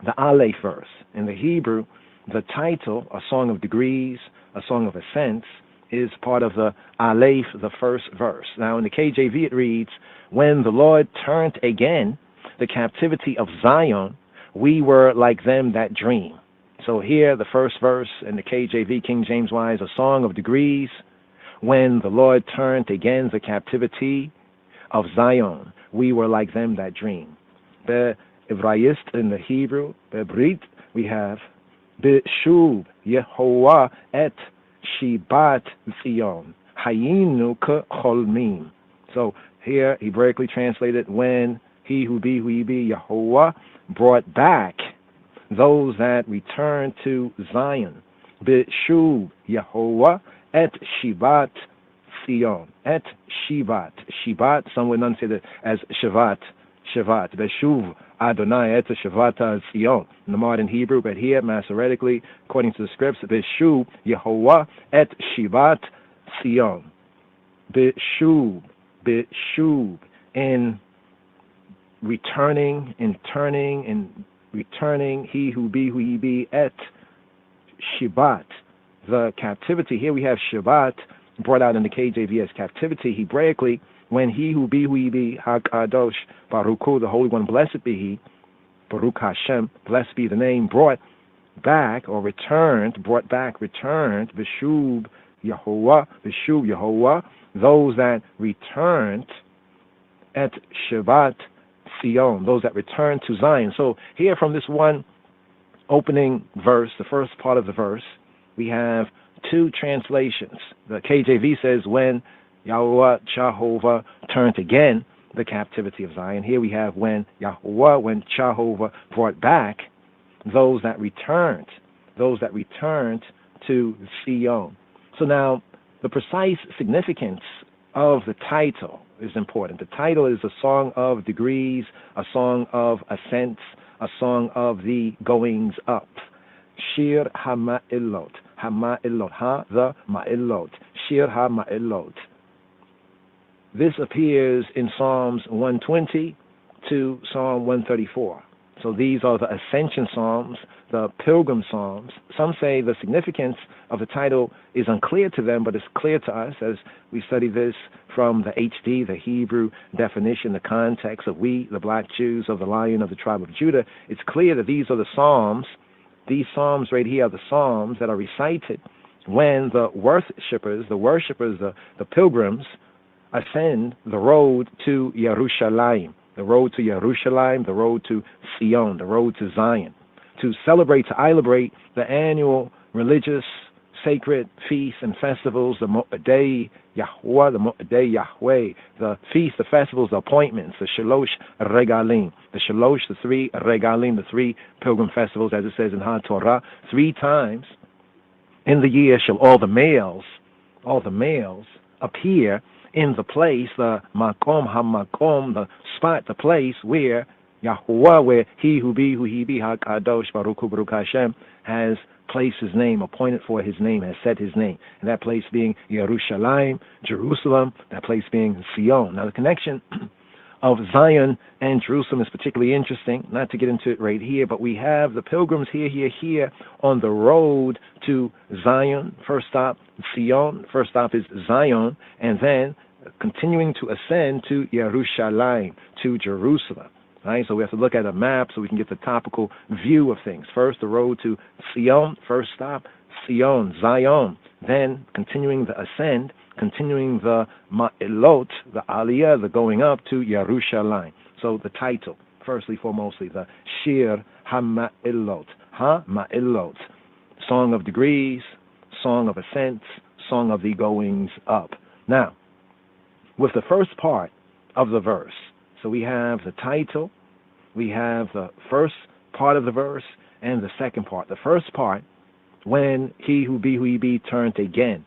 the Aleph verse. In the Hebrew, the title, a song of degrees, a song of ascents, is part of the Aleph, the first verse. Now in the KJV it reads, when the Lord turned again the captivity of Zion, we were like them that dream. So here, the first verse in the KJV, King James Wise, a song of degrees, when the Lord turned again the captivity of Zion, we were like them that dream. The Ibrayist in the Hebrew, the Brit, we have B'Shub Yehovah et Shibat Zion, Hayinu K'Cholmim. So here, Hebraically translated, when he who be, Yehovah, brought back those that return to Zion. B'Shub Yehovah et Shibat Zion. Et Shibat. Shibat, some would enunciate it as Shavat. Shavat. B'Shuv Adonai et Shavat Zion. In the modern Hebrew, but here, Masoretically, according to the scripts, B'Shuv Yehovah et Shibat Zion. B'Shuv. B'Shuv. In returning, returning, he who be, et Shibat, the captivity. Here we have Shibat, brought out in the KJV as captivity. Hebraically, when he who be, HaKadosh, Baruch Hu, the Holy One, blessed be he, Baruch Hashem, blessed be the name, brought back or returned, B'Shub Yehovah, those that returned, et Shibat Zion, those that return to Zion. So here from this one opening verse, the first part of the verse, we have two translations. The KJV says, when Yahweh Jehovah turned again the captivity of Zion. Here we have when Jehovah brought back those that returned to Zion. So now the precise significance of the title is important. The title is a song of degrees, a song of ascents, a song of the goings up. Shir HaMa'ilot, the Ma'ilot, Shir HaMa'ilot. This appears in Psalms 120 to Psalm 134. So these are the ascension psalms, the pilgrim psalms. Some say the significance of the title is unclear to them, but it's clear to us as we study this from the HD, the Hebrew definition, the context of we, the black Jews of the Lion of the tribe of Judah. It's clear that these are the psalms. These psalms right here are the psalms that are recited when the worshippers, the pilgrims, ascend the road to Yerushalayim. The road to Yerushalayim, the road to Sion, the road to Zion, to celebrate, to celebrate the annual religious, sacred feasts and festivals, the Mo'adei Yahweh, the feasts, the festivals, the appointments, the Shalosh Regalim, the three Regalim, the three pilgrim festivals, as it says in HaTorah, 3 times in the year shall all the males appear in the place, the Makom HaMakom, the spot, the place where Yahuwah, where he who be, HaKadosh, Baruch Hu, Baruch Hashem, has placed his name, appointed for his name, has set his name. And that place being Yerushalayim, Jerusalem, that place being Sion. Now the connection of Zion and Jerusalem is particularly interesting, not to get into it right here, but we have the pilgrims here on the road to Zion. First stop, Sion. First stop is Zion, and then continuing to ascend to Yerushalayim, to Jerusalem. Right? So we have to look at a map so we can get the topical view of things. First, the road to Sion. First stop, Sion, Zion. Then continuing the ascend, continuing the Ma'ilot, the Aliyah, the going up to Yerushalayim. So the title, firstly, foremostly, the Shir HaMa'ilot, Ma'ilot, Song of Degrees, Song of Ascents, Song of the Goings Up. Now, with the first part of the verse, so we have the title, we have the first part of the verse, and the second part. The first part, when he who be turned again,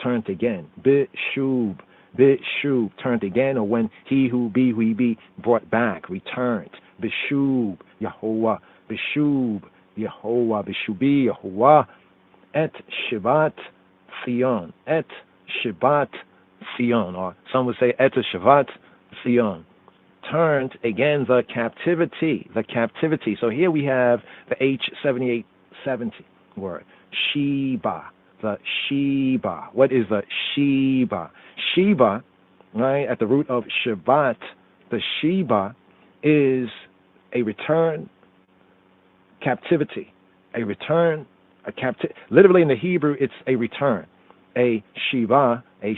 B'Shub, turned again, or when he who be brought back, returned, B'Shub, Yehovah, B'Shub, Yehovah, B'Shubi, Yehovah, et Shivat Sion, et Shivat Sion, or some would say et Shivat Sion. Turned again the captivity. So here we have the H7870 word, Sheba, the Sheba. What is the Sheba? Sheba, right, at the root of Shabbat, the Sheba is a return captivity. a return, literally in the Hebrew, it's a return. A shiva, a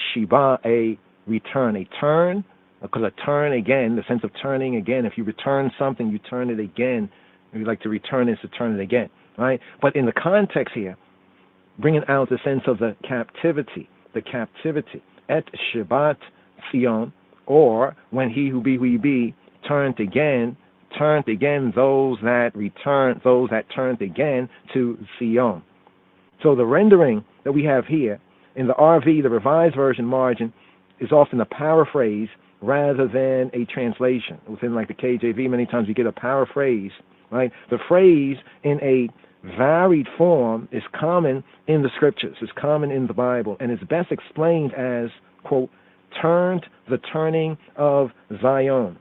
return, a turn, because a turn again, the sense of turning again. If you return something, you turn it again. If you like to return it, to turn it again, right? But in the context here, bringing out the sense of the captivity, et Shabbat Sion, or when he who be turned again, those that turned again to Sion. So the rendering that we have here in the RV, the Revised Version margin, is often a paraphrase rather than a translation. Within like the KJV, many times we get a paraphrase, right? The phrase in a varied form is common in the scriptures, is common in the Bible, and is best explained as, quote, turned the turning of Zion.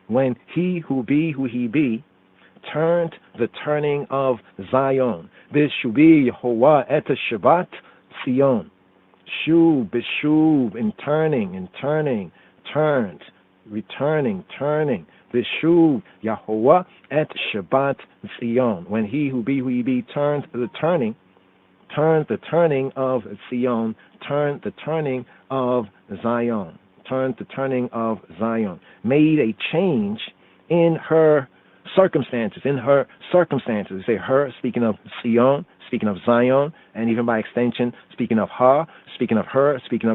When he who be, turned the turning of Zion. Bishubi Yehovah et Shabbat Sion. Shub, bishub, in turning, turned, returning, turning. Bishub Yehovah et Shabbat Sion. When he who be turned the turning of Sion, turned the turning of Zion, made a change in her circumstances, We say her, speaking of Sion, speaking of Zion, and even by extension, speaking of her, speaking of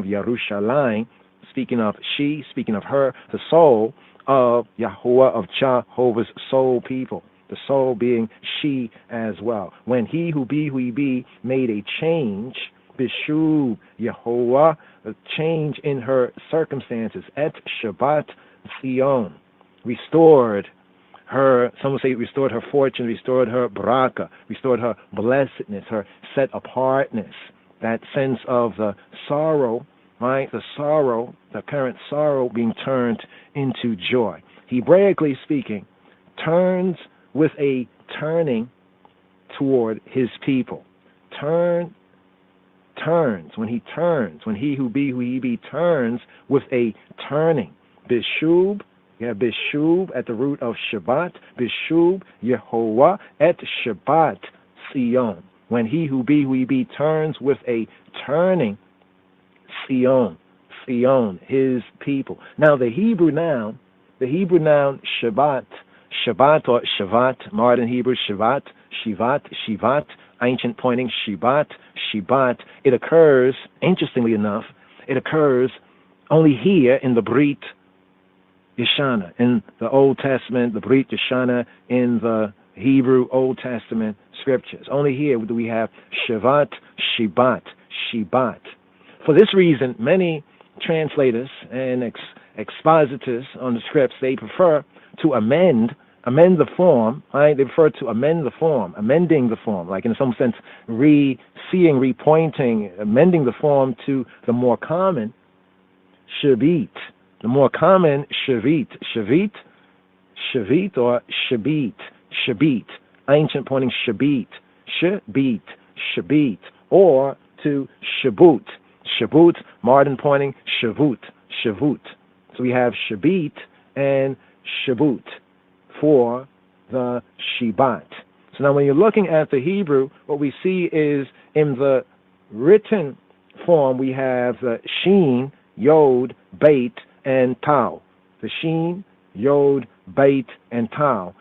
Yerushalayim, speaking of she, speaking of her, the soul of Yahuwah, of Jehovah's soul people, the soul being she as well. When he who be made a change, Bishub Yehovah, a change in her circumstances, et Shabbat Sion, restored her, some will say restored her fortune, restored her baraka, restored her blessedness, her set apartness, that sense of the sorrow, right? The sorrow, the apparent sorrow being turned into joy. Hebraically speaking, turns with a turning toward his people. Turns, when he who be turns with a turning. Bishub, Bishub at the root of Shabbat, Bishub Yehovah et Shabbat Sion. When he who be turns with a turning, Sion, his people. Now the Hebrew noun Shabbat or Shavat, modern Hebrew Shivat, ancient pointing Shibat. It occurs, interestingly enough, only here in the Brit Yeshana, in the Old Testament, the Brit Yeshana in the Hebrew Old Testament scriptures. Only here do we have Shavat, Shibat. For this reason, many translators and expositors on the scripts, they prefer to amend the form, right? They prefer to amending the form, like in some sense, repointing, amending the form to the more common Shavit. The more common Shavit or Shabit, ancient pointing Shabit, or to Shabut, modern pointing Shavut. So we have Shabit and Shabut for the Shibat. So now when you're looking at the Hebrew, what we see is in the written form we have the Sheen, Yod, Beit, and Tau. The Sheen, Yod, Beit, and Tau.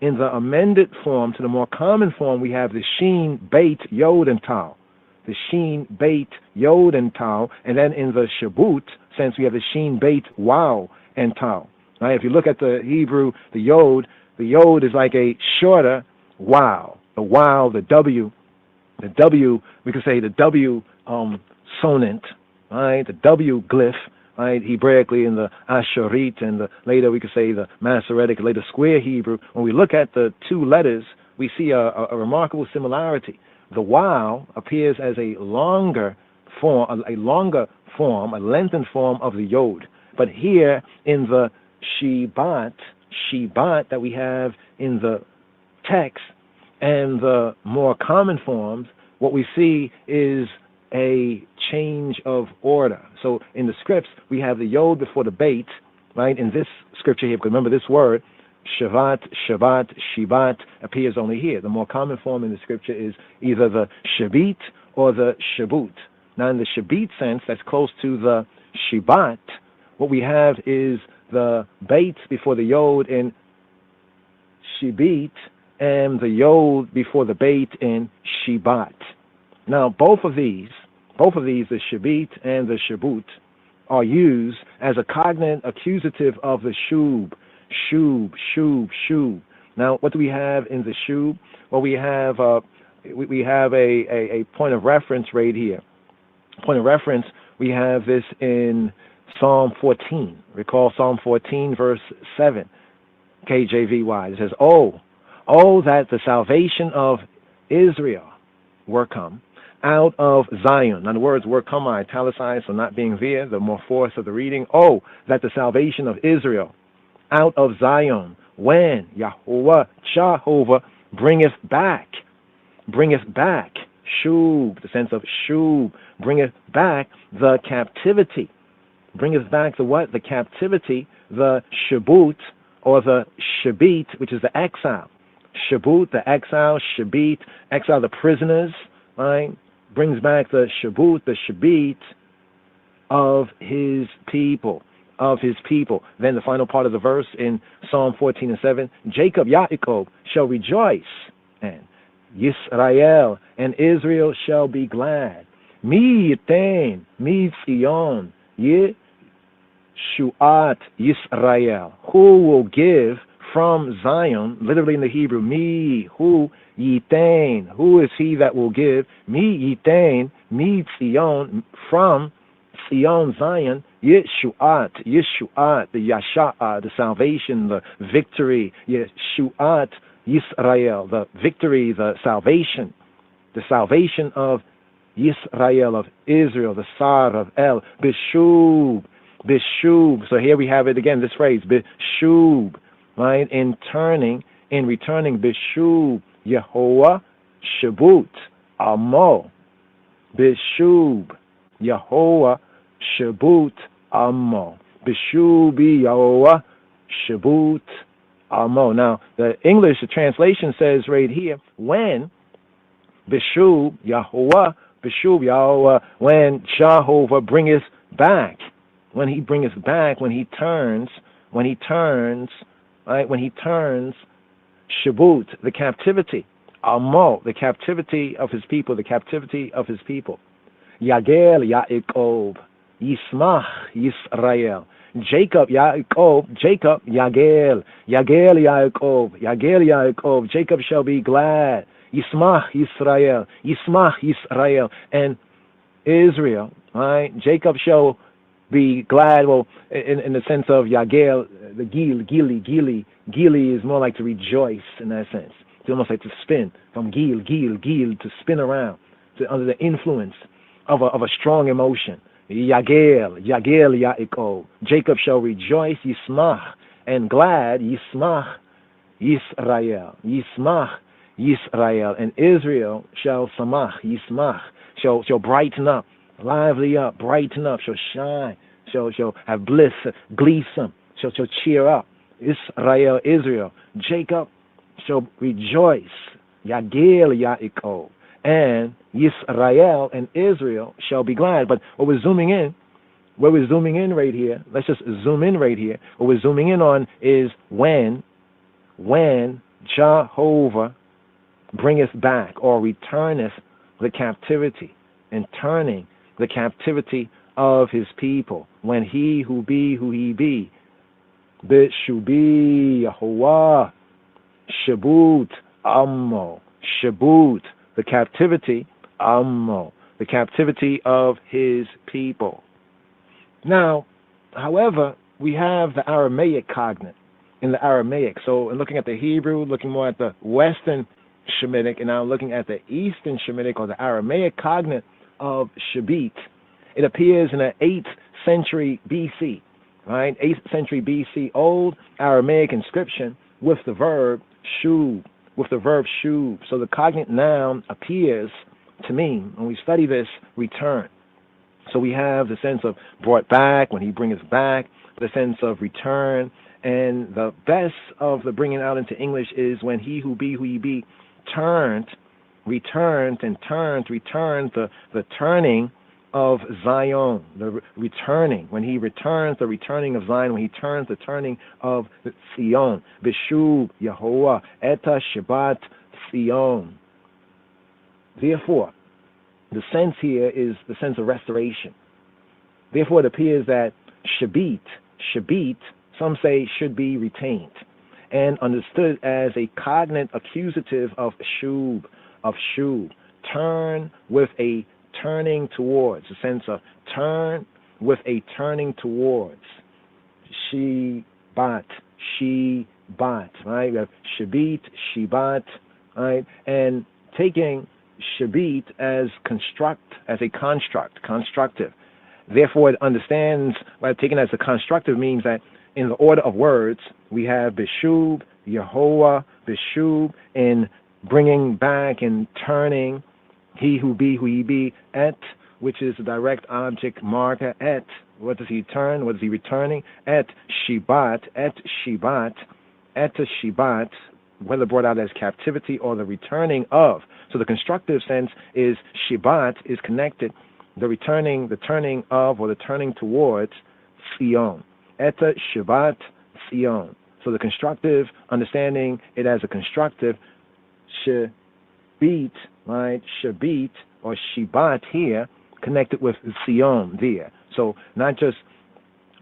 In the amended form, to the more common form, we have the Sheen, Beit, Yod, and Tau. The Sheen, Beit, Yod, and Tau. And then in the Shabut sense, we have the Sheen, Beit, Wow, and Tau. Right? If you look at the Hebrew, the Yod is like a shorter Wow. The Wow, the W, we could say the W sonant, right? The W glyph, right? Hebraically in the Asherit, and later we could say the Masoretic, later Square Hebrew. When we look at the two letters, we see a remarkable similarity. The Wow appears as a longer form, a lengthened form of the Yod. But here in the Shibat that we have in the text and the more common forms, what we see is a change of order. So in the scripts, we have the Yod before the Beit, right? In this scripture here, because remember this word, Shavat, Shabbat, Shibat appears only here. The more common form in the scripture is either the Shabit or the Shabut. Now, in the Shabit sense, that's close to the Shibat. What we have is the Beit before the Yod in Shibit and the Yod before the Beit in Shibat. Now, both of these, the Shabit and the Shabut, are used as a cognate accusative of the Shub. Shub, Shub, Shub. Now, what do we have in the Shub? Well, we have a point of reference right here. Point of reference, we have this in Psalm 14. Recall Psalm 14, verse 7, KJVY. It says, Oh, that the salvation of Israel were come out of Zion. In other words, were come are italicized, so not being there, the more force of the reading. Oh, that the salvation of Israel out of Zion, when Yahuwah, Jehovah, bringeth back, Shub, the sense of Shub, bringeth back the captivity. Bringeth back the what? The captivity, the Shabut, or the Shabit, which is the exile. Shabut, the exile, Shabit, exile, the prisoners, right? Brings back the Shabut, the Shabit of his people. Then the final part of the verse in Psalm 14 and 7, Jacob, Yaakov, shall rejoice, and Yisrael and Israel shall be glad. Mi yitain, mi tzion, Yeshuat Yisrael. Who will give from Zion, literally in the Hebrew, mi, who, yitain, who is he that will give? Mi yitain, mi tzion, from Zion, Zion, Yeshuat, the Yasha'ah, the salvation, the victory, Yeshuat, Yisrael, the victory, the salvation of Yisrael, of Israel, the Sar of El, Bishub. So here we have it again, this phrase, Bishub, right? In returning, Bishub, Yehovah, Shabut, Amo, Bishub, Yehovah, Shabut, Amo. Bishubi, Yehovah, Shabut, Amo. Now, the English, the translation says right here, when Bishub, Yehovah, when Jehovah bringeth back, when he turns, Shabut, the captivity, Amo, the captivity of his people, Yagel, Yaakov, Yismach, Yisrael. Jacob, Yagel, Yaakov, Jacob shall be glad. Yismach, Yisrael, and Israel, right? Jacob shall be glad, well, in the sense of Yagel, the Gili is more like to rejoice in that sense. It's almost like to spin, from Gil, to spin around, under the influence of a strong emotion. Yagel, Yaakov. Jacob shall rejoice, Yismach, and glad, Yismach, Yisrael. And Israel shall samach, Yismach, shall brighten up, lively up, brighten up, shall shine, shall have bliss, gleesome, shall cheer up. Israel. Jacob shall rejoice, Yagel, Yaakov. And Yisrael and Israel shall be glad. But what we're zooming in right here, let's just zoom in right here. What we're zooming in on is when Jehovah bringeth back or returneth the captivity, and turning the captivity of his people. When he who he be, Bishubi, Yahuwah, Shabut, Ammo, Shabut, the captivity, Ammo, the captivity of his people. Now, however, we have the Aramaic cognate in the Aramaic. So in looking at the Hebrew, looking more at the Western Shemitic, and now looking at the Eastern Shemitic or the Aramaic cognate of Shabit, it appears in the 8th century BC, right? 8th century BC, old Aramaic inscription with the verb shub, So the cognate noun appears to mean, when we study this, return. So we have the sense of brought back, when he brings us back, the sense of return. And the best of the bringing out into English is when he who ye be, returned, the turning of Zion, the returning. When he returns, the returning of Zion. When he turns, the turning of Zion. Bishub Yehovah Eta Shabbat Zion. Therefore, the sense here is the sense of restoration. Therefore, it appears that Shabbat, some say, should be retained and understood as a cognate accusative of shub, turn with a turning towards, a sense of turn with a turning towards. Shibat, right? We have Shabbat, Shibat, right? And taking Shabbat as a constructive. Therefore, it understands, by taking it as a constructive means that in the order of words, we have Bishub, Yehovah, Bishub, in bringing back and turning, he who ye be, et, which is the direct object marker, et. What does he turn? What is he returning? Et Shibat, whether brought out as captivity or the returning of. So the constructive sense is Shibat is connected, the turning of, or the turning towards Sion. Eta Shabbat Sion. So the constructive, understanding it as a constructive, Shabbat, right? Shabbat or Shibat here, connected with Sion there. So not just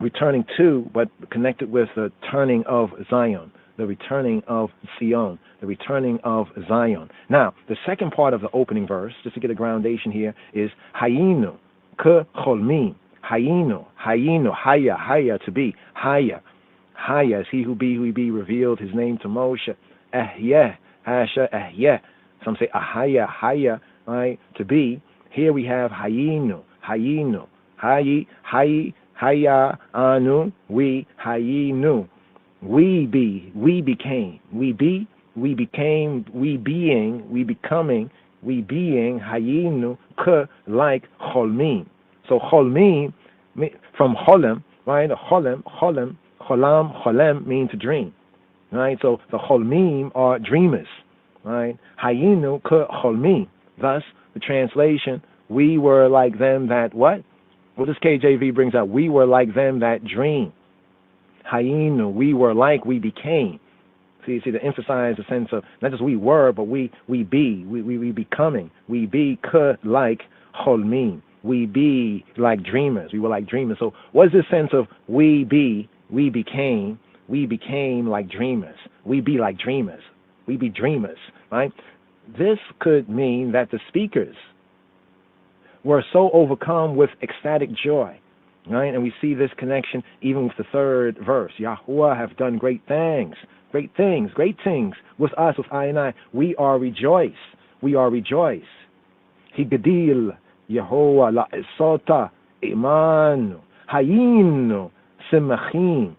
returning to, but connected with the turning of Zion, the returning of Sion, the returning of Zion. Now, the second part of the opening verse, just to get a groundation here, is Hayinu, Ke Cholmim. Hayinu, Haya, to be. Haya is he who be revealed his name to Moshe. Ehyeh, Asher, Ehyeh. Some say Haya, right, to be. Here we have Hayinu, Haya, Anu, we, Hayinu. We became, we becoming, Hayinu, Ke, like Cholmim. So Cholmim, from Cholem, right? Cholem means to dream, right? So the Cholmim are dreamers, right? Hayinu Ke Cholmim. Thus, the translation, we were like them that what? Well, this KJV brings out, we were like them that dream. Hayinu, we were like, we became. See, to emphasize the sense of not just we were, but we becoming. We be Ke like Cholmim. We be like dreamers. We were like dreamers. So what is this sense of we became like dreamers. We be like dreamers. We be dreamers, right? This could mean that the speakers were so overcome with ecstatic joy, right? And we see this connection even with the third verse. Yahuwah have done great things with us, with I and I. We are rejoice. Higadil Yehovah la esota imanu hayinu simachim.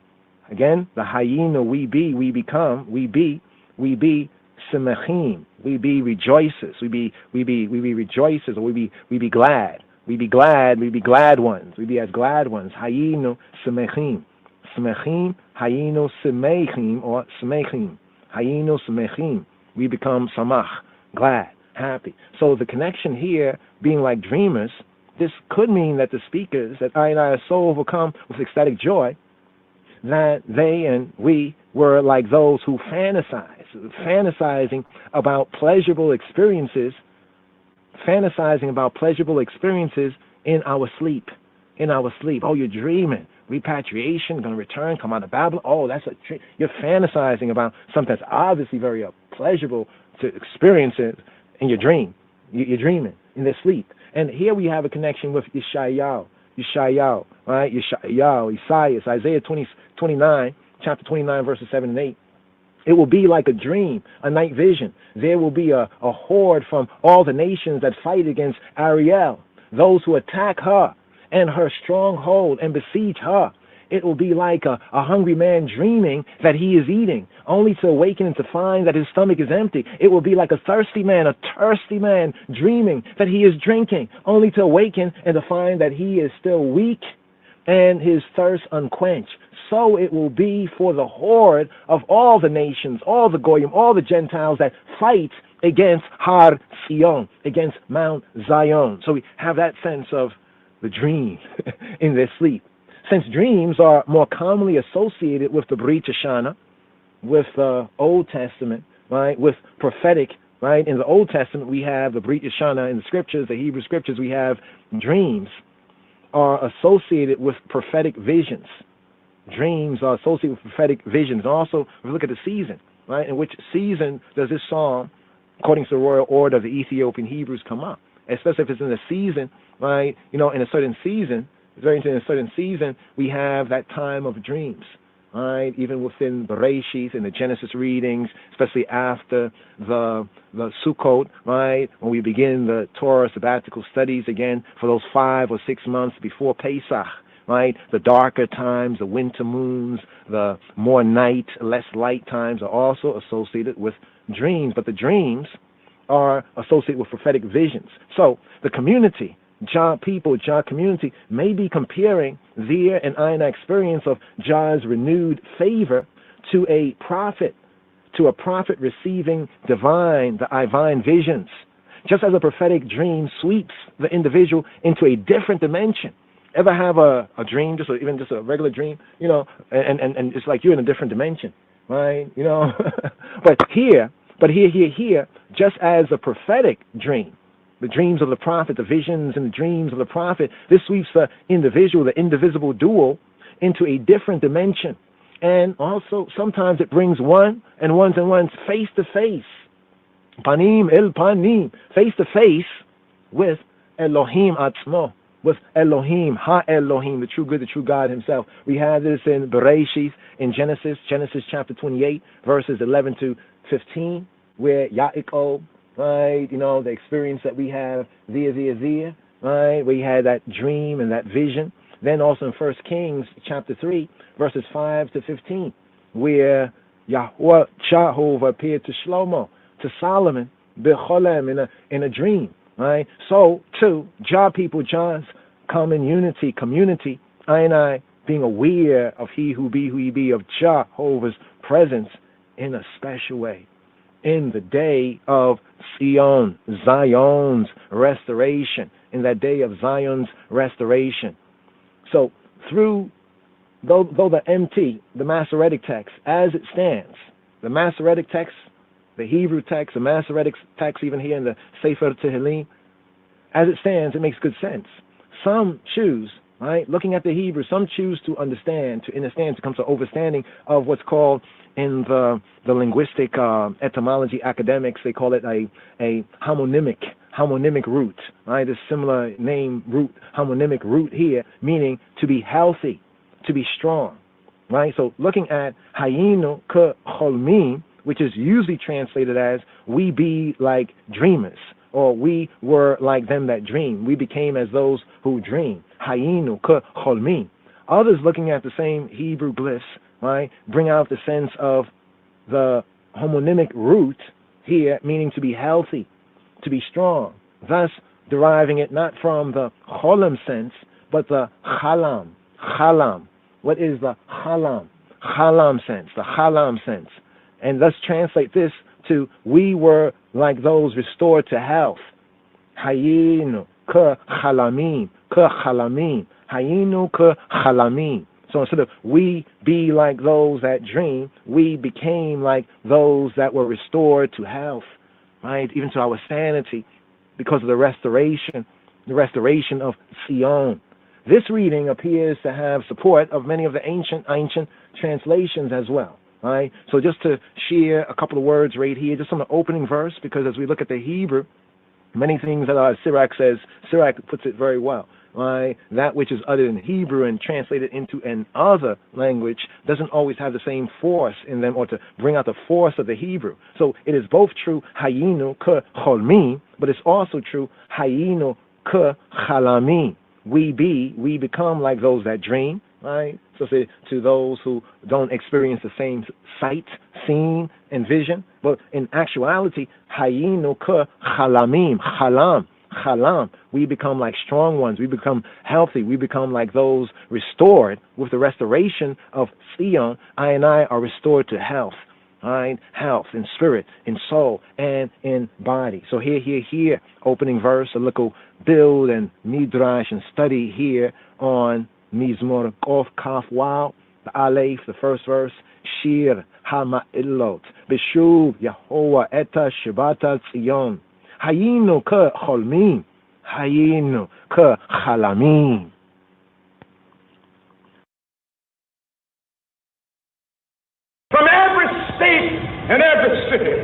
Again, the hayinu, we become, we be simachim. We be rejoices. We be rejoices, or we be glad. We be glad ones. We be as glad ones. Hayinu simachim. Simachim, hayinu simachim, or simachim. Hayinu simachim. We become samach, glad, happy. So the connection here, being like dreamers, this could mean that the speakers, that I and I are so overcome with ecstatic joy that they and we were like those who fantasizing about pleasurable experiences in our sleep. Oh, you're dreaming. Repatriation, going to return, come out of Babylon. Oh, you're fantasizing about something that's obviously very pleasurable to experience it in your dream. You're dreaming in their sleep. And here we have a connection with Yeshayahu, right? Isaiah, chapter 29, verses 7 and 8. It will be like a dream, a night vision. There will be a horde from all the nations that fight against Ariel, those who attack her and her stronghold and besiege her. It will be like a hungry man dreaming that he is eating, only to awaken and to find that his stomach is empty. It will be like a thirsty man dreaming that he is drinking, only to awaken and to find that he is still weak and his thirst unquenched. So it will be for the horde of all the nations, all the Goyim, all the Gentiles that fight against Har Sion, against Mount Zion. So we have that sense of the dream in their sleep. Since dreams are more commonly associated with the Brit Hashanah, with the Old Testament, right, with prophetic, right? In the Old Testament, we have the Brit Hashanah. In the scriptures, the Hebrew scriptures, we have dreams are associated with prophetic visions. Dreams are associated with prophetic visions. Also, if we look at the season, right? In which season does this psalm, according to the royal order of the Ethiopian Hebrews, come up? Especially if it's in a season, right? In a certain season, we have that time of dreams, right? Even within Bereshit, in the Genesis readings, especially after the Sukkot, right? When we begin the Torah sabbatical studies again for those 5 or 6 months before Pesach, right? The darker times, the winter moons, the more night, less light times are also associated with dreams, but the dreams are associated with prophetic visions. So the community, Jah people, Jah community, may be comparing their and Aina experience of Jah's renewed favor to a prophet receiving the divine visions. Just as a prophetic dream sweeps the individual into a different dimension. Ever have a dream, even just a regular dream, and it's like you're in a different dimension, right? But here, just as a prophetic dream, the dreams of the prophet, the visions and the dreams of the prophet, this sweeps the individual, the indivisible dual, into a different dimension. And also, sometimes it brings ones face to face, panim el panim, face to face with Elohim Atzmo, with Elohim, Ha-Elohim, the true good, the true God himself. We have this in Bereshit, in Genesis chapter 28, verses 11 to 15, where Yaakov, right, the experience that we have there, right, we had that dream and that vision. Then also in 1 Kings chapter 3, verses 5 to 15, where Yahweh Jehovah appeared to Shlomo, to Solomon, Becholem, in a dream. Right? So, too, Jah people, Jah's common unity, community, I being aware of he who be, of Jehovah's presence in a special way. In the day of Zion's restoration, in that day of Zion's restoration. So, though the MT, the Masoretic text, as it stands, the Masoretic text, the Hebrew text, the Masoretic text, even here in the Sefer Tehillim, as it stands, it makes good sense. Some choose, right, looking at the Hebrew, some choose to understand, to come to understanding of what's called in the linguistic etymology academics, they call it a homonymic root, right? This similar name root, homonymic root here, meaning to be healthy, to be strong, right? So looking at hayinu ke cholmim, which is usually translated as we be like dreamers, or we were like them that dream. We became as those who dream. Hayinu ke cholmim. Others looking at the same Hebrew glyphs, right, bring out the sense of the homonymic root here, meaning to be healthy, to be strong, thus deriving it not from the cholam sense, but the chalam. Chalam. What is the chalam? Chalam sense, the chalam sense. And thus translate this to we were like those restored to health. Hayinu ke chalamim, hayinu ke chalamim. So instead of we be like those that dream, we became like those that were restored to health, right? Even to our sanity, because of the restoration of Sion. This reading appears to have support of many of the ancient translations as well. Right? So just to share a couple of words right here, just on the opening verse, because as we look at the Hebrew, many things that Sirach puts it very well. Right? That which is uttered in Hebrew and translated into another language doesn't always have the same force in them, or to bring out the force of the Hebrew. So it is both true, hayinu ke cholmim, but it's also true, hayinu ke chalamim. We become like those that dream, right? So say to those who don't experience the same sight, scene, and vision, but in actuality, hayinu ka chalamim, chalam, we become like strong ones, we become healthy, we become like those restored. With the restoration of Sion, I and I are restored to health. Mind, health, in spirit, in soul, and in body. So here, opening verse, a little build and midrash and study here on Mizmor Kof Kaf Wow, the Aleph, the first verse, Shir HaMa'ilot, Beshuv Yahovah Eta Shebata Tzion, Hayinu Ka Cholmim, Hayinu Ka Chalamim. From every state and every city,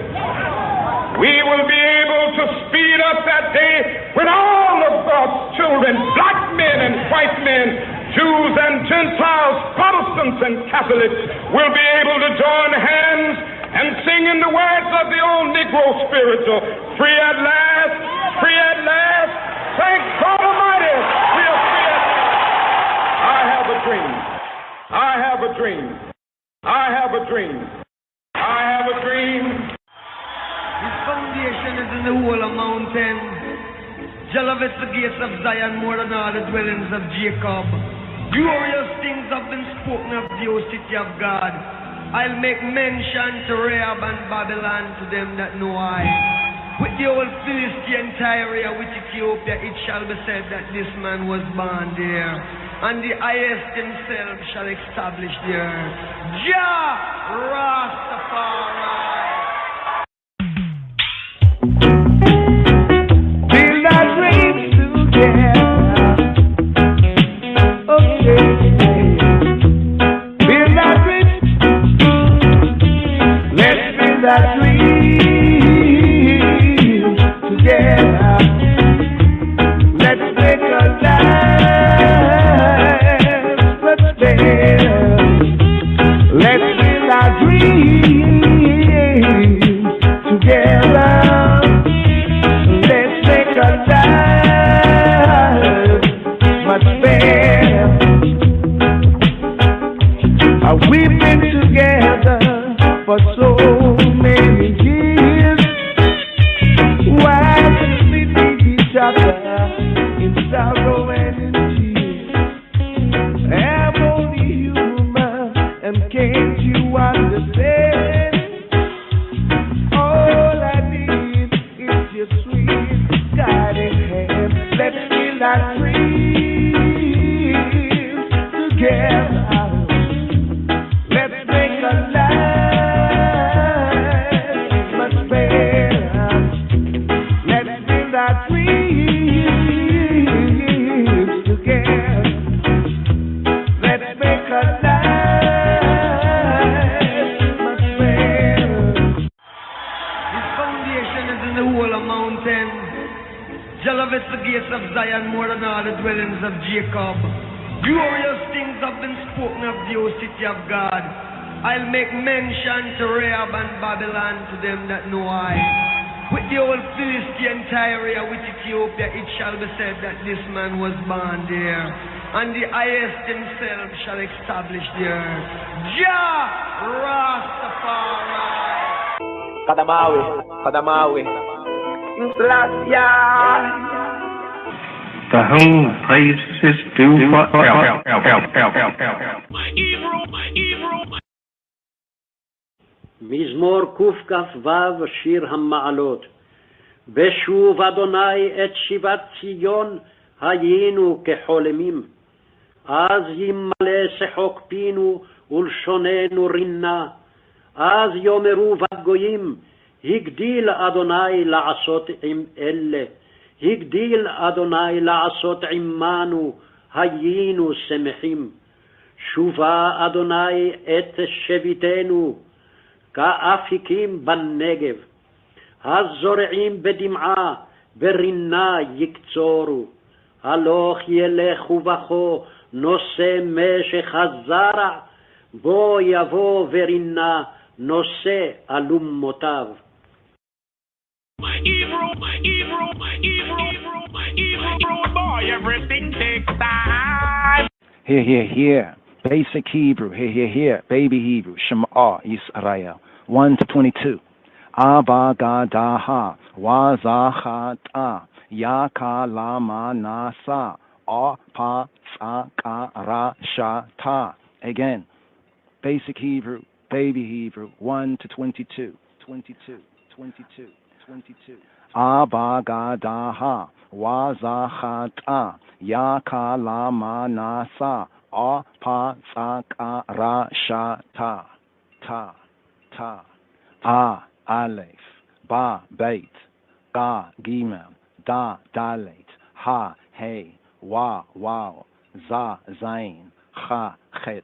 we will be able to speed up that day when all of God's children, black men and white men, Jews and Gentiles, Protestants and Catholics, will be able to join hands and sing in the words of the old Negro spiritual, free at last, free at last, thank God Almighty, we are free at last. I have a dream. I have a dream. I have a dream. I have a dream. His foundation is in the whole of mountain. Jah loveth the gates of Zion more than all the dwellings of Jacob. Glorious things have been spoken of the O city of God. I'll make mention to Rahab and Babylon to them that know I. With the old Philistine Tyre, with Ethiopia, it shall be said that this man was born there. And the highest himself shall establish the earth. Jah Rastafari. Build our dreams together. Okay. Build our dreams. Let's build our dreams together. Let's make a life. Let's build our dreams together. Let's make our life much better. We've been together for so many years. Why should we leave each other in sorrow and in tears? I'm only human, and can't you understand? All I need is your sweet guiding hand. Let's build our dreams together. Let's make a life much better. Let's build our dreams together. Let's make a life much better. His foundation is in the whole of mountain. Jah loveth the gates of Zion more than all the dwellings of Jacob. Glorious things have been spoken of the O city of God. I'll make mention to Rahab and Babylon to them that know I. With the old Philistine Tyre, with Ethiopia, it shall be said that this man was born there. And the highest himself shall establish the earth. Jah Rastafari. Kadamawi. To whom praise is due forever. מזמור קכ"ו שיר המעלות. בשוב אדוני את שיבת ציון היינו כחולמים. אז ימלא שחוק פינו ולשוננו רינה. אז יאמרו בת גויים, הגדיל אדוני לעשות עם אלה. הגדיל אדוני לעשות עמנו, היינו שמחים. שובה אדוני את שביתנו, כאפיקים בנגב. הזורעים בדמעה, ברינה יקצורו. הלוך ילכו בכו, נושא משך הזרע, בו יבוא ורינה, נושא אלומותיו. Boy, everything takes time. Here. Basic Hebrew, here, baby Hebrew, Shema Yisrael, 1 to 22. Abba Gadaha, Wazachata, Yaka Lama Nasa, Apa Sakara Shata. Again, basic Hebrew, baby Hebrew, 1 to 22. Abba Gadaha, Wazachata, Yaka Lama Nasa, Apa Sakara Shata. Ta. Aleph, Ba, Beit, Ga, Gimel, Da, Dalet, Ha, Hey, Wa, Wow, Za, Zain, Cha, Chet,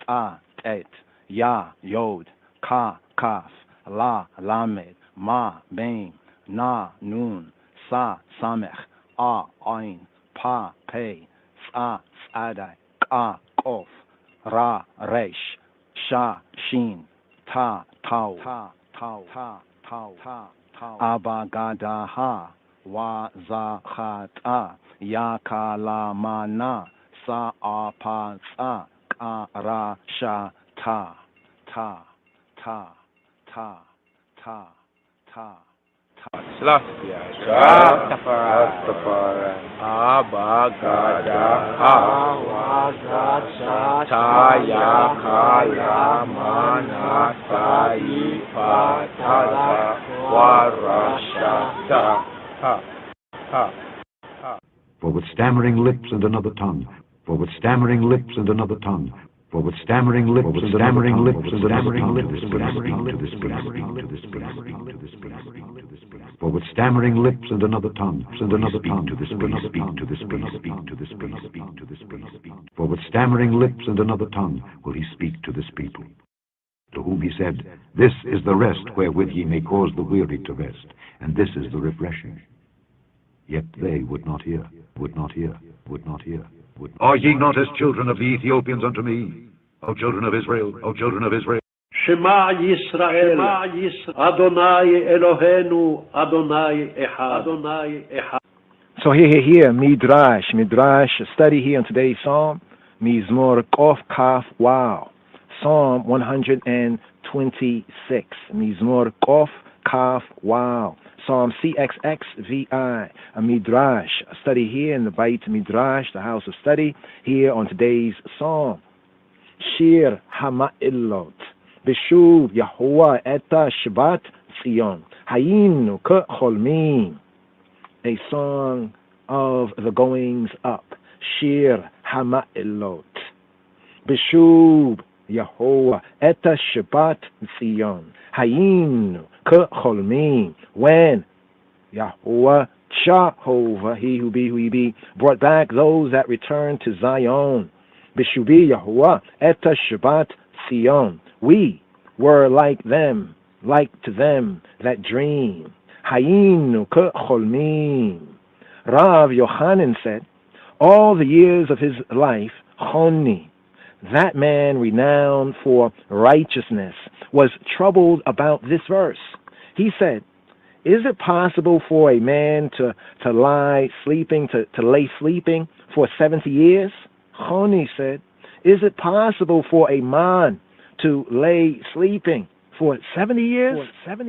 Ta, Tet, Ya, Yod, Ka, Kaf, La, Lamed, Ma, Mem, Na, Nun, Sa, Samech, A, Ain, Pa, Pei, Sa, Tzadai, Ka, Kof, Ra, Resh, Sha, Shin, Ta, Tau, Abagadaha, Wazachata, Yakalamana, Sa'apatsa, Karasha, Ta. Rastafari, Abagadaha, Wazachata, Yakalamana, Sa'apatsa, For with stammering lips and another tongue, for with stammering lips and another tongue, for with stammering lips and stammering lips and stammering lips for with stammering lips and another tongue and another tongue to this priest, speak to this priest, speak to this priest, speak to this priest. For with stammering lips and another tongue will he speak to this people, to whom he said, This is the rest wherewith ye may cause the weary to rest, and this is the refreshing. Yet they would not hear, would not hear, would not hear. Are ye not as children of the Ethiopians unto me, O children of Israel, O children of Israel? Shema Yisrael, Adonai Eloheinu, Adonai Echad. So here, Midrash, study here on today's Psalm, Mizmor Kof Kaf Wow, Psalm 126, Mizmor Kof Kaf Wow, Psalm CXXVI, a Midrash, a study here in the Beit Midrash, the house of study, here on today's Psalm. Shir Hama'ilot, Beshuv Yahuwah Eta Shabbat Tzion, Hayinu K'cholmim, a song of the goings up. Shir Hama'ilot, Beshuv Yahuwah Eta Shabbat Tzion, Hayinu K'cholmim, when Yahuwah Jehovah, he who be, brought back those that returned to Zion. Bishubi Yahuwah Eta Shabbat Tzion, we were like them, like to them that dream. Hayinu K'cholmim. Rav Yochanan said, all the years of his life, Choni, that man renowned for righteousness, was troubled about this verse. He said, is it possible for a man to lie sleeping, to lay sleeping for 70 years? Choni said, is it possible for a man to lay sleeping for 70 years? And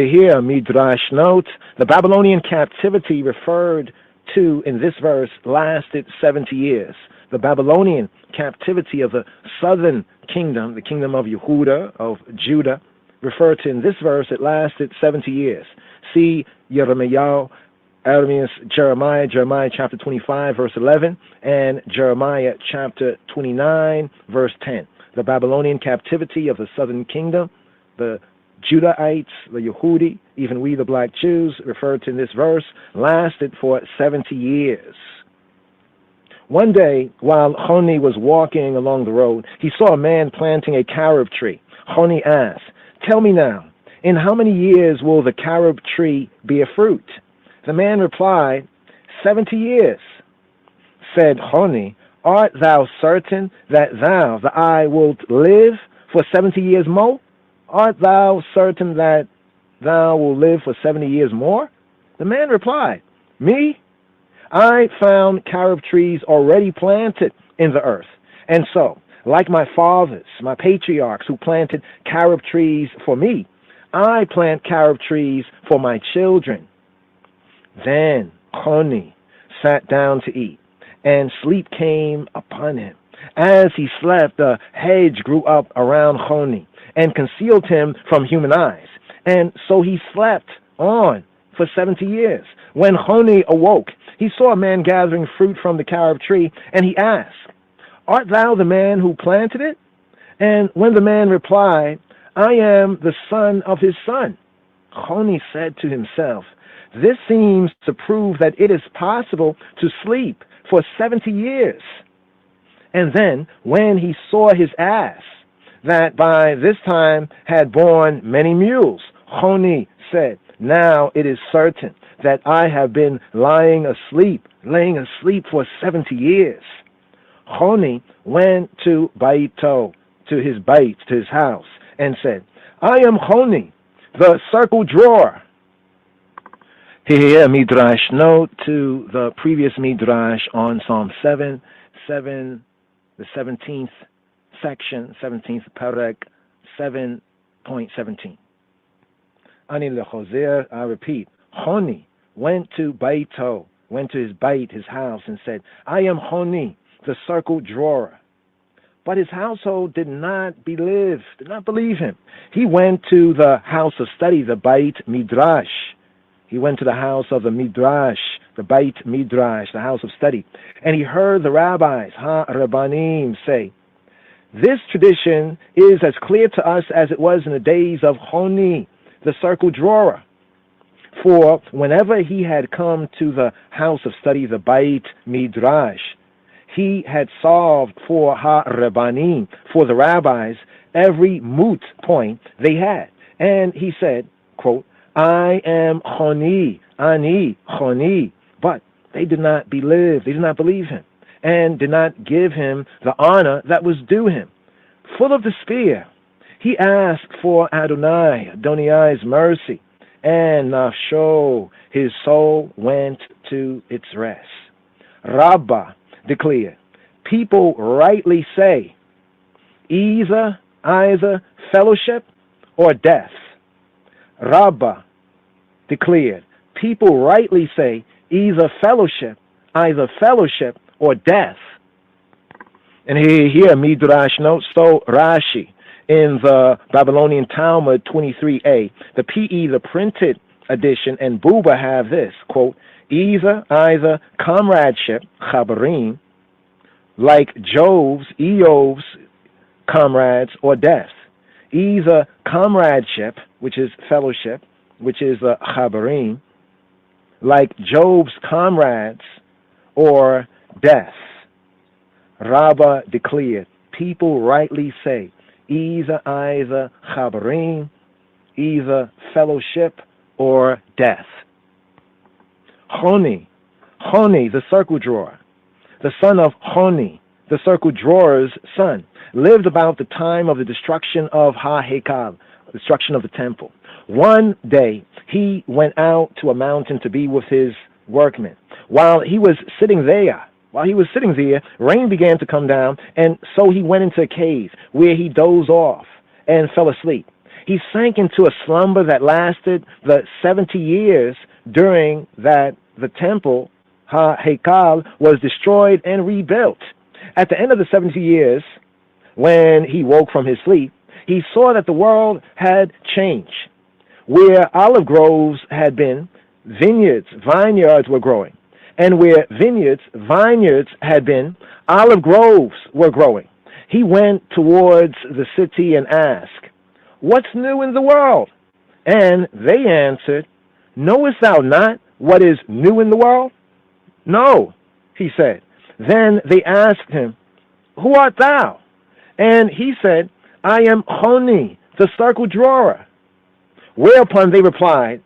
here, Midrash notes, the Babylonian captivity referred to in this verse lasted 70 years. The Babylonian captivity of the southern kingdom, the kingdom of Yehuda, of Judah, referred to in this verse, it lasted 70 years. See Jeremiah chapter 25, verse 11, and Jeremiah chapter 29, verse 10. The Babylonian captivity of the southern kingdom, the Judahites, the Yehudi, even we the black Jews, referred to in this verse, lasted for 70 years. One day, while Choni was walking along the road, he saw a man planting a carob tree. Choni asked, tell me now, in how many years will the carob tree bear fruit? The man replied, 70 years. Said Choni, art thou certain that I wilt live for 70 years more? Art thou certain that thou wilt live for 70 years more? The man replied, me? I found carob trees already planted in the earth. And so, like my fathers, my patriarchs who planted carob trees for me, I plant carob trees for my children. Then Choni sat down to eat, and sleep came upon him. As he slept, a hedge grew up around Choni and concealed him from human eyes. And so he slept on for 70 years. When Choni awoke, he saw a man gathering fruit from the carob tree, and he asked, "Art thou the man who planted it?" And when the man replied, "I am the son of his son," Choni said to himself, "This seems to prove that it is possible to sleep for 70 years. And then, when he saw his ass, that by this time had borne many mules, Choni said, "Now it is certain that I have been laying asleep for 70 years." Choni went to Baito, to his house, and said, "I am Choni, the circle drawer." Here, Midrash note to the previous Midrash on Psalm 7, the 17th section, 17th Perek, 7.17. Ani lechozer, I repeat, Choni went to Baito, went to his house, and said, "I am Choni, the circle drawer." But his household did not believe him. He went to the house of study, the Beit Midrash. He went to the house of the Midrash, the Beit Midrash, the house of study, and he heard the rabbis, Ha-Rabbanim, say, "This tradition is as clear to us as it was in the days of Choni, the circle drawer." For whenever he had come to the house of study, the Beit Midrash, he had solved for Ha-Rabbanim, for the rabbis, every moot point they had. And he said, quote, "I am Choni, Ani Choni." But they did not believe him, and did not give him the honor that was due him. Full of despair, he asked for Adonai's mercy, and nafsho, his soul went to its rest. Rabbah declared, "People rightly say, either fellowship or death." Rabbah declared, "People rightly say, either fellowship or death." And here Midrash notes, so Rashi in the Babylonian Talmud 23a, the PE, the printed edition, and Buba have this, quote, either comradeship, chabarim, like Eob's comrades, or death. Either comradeship, which is fellowship, which is the chabarim, like Job's comrades, or death. Rabbah declared, people rightly say, either chabarim, either fellowship, or death. Choni, the circle drawer, the son of Choni, the circle drawer's son, lived about the time of the destruction of Ha-Hekal, destruction of the temple. One day, he went out to a mountain to be with his workmen. While he was sitting there, rain began to come down, and so he went into a cave where he dozed off and fell asleep. He sank into a slumber that lasted the 70 years during that the temple, Ha-Hekal, was destroyed and rebuilt. At the end of the 70 years, when he woke from his sleep, he saw that the world had changed. Where olive groves had been, vineyards were growing. And where vineyards had been, olive groves were growing. He went towards the city and asked, "What's new in the world?" And they answered, "Knowest thou not what is new in the world?" "No," he said. Then they asked him, "Who art thou?" And he said, "I am Choni, the circle drawer." Whereupon they replied,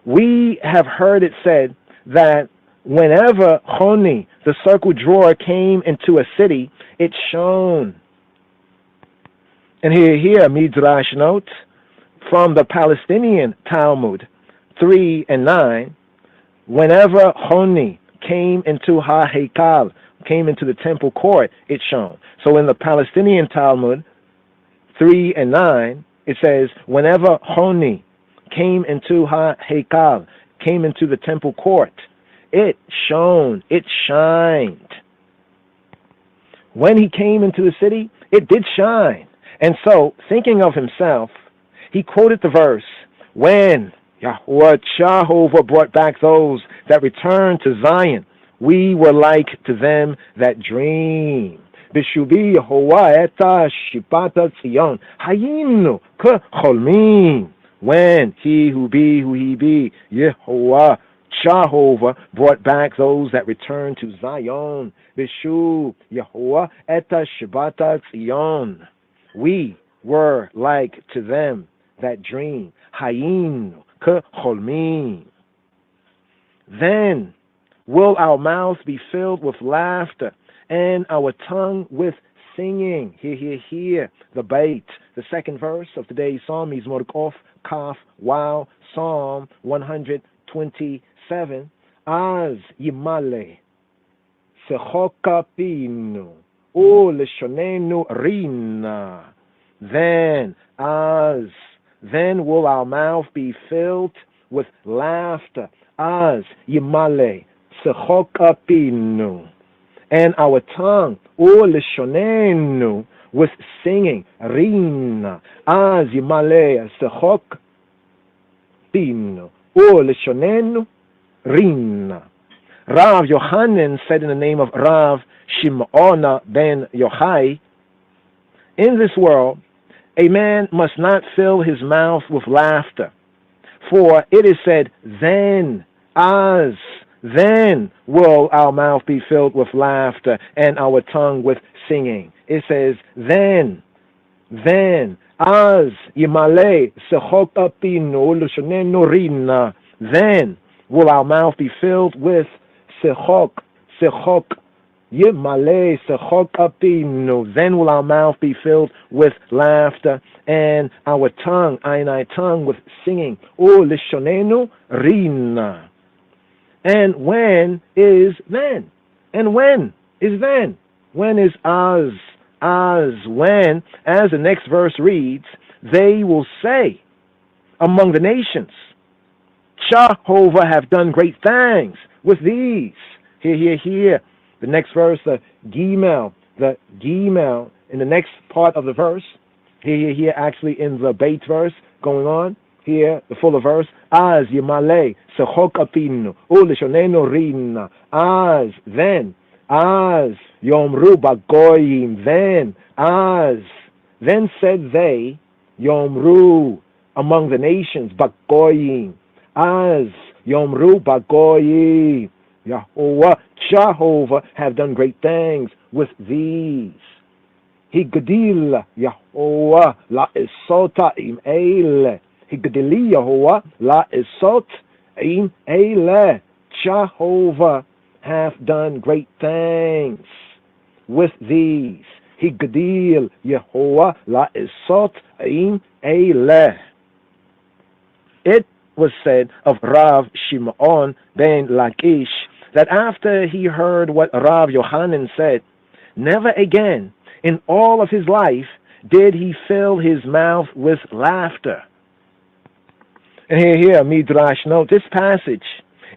"We have heard it said that whenever Choni, the circle drawer, came into a city, it shone." And here Midrash notes from the Palestinian Talmud 3 and 9, whenever Choni came into Ha-Hekal, came into the temple court, it shone. So in the Palestinian Talmud 3 and 9, it says, whenever Honi came into Ha-Hekal, came into the temple court, it shone, it shined. When he came into the city, it did shine. And so, thinking of himself, he quoted the verse, when Yahweh Jehovah brought back those that returned to Zion, we were like to them that dream. Bishubi Yehovah eta shipata Zion, hayinu kecholmim. When he who he be, Yehovah Jehovah brought back those that returned to Zion. Bishu Yehovah eta shibata Zion. We were like to them that dream. Hayinu kecholmim. Then will our mouth be filled with laughter and our tongue with singing. Hear, the bait. The second verse of today's psalm is Mordkof, Kaf, Wow, Psalm 127. Az yimale sechokapinu u leshonenu rina. Then will our mouth be filled with laughter. Az yimale sechokapinu. And our tongue, o leshonenu, with singing, rina, az yimale sechok pinu, o leshonenu, rina. Rav Yochanan said in the name of Rav Shimona ben Yochai, in this world, a man must not fill his mouth with laughter, for it is said, then will our mouth be filled with laughter and our tongue with singing. It says, then, az yimale sechok apinu l'shonenu rina. Then will our mouth be filled with sechok, yimale sechok apinu. Then will our mouth be filled with laughter and our tongue, I tongue, with singing. O l'shonenu rina. And when is then? And when is then? When is az? When, as the next verse reads, they will say among the nations, Jehovah have done great things with these. Hear. The next verse, the Gimel in the next part of the verse. Here, actually in the bait verse going on. Here, the fuller verse, Az yimale sechok apinu uleshonenu rina. Then yomru bagoyim. Then said they, yomru, among the nations, bagoyim. Az yomru bagoyim. Yahweh Jehovah have done great things with these. Higdil Yahweh la esota im eile. Higdili Yehovah la esot im eile. Jehovah hath done great things with these. Higdil Yehovah la esot im eile. It was said of Rav Shimon ben Lakish that after he heard what Rav Yochanan said, never again in all of his life did he fill his mouth with laughter. And here, Midrash note, this passage,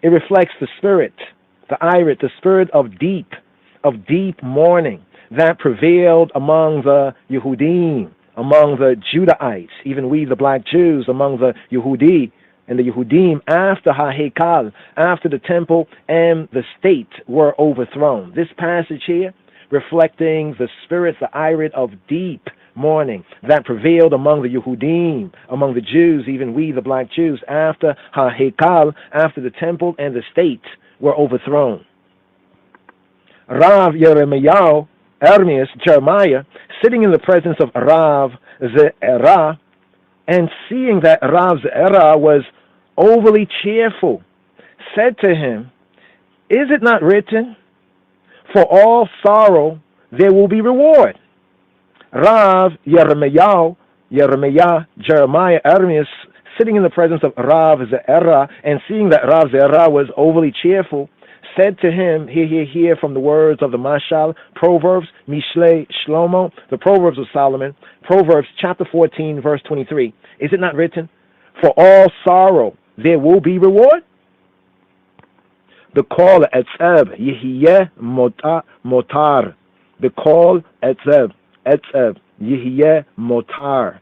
it reflects the spirit, the spirit of deep mourning that prevailed among the Yehudim, among the Judahites, even we, the black Jews, among the Yehudi and the Yehudim, after HaHekal, after the temple and the state were overthrown. This passage here, reflecting the spirit, the irit of deep mourning that prevailed among the Yehudim, among the Jews, even we, the black Jews, after HaHekal, after the temple and the state were overthrown. Rav Yeremiah, Jeremiah, sitting in the presence of Rav Ze'erah, and seeing that Rav Ze'erah was overly cheerful, said to him, is it not written, for all sorrow there will be reward? Rav Jeremiah, Jeremiah, sitting in the presence of Rav Ze'erah, and seeing that Rav Ze'erah was overly cheerful, said to him, hear from the words of the Mashal, Proverbs, Mishle Shlomo, the Proverbs of Solomon, Proverbs chapter 14, verse 23. Is it not written, for all sorrow there will be reward? The call etzeb, yihiyeh motar. The call etzeb, yihiyeh motar.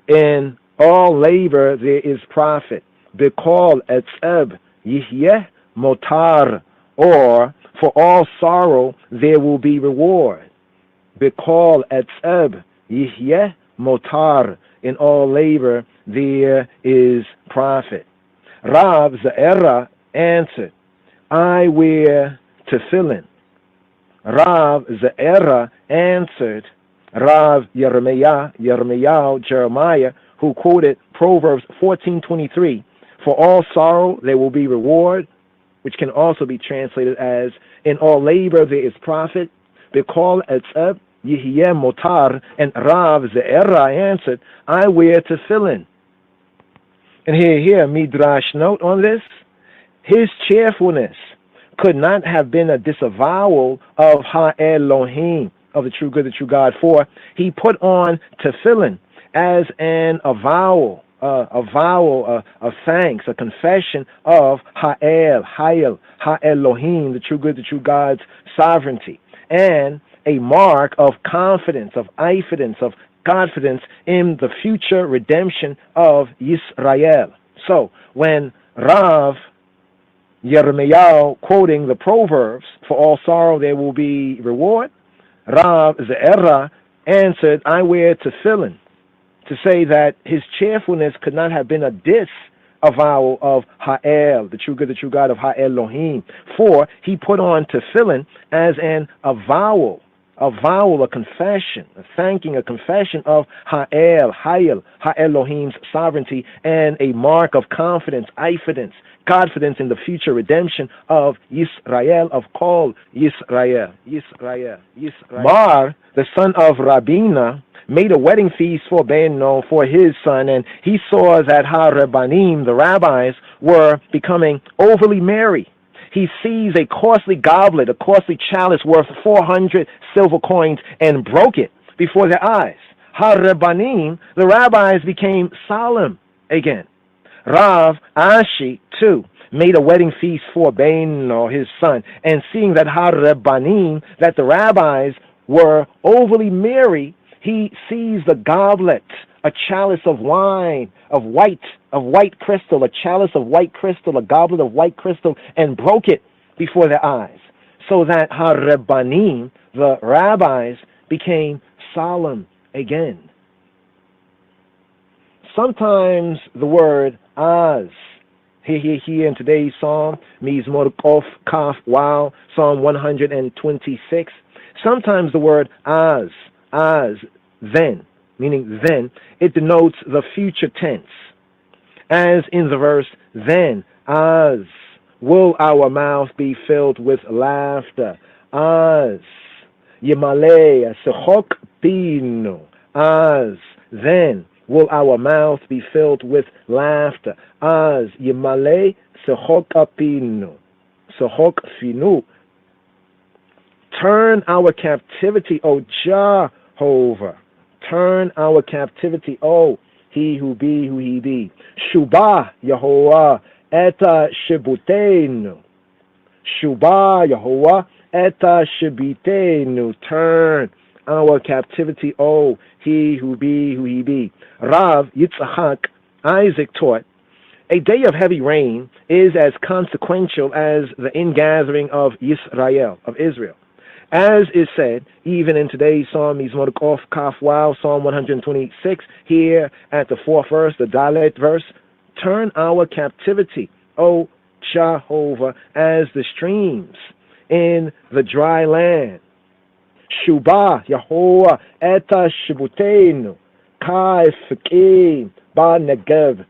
In all labor there is profit. The call etzeb, yihiyeh motar. Or for all sorrow there will be reward. The call etzeb, yihiyeh motar. In all labor there is profit. Rav Za'era answered, I wear tefillin. Rav Za'era answered, Rav Yirmiyahu, Jeremiah, who quoted Proverbs 14:23, for all sorrow there will be reward, which can also be translated as, in all labor there is profit. B'kol etzeb yihiyeh motar, and Rav Za'era answered, I wear tefillin. And here, Midrash note on this, his cheerfulness could not have been a disavowal of Ha-Elohim, of the true good, the true God, for he put on tefillin as an avowal, a thanks, a confession of Ha-El, Ha-Elohim, the true good, the true God's sovereignty, and a mark of confidence, of eifidence, of confidence in the future redemption of Yisrael. So when Rav Yirmiyahu, quoting the Proverbs, for all sorrow there will be reward, Rav Za'era answered, I wear tefillin, to say that his cheerfulness could not have been a disavowal of Ha-El, the true good, the true God of Ha-Elohim, for he put on tefillin as an avowal, a confession, a thanking, a confession of Ha-El, Ha-Elohim's sovereignty, and a mark of confidence, eifidence, confidence in the future redemption of Yisrael, of Kol Yisrael. Mar, the son of Rabina, made a wedding feast for Beno, for his son, and he saw that Ha-Rebanim, the rabbis, were becoming overly merry. He sees a costly goblet, a costly chalice worth 400 silver coins, and broke it before their eyes. Ha-Rebanim, the rabbis, became solemn again. Rav Ashi, too, made a wedding feast for Beno, his son, and seeing that Ha-Rebanim, that the rabbis were overly merry, he seized a goblet, a chalice of wine, of white crystal, a chalice of white crystal, a goblet of white crystal, and broke it before their eyes, so that Ha-Rebanim, the rabbis, became solemn again. Sometimes the word az, here in today's psalm, Mizmor Kof Kaf Wow, Psalm 126, sometimes the word az, then, meaning then, it denotes the future tense. As in the verse, then, as, will our mouth be filled with laughter? As, Yemale, Sechok Pino, as, then, will our mouth be filled with laughter? As, Yemale, Sechok Pino, Sechok Finu. Turn our captivity, O Jehovah. Turn our captivity, O he who be, who he be. Shubah Yehovah eta shibutenu. Shubah Yehovah eta shibitenu. Turn our captivity, O he who be, who he be. Rav Yitzchak, Isaac taught, a day of heavy rain is as consequential as the ingathering of Yisrael, of Israel. As is said, even in today's Psalm, Mizmor Kof Kaf Wow, Psalm 126, here at the 4th verse, the Dalet verse, turn our captivity, O Jehovah, as the streams in the dry land. Shubah Yehovah eta shibutenu, ka efkim ba negev.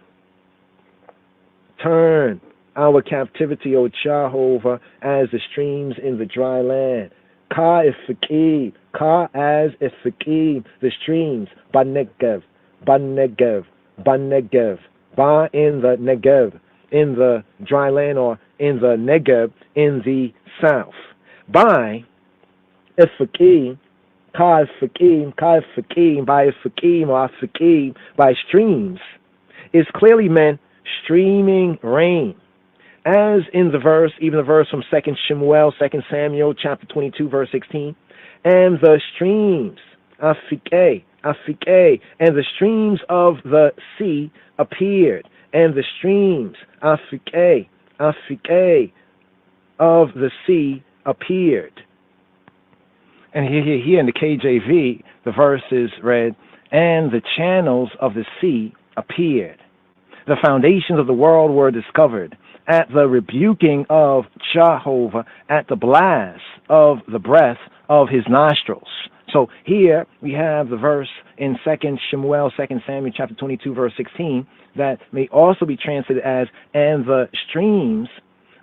Turn our captivity, O Jehovah, as the streams in the dry land. Ka efkim, ka as efkim, the streams, ba negev, ba negev, ba negev, ba in the negev, in the dry land, or in the Negev in the south. By Ifakim, by Ifakim or Afakim, by streams, is clearly meant streaming rain. As in the verse, even the verse from 2 Samuel, chapter 22, verse 16, and the streams, Afikeh, and the streams of the sea appeared, and the streams, Afikeh, of the sea appeared. And here in the KJV, the verse is read, and the channels of the sea appeared. The foundations of the world were discovered at the rebuking of Jehovah, at the blast of the breath of his nostrils. So here we have the verse in 2 Samuel chapter 22, verse 16, that may also be translated as, and the streams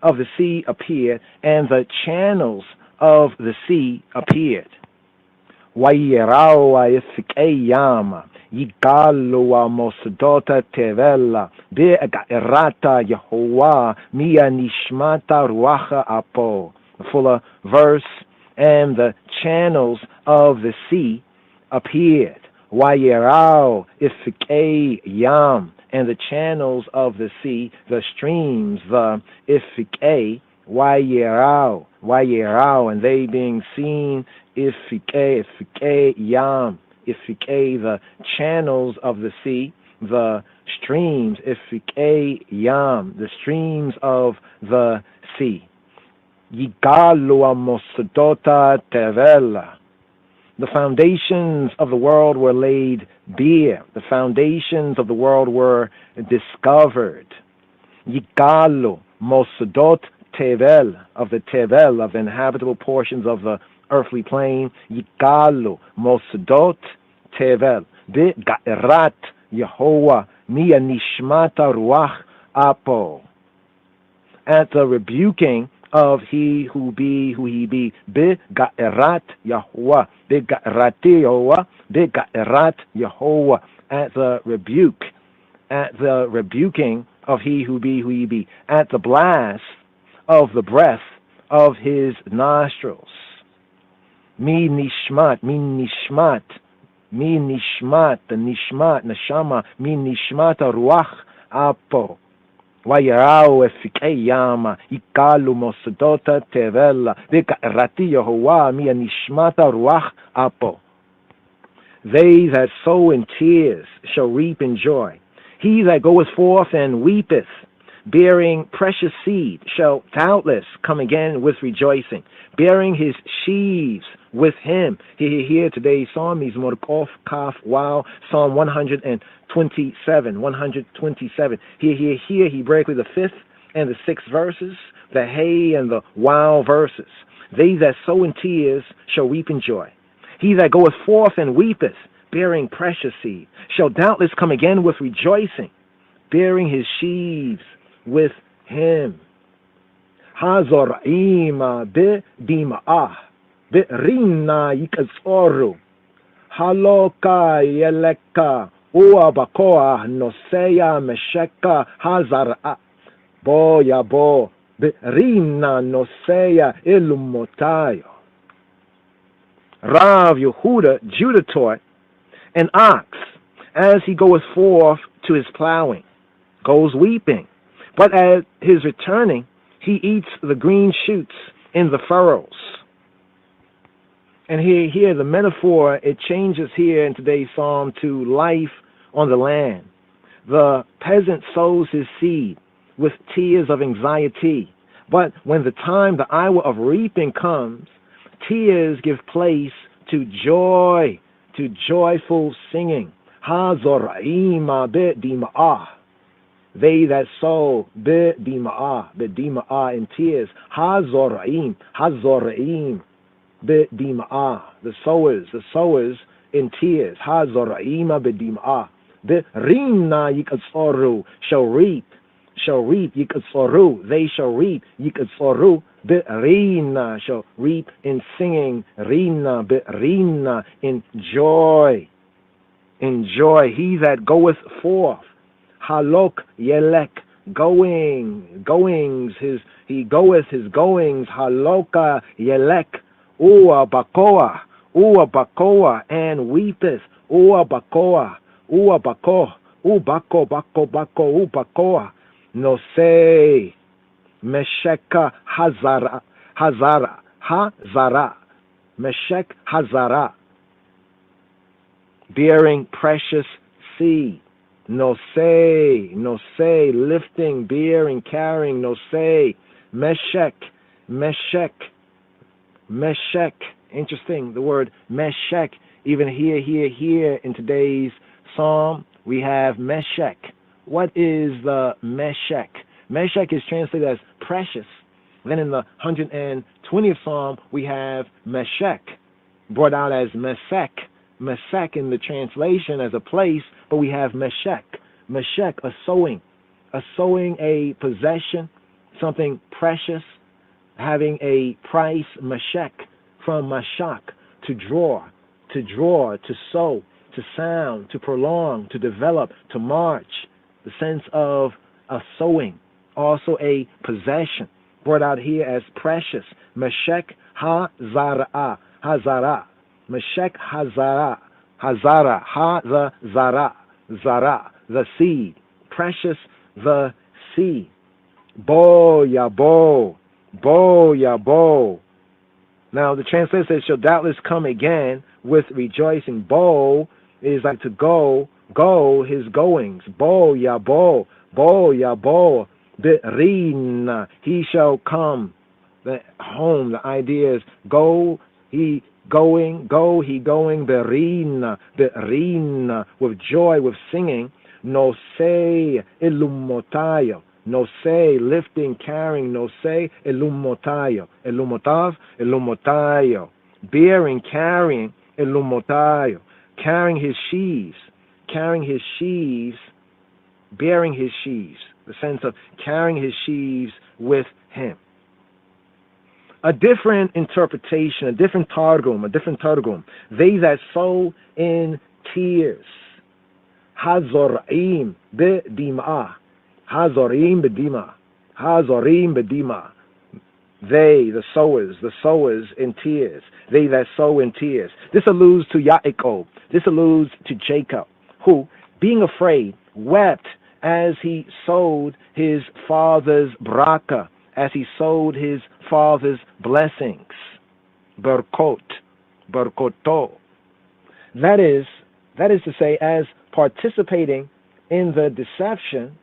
of the sea appeared, and the channels of the sea appeared. Yigalu mosdota tevela be'erata Yehovah mia nishmata ruacha apo. The fuller verse, and the channels of the sea appeared. Wayerao ifikei yam, and the channels of the sea, the streams, the ifikei, wayerao, and they being seen, ifikei yam. Ifikei, the channels of the sea, the streams, Ifikei yam, the streams of the sea. Yigalu mosdota tevela. The foundations of the world were laid bare. The foundations of the world were discovered. Yigalu mosdot tevel, of the tevel, of the inhabitable portions of the earthly plane. Yigalu mosdot tevel be'garat Yehovah mia nishmata ruach apo. At the rebuking of he who be, be'garat Yehovah, be'garat Yehovah. At the rebuking of he who be, at the blast of the breath of his nostrils. Mi nishmat, the nishmat, neshama, mi nishmata ruach apo. Wayarao efikei yama, ikalu mosdota tevela, be'garati Yehovah, mi nishmata ruach apo. They that sow in tears shall reap in joy. He that goeth forth and weepeth, bearing precious seed, shall doubtless come again with rejoicing, bearing his sheaves with him. Here today's psalm is Morkof Kaf Wow, Psalm 127. Here Hebraically the 5th and the 6th verses, the Hey and the Wow verses. They that sow in tears shall reap in joy. He that goeth forth and weepeth, bearing precious seed, shall doubtless come again with rejoicing, bearing his sheaves with him. Hazor'ima be'dima'ah, be'rina yikazoru, haloka yeleka, uabakoa noseya mesheka hazar'a, bo be'rina noseya ilumotayo. Rav Yehuda, Judah taught, an ox, as he goeth forth to his plowing, goes weeping, but at his returning, he eats the green shoots in the furrows. And here the metaphor, it changes here in today's psalm to life on the land. The peasant sows his seed with tears of anxiety, but when the time, the hour of reaping comes, tears give place to joy, to joyful singing. Ha-zora'ima be'dima'ah. They that sow be'dima'ah in tears. Ha-zora'im be'dima'ah. The sowers in tears. Ha-zora'ima be'dima'ah. Be'rina yikatsoru shall reap yikatsoru. They shall reap yikatsoru. Be'rina shall reap in singing. Rina be'rina in joy. In joy. He that goeth forth. Halok yelek goings, he goeth his goings, haloka yelek, ua bakoa, and weepeth, ua bako, bako, bakoa, no say, mesheka hazara, meshek hazara, bearing precious seed. No say, lifting, bearing, carrying, no say, meshek. Interesting, the word meshek, even here in today's psalm, we have meshek. What is the meshek? Meshek is translated as precious. Then in the 120th psalm, we have meshek, brought out as mesek in the translation as a place, but we have meshek, a sowing, a possession, something precious, having a price, meshek, from mashak, to draw, to sow, to sound, to prolong, to develop, to march, the sense of a sowing, also a possession, brought out here as precious, meshek hazara, meshek hazara, zara, the seed, precious, the seed, bo. Now the translation says, shall doubtless come again with rejoicing. Bo is like to go, his goings, bo, berin, he shall come, the home, the idea is go, he going, berin, with joy, with singing, no say, illumotayo, no say, lifting, carrying, no say, illumotayo, bearing, carrying, illumotayo, carrying his sheaves, bearing his sheaves, the sense of carrying his sheaves with him. A different interpretation, a different targum. They that sow in tears. Hazorim bedima. They, the sowers in tears. They that sow in tears. This alludes to Yaakov. This alludes to Jacob, who, being afraid, wept as he sowed his father's braka, as he sowed his father's blessings, berkoto. That is to say, as participating in the deception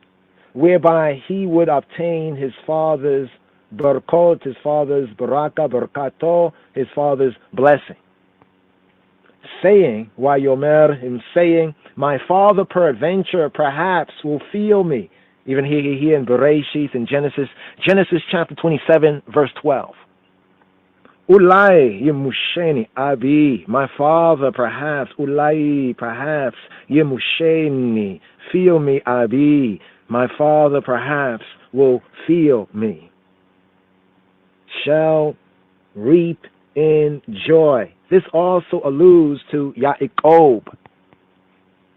whereby he would obtain his father's berkot, his father's baraka, berkato, his father's blessing. Saying, Wayomer, him saying, my father peradventure perhaps will feel me. Even here in Bereshith, in Genesis chapter 27, verse 12. Ulai yemusheni abi, my father perhaps, ulai perhaps, yemusheni, feel me abi, my father perhaps will feel me. Shall reap in joy. This also alludes to Yaakov.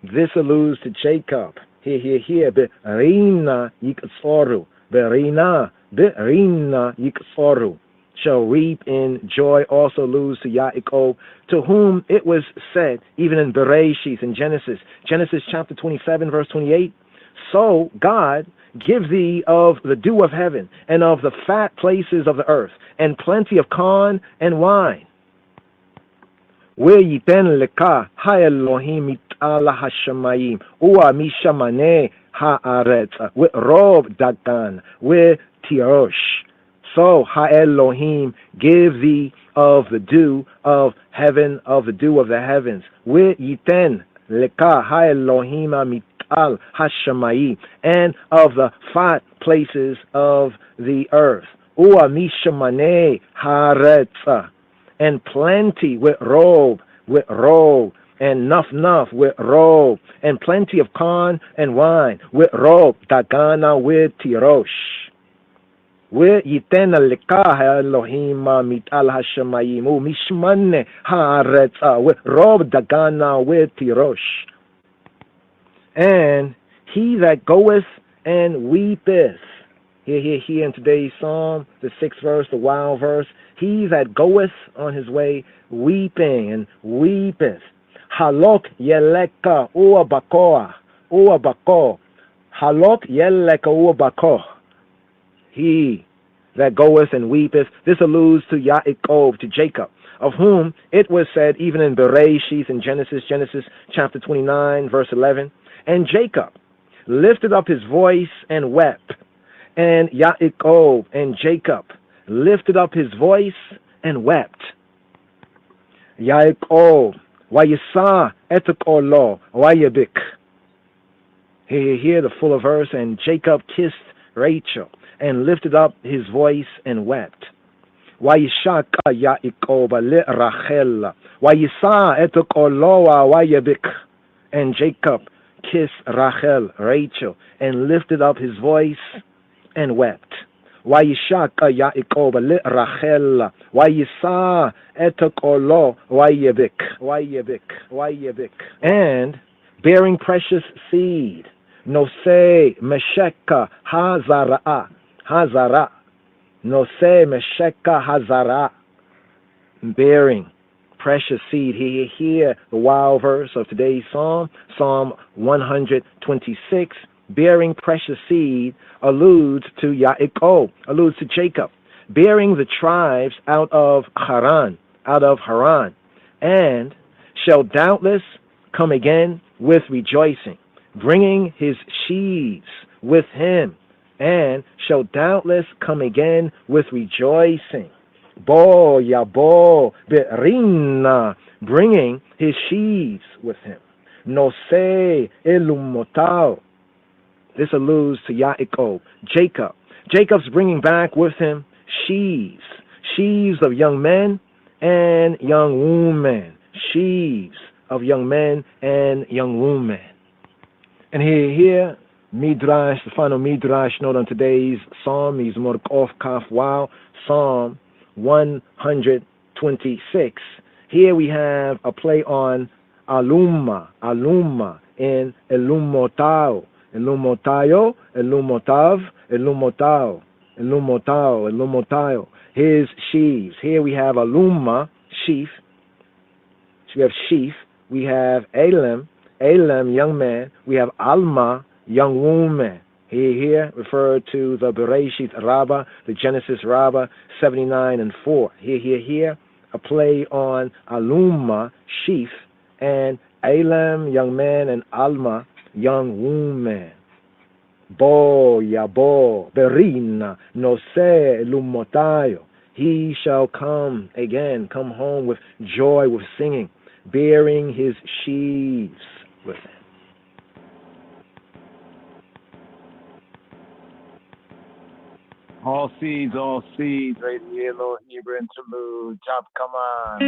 This alludes to Jacob. Here, berina yiksoru, berina yiksoru, shall reap in joy, also alludes to Yaakov, to whom it was said, even in Bereshith, in Genesis chapter 27, verse 28, so God give thee of the dew of heaven, and of the fat places of the earth, and plenty of corn and wine. Ve'yiten leka ha'elohim mit'ala hashamayim u'a mishamane ha'aretz ve'rov dagan ve'tirosh. So ha'elohim give thee of the dew of heaven, of the dew of the heavens. Ve'yiten leka ha'elohim mit'al hashamayim, and of the fat places of the earth. U'a mishamane ha'aretz, and plenty with robe, and nuff with robe, and plenty of corn and wine with robe, dagana with tirosh. With yitena leka Elohim mit'al hashamayim mishmane haaretz, with robe dagana with tirosh. And he that goeth and weepeth. Here in today's psalm, the 6th verse, the wild verse. He that goeth on his way weeping and weepeth. Halok yeleka uabakoa. Halok yeleka uabakoa. He that goeth and weepeth. This alludes to Yaakov, to Jacob, of whom it was said, even in Bereshith in Genesis chapter 29, verse 11, and Jacob lifted up his voice and wept. And Yaakov and Jacob lifted up his voice and wept. Yaakov, Vayisa etekolo, Vayabik. Here the full verse, and Jacob kissed Rachel and lifted up his voice and wept. Vayishaka Yaakov le Rachel, Vayisa etekolo, Vayabik. And Jacob kissed Rachel, and lifted up his voice and wept. Vayishaka Yaakov le Rachel, Vayisa etekolo, Vayabik. And bearing precious seed, Nosei Mesheka Hazara, Nosei Mesheka Hazara, bearing precious seed. Here the wild verse of today's psalm, Psalm 126. Bearing precious seed alludes to Yaakov, alludes to Jacob, bearing the tribes out of Haran, and shall doubtless come again with rejoicing, bringing his sheaves with him, and shall doubtless come again with rejoicing. Bo yabo berina, bringing his sheaves with him. Nosei elumotao. This alludes to Yaakov, Jacob. Jacob's bringing back with him sheaves of young men and young women. Sheaves of young men and young women. And here, Midrash, the final Midrash note on today's psalm, is Morkov Kaf Wow, Psalm 126. Here we have a play on Aluma in Elumotao. Elumotao. His sheaves. Here we have Aluma, sheaf. We have sheaf. We have Elam, young man. We have Alma, young woman. Here referred to the Bereshith Rabbah, the Genesis Rabbah 79:4. Here, a play on Aluma, sheaf, and Elam, young man, and Alma, young woman. Bo yabo berina nose lumotayo. He shall come again, come home with joy, with singing, bearing his sheaves with him. All seeds, right here, Lord Hebrew interlude. Chop, come on.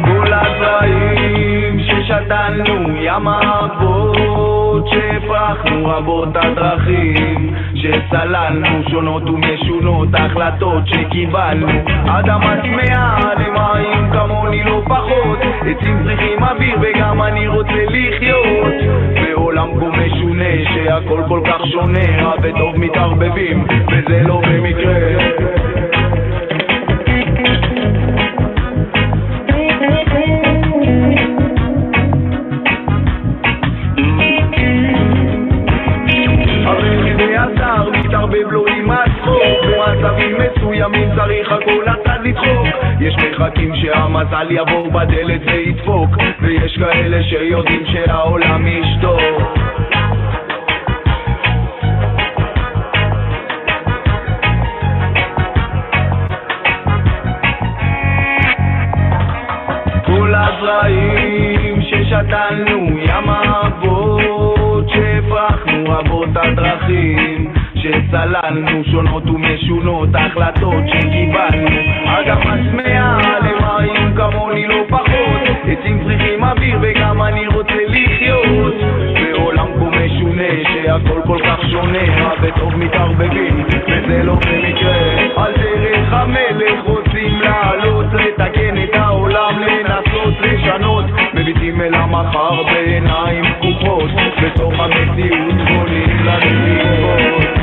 כל הזרעים ששתלנו, ים האבות שהפרחנו, רבות הדרכים שסללנו, שונות ומשונות החלטות שקיבלנו. אדם הצמאה למים כמוני לא פחות, עצים צריכים אוויר וגם אני רוצה לחיות בעולם כה משונה שהכל כל כך שונה, רע וטוב מתערבבים וזה לא במקרה. מתערבב לו עם הצחוק, במצבים מסוימים צריך הכל הצד לצחוק. יש מחכים שהמזל יבור בדלת וידפוק, ויש כאלה שיודעים שהעולם ישתוק. כל הזרעים ששתלנו, ים האבות שהפרחנו, רבות הדרכים שסללנו, שונות ומשונות החלטות שקיבלנו. אגב הצמאה למים כמוני לא פחות, עצים צריכים אוויר וגם אני רוצה לחיות בעולם כה משונה שהכל כל כך שונה, רע וטוב מתערבבים וזה לא במקרה. על דרך המחר בעיניים פקוחות, בתוך המציאות בונים לנו תקוות.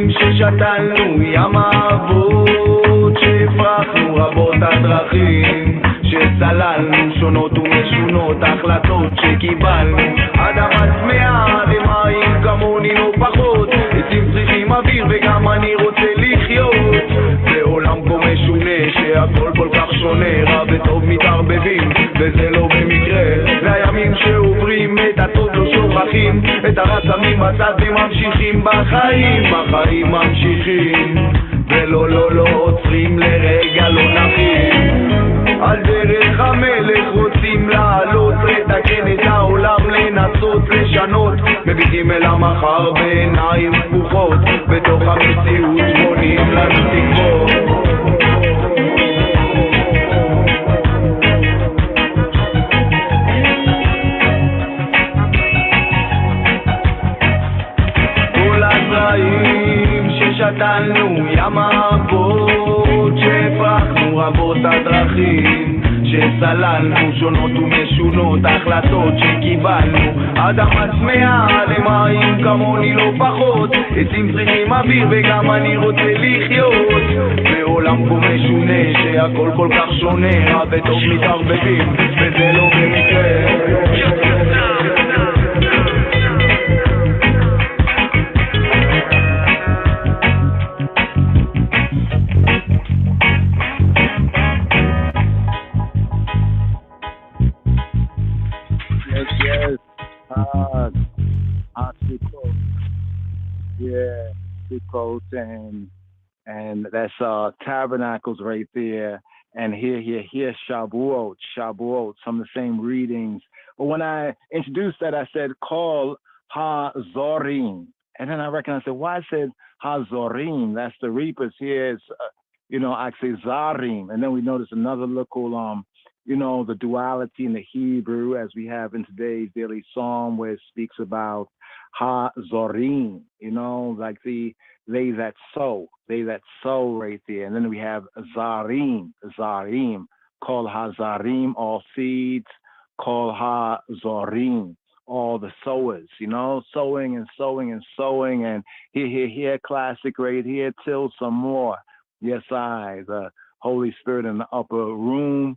ששתלנו ים אהבות, שהפרחנו רבות הדרכים, שצללנו שונות ומשונות החלטות שקיבלנו. אדמה צמאה למים כמוני לא פחות, עצים צריכים אוויר וגם אני רוצה לחיות. בעולם כה משונה שהכל כל כך שונה, רע וטוב מתערבבים וזה לא במקרה. והימים שעוברים את הטוב לא שוכחים, את הרצמים בצד וממשיכים בחיים. החיים ממשיכים ולא לא לא עוצרים לרגע, לא נחים. על דרך המלך רוצים לעלות, לתקן את העולם, לנסות לשנות, מביטים אל המחר בעיניים פקוחות, בתוך המציאות בונים לנו תקוות. כל הזרעים ששתלנו ים אהבות, שהפרחנו רבות הדרכים, שסללנו שונות ומשונות החלטות שקיבלנו. אדמה צמאה למים כמוני לא פחות, עצים צריכים אוויר וגם אני רוצה לחיות. בעולם כה משונה שהכל כל כך שונה, רע וטוב מתערבבים וזה לא במקרה. And that's Tabernacles right there. And here Shabuot, some of the same readings. But when I introduced that, I said, call Ha-Zorim. And then I recognized, why I said Ha-Zorim? That's the reapers. Here it's, actually Zarim. And then we notice another local, the duality in the Hebrew, as we have in today's daily psalm, where it speaks about Ha-Zorim, like they that sow right there. And then we have Zarim, call Ha-Zarim, all seeds, call Ha-Zorim, all the sowers, sowing and sowing and sowing. And here, classic right here, till some more. Yes, the Holy Spirit in the upper room,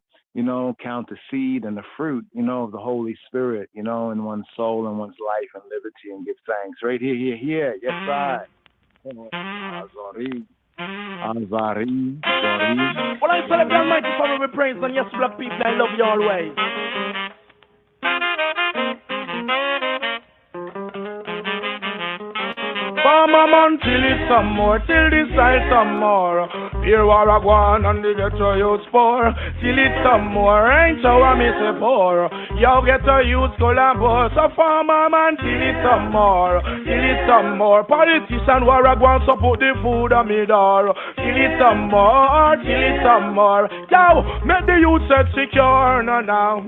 count the seed and the fruit, of the Holy Spirit, in one's soul and one's life and liberty, and give thanks. Right here. Yes, Azari. Well, I celebrate Almighty Father with praise, and yes, black people, I love you always. Farmer man till it's some more, till this side some more. Here war a gwan and the ghetto youth poor. Till it's some more, ain't so I miss a poor. Yo ghetto youth collabor. So farmer man till it's some more, till it's some more. Politician war a gwan so put the food on me door. Till it's some more, till it's some more. Yo, make the youth set secure now.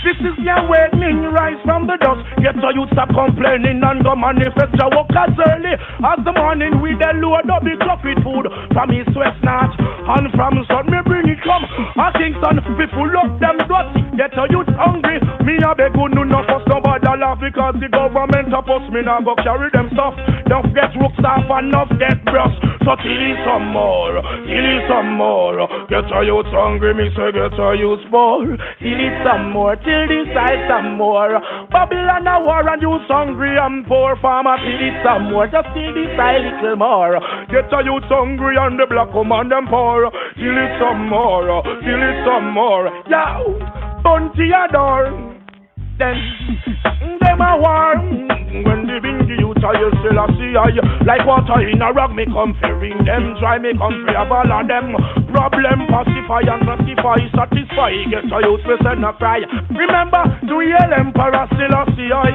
This is the awakening, rise from the dust. Get so you stop complaining and go manifest your workers early. As the morning with the load up the clock with food from east, west, north, and from sun me bring it come. I think son, we full up them dirty. Get so you hungry. Me a beg you no fuss nobody laugh because the government oppose me now go carry them stuff. Don't get rooks off and not get brush. So till is some more, till is some more. Get so you hungry, me say get so you spoil. Till is some more. Till this side some more. Babylon a war and you hungry and poor. Farmer till this some more. Just till this side little more. Get a youth hungry and the black woman them poor. Till it's some more. Till it's some more. Yo, bunty a door. Then them a war. When the bingy youth are you still a see I like water in a rock, me come fi ring them, try me come fi have all of them. Problem pacify and pacify, satisfy, get a youth we send a cry. Remember to yell emperor still a see I.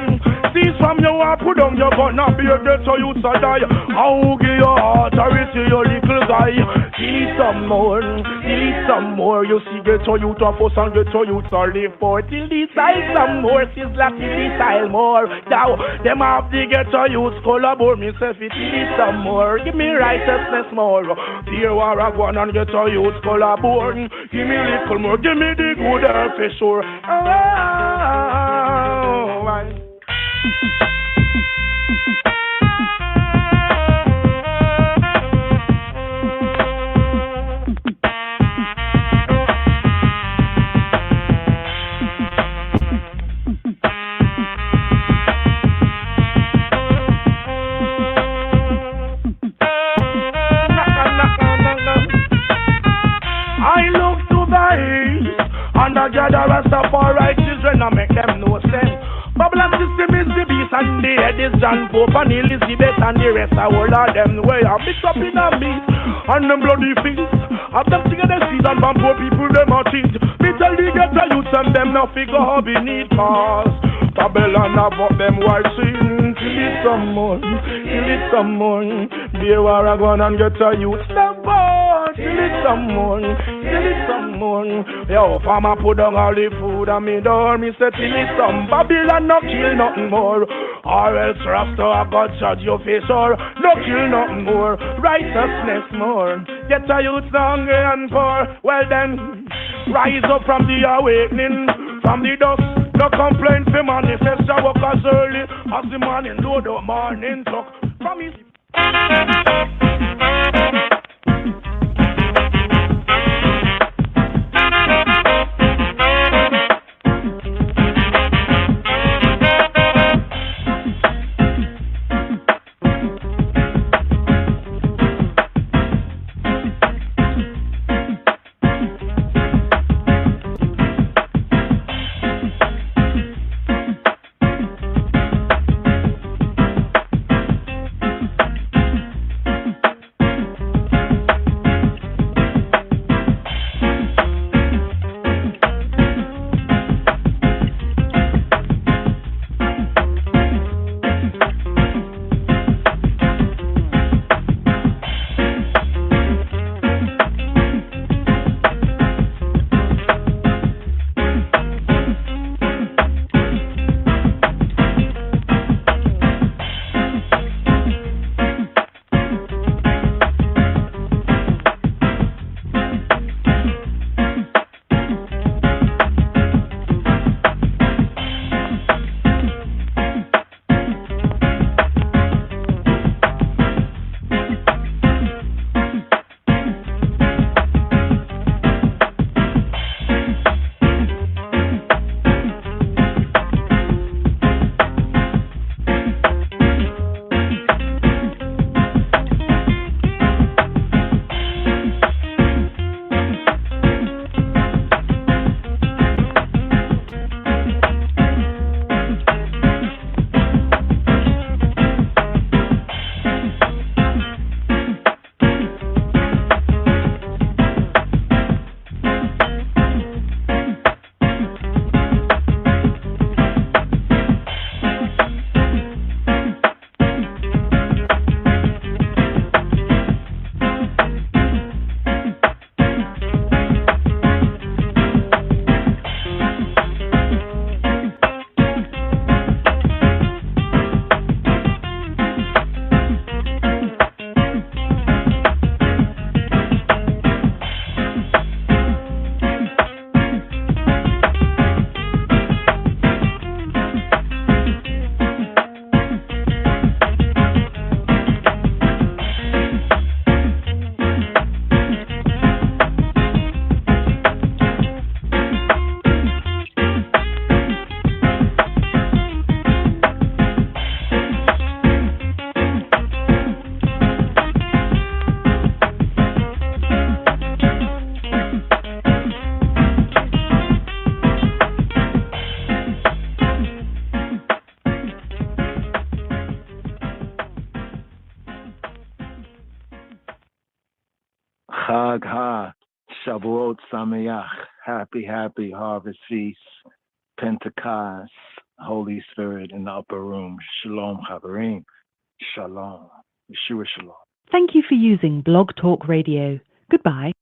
Cease from your heart, put down your gun, not be a get a youth a die. How give your authority, your little guy. Need some more, need some more. You see get a youth a fuss and get a youth a live for. Till decide some more, sizzla till decide more. Now, them have the get a youth collaborate myself it need some more. Give me righteousness more. Dear war I go on and get a youth collaborate. Give me little more, give me the good earth for sure. And I gather Rastafari children and make them know sense. Babylon system is the beast and the head is John Pope and Elizabeth and the rest of all of them way I mix up in a meat and them bloody feet. Have them together season and poor people them a cheat. Me tell the ghetto youths and them now figure how beneath cause Babylon about them white sin. Kill it some more, kill it some more. Be a war go and get a youth step on. Kill it some more, kill it some more. Yo, farmer put down all the food and me door. Me say till it some Babylon no kill nothing more. Or else Rasta I got judge your face or no kill nothing more. Righteousness more. Get a youth hungry and poor. Well then, rise up from the awakening, from the dust. No complaint for manifest your work as early as the morning load up morning talk. From his Sameach. Happy, happy harvest feast. Pentecost. Holy Spirit in the upper room. Shalom, Chaverim. Shalom. Yeshua Shalom. Thank you for using Blog Talk Radio. Goodbye.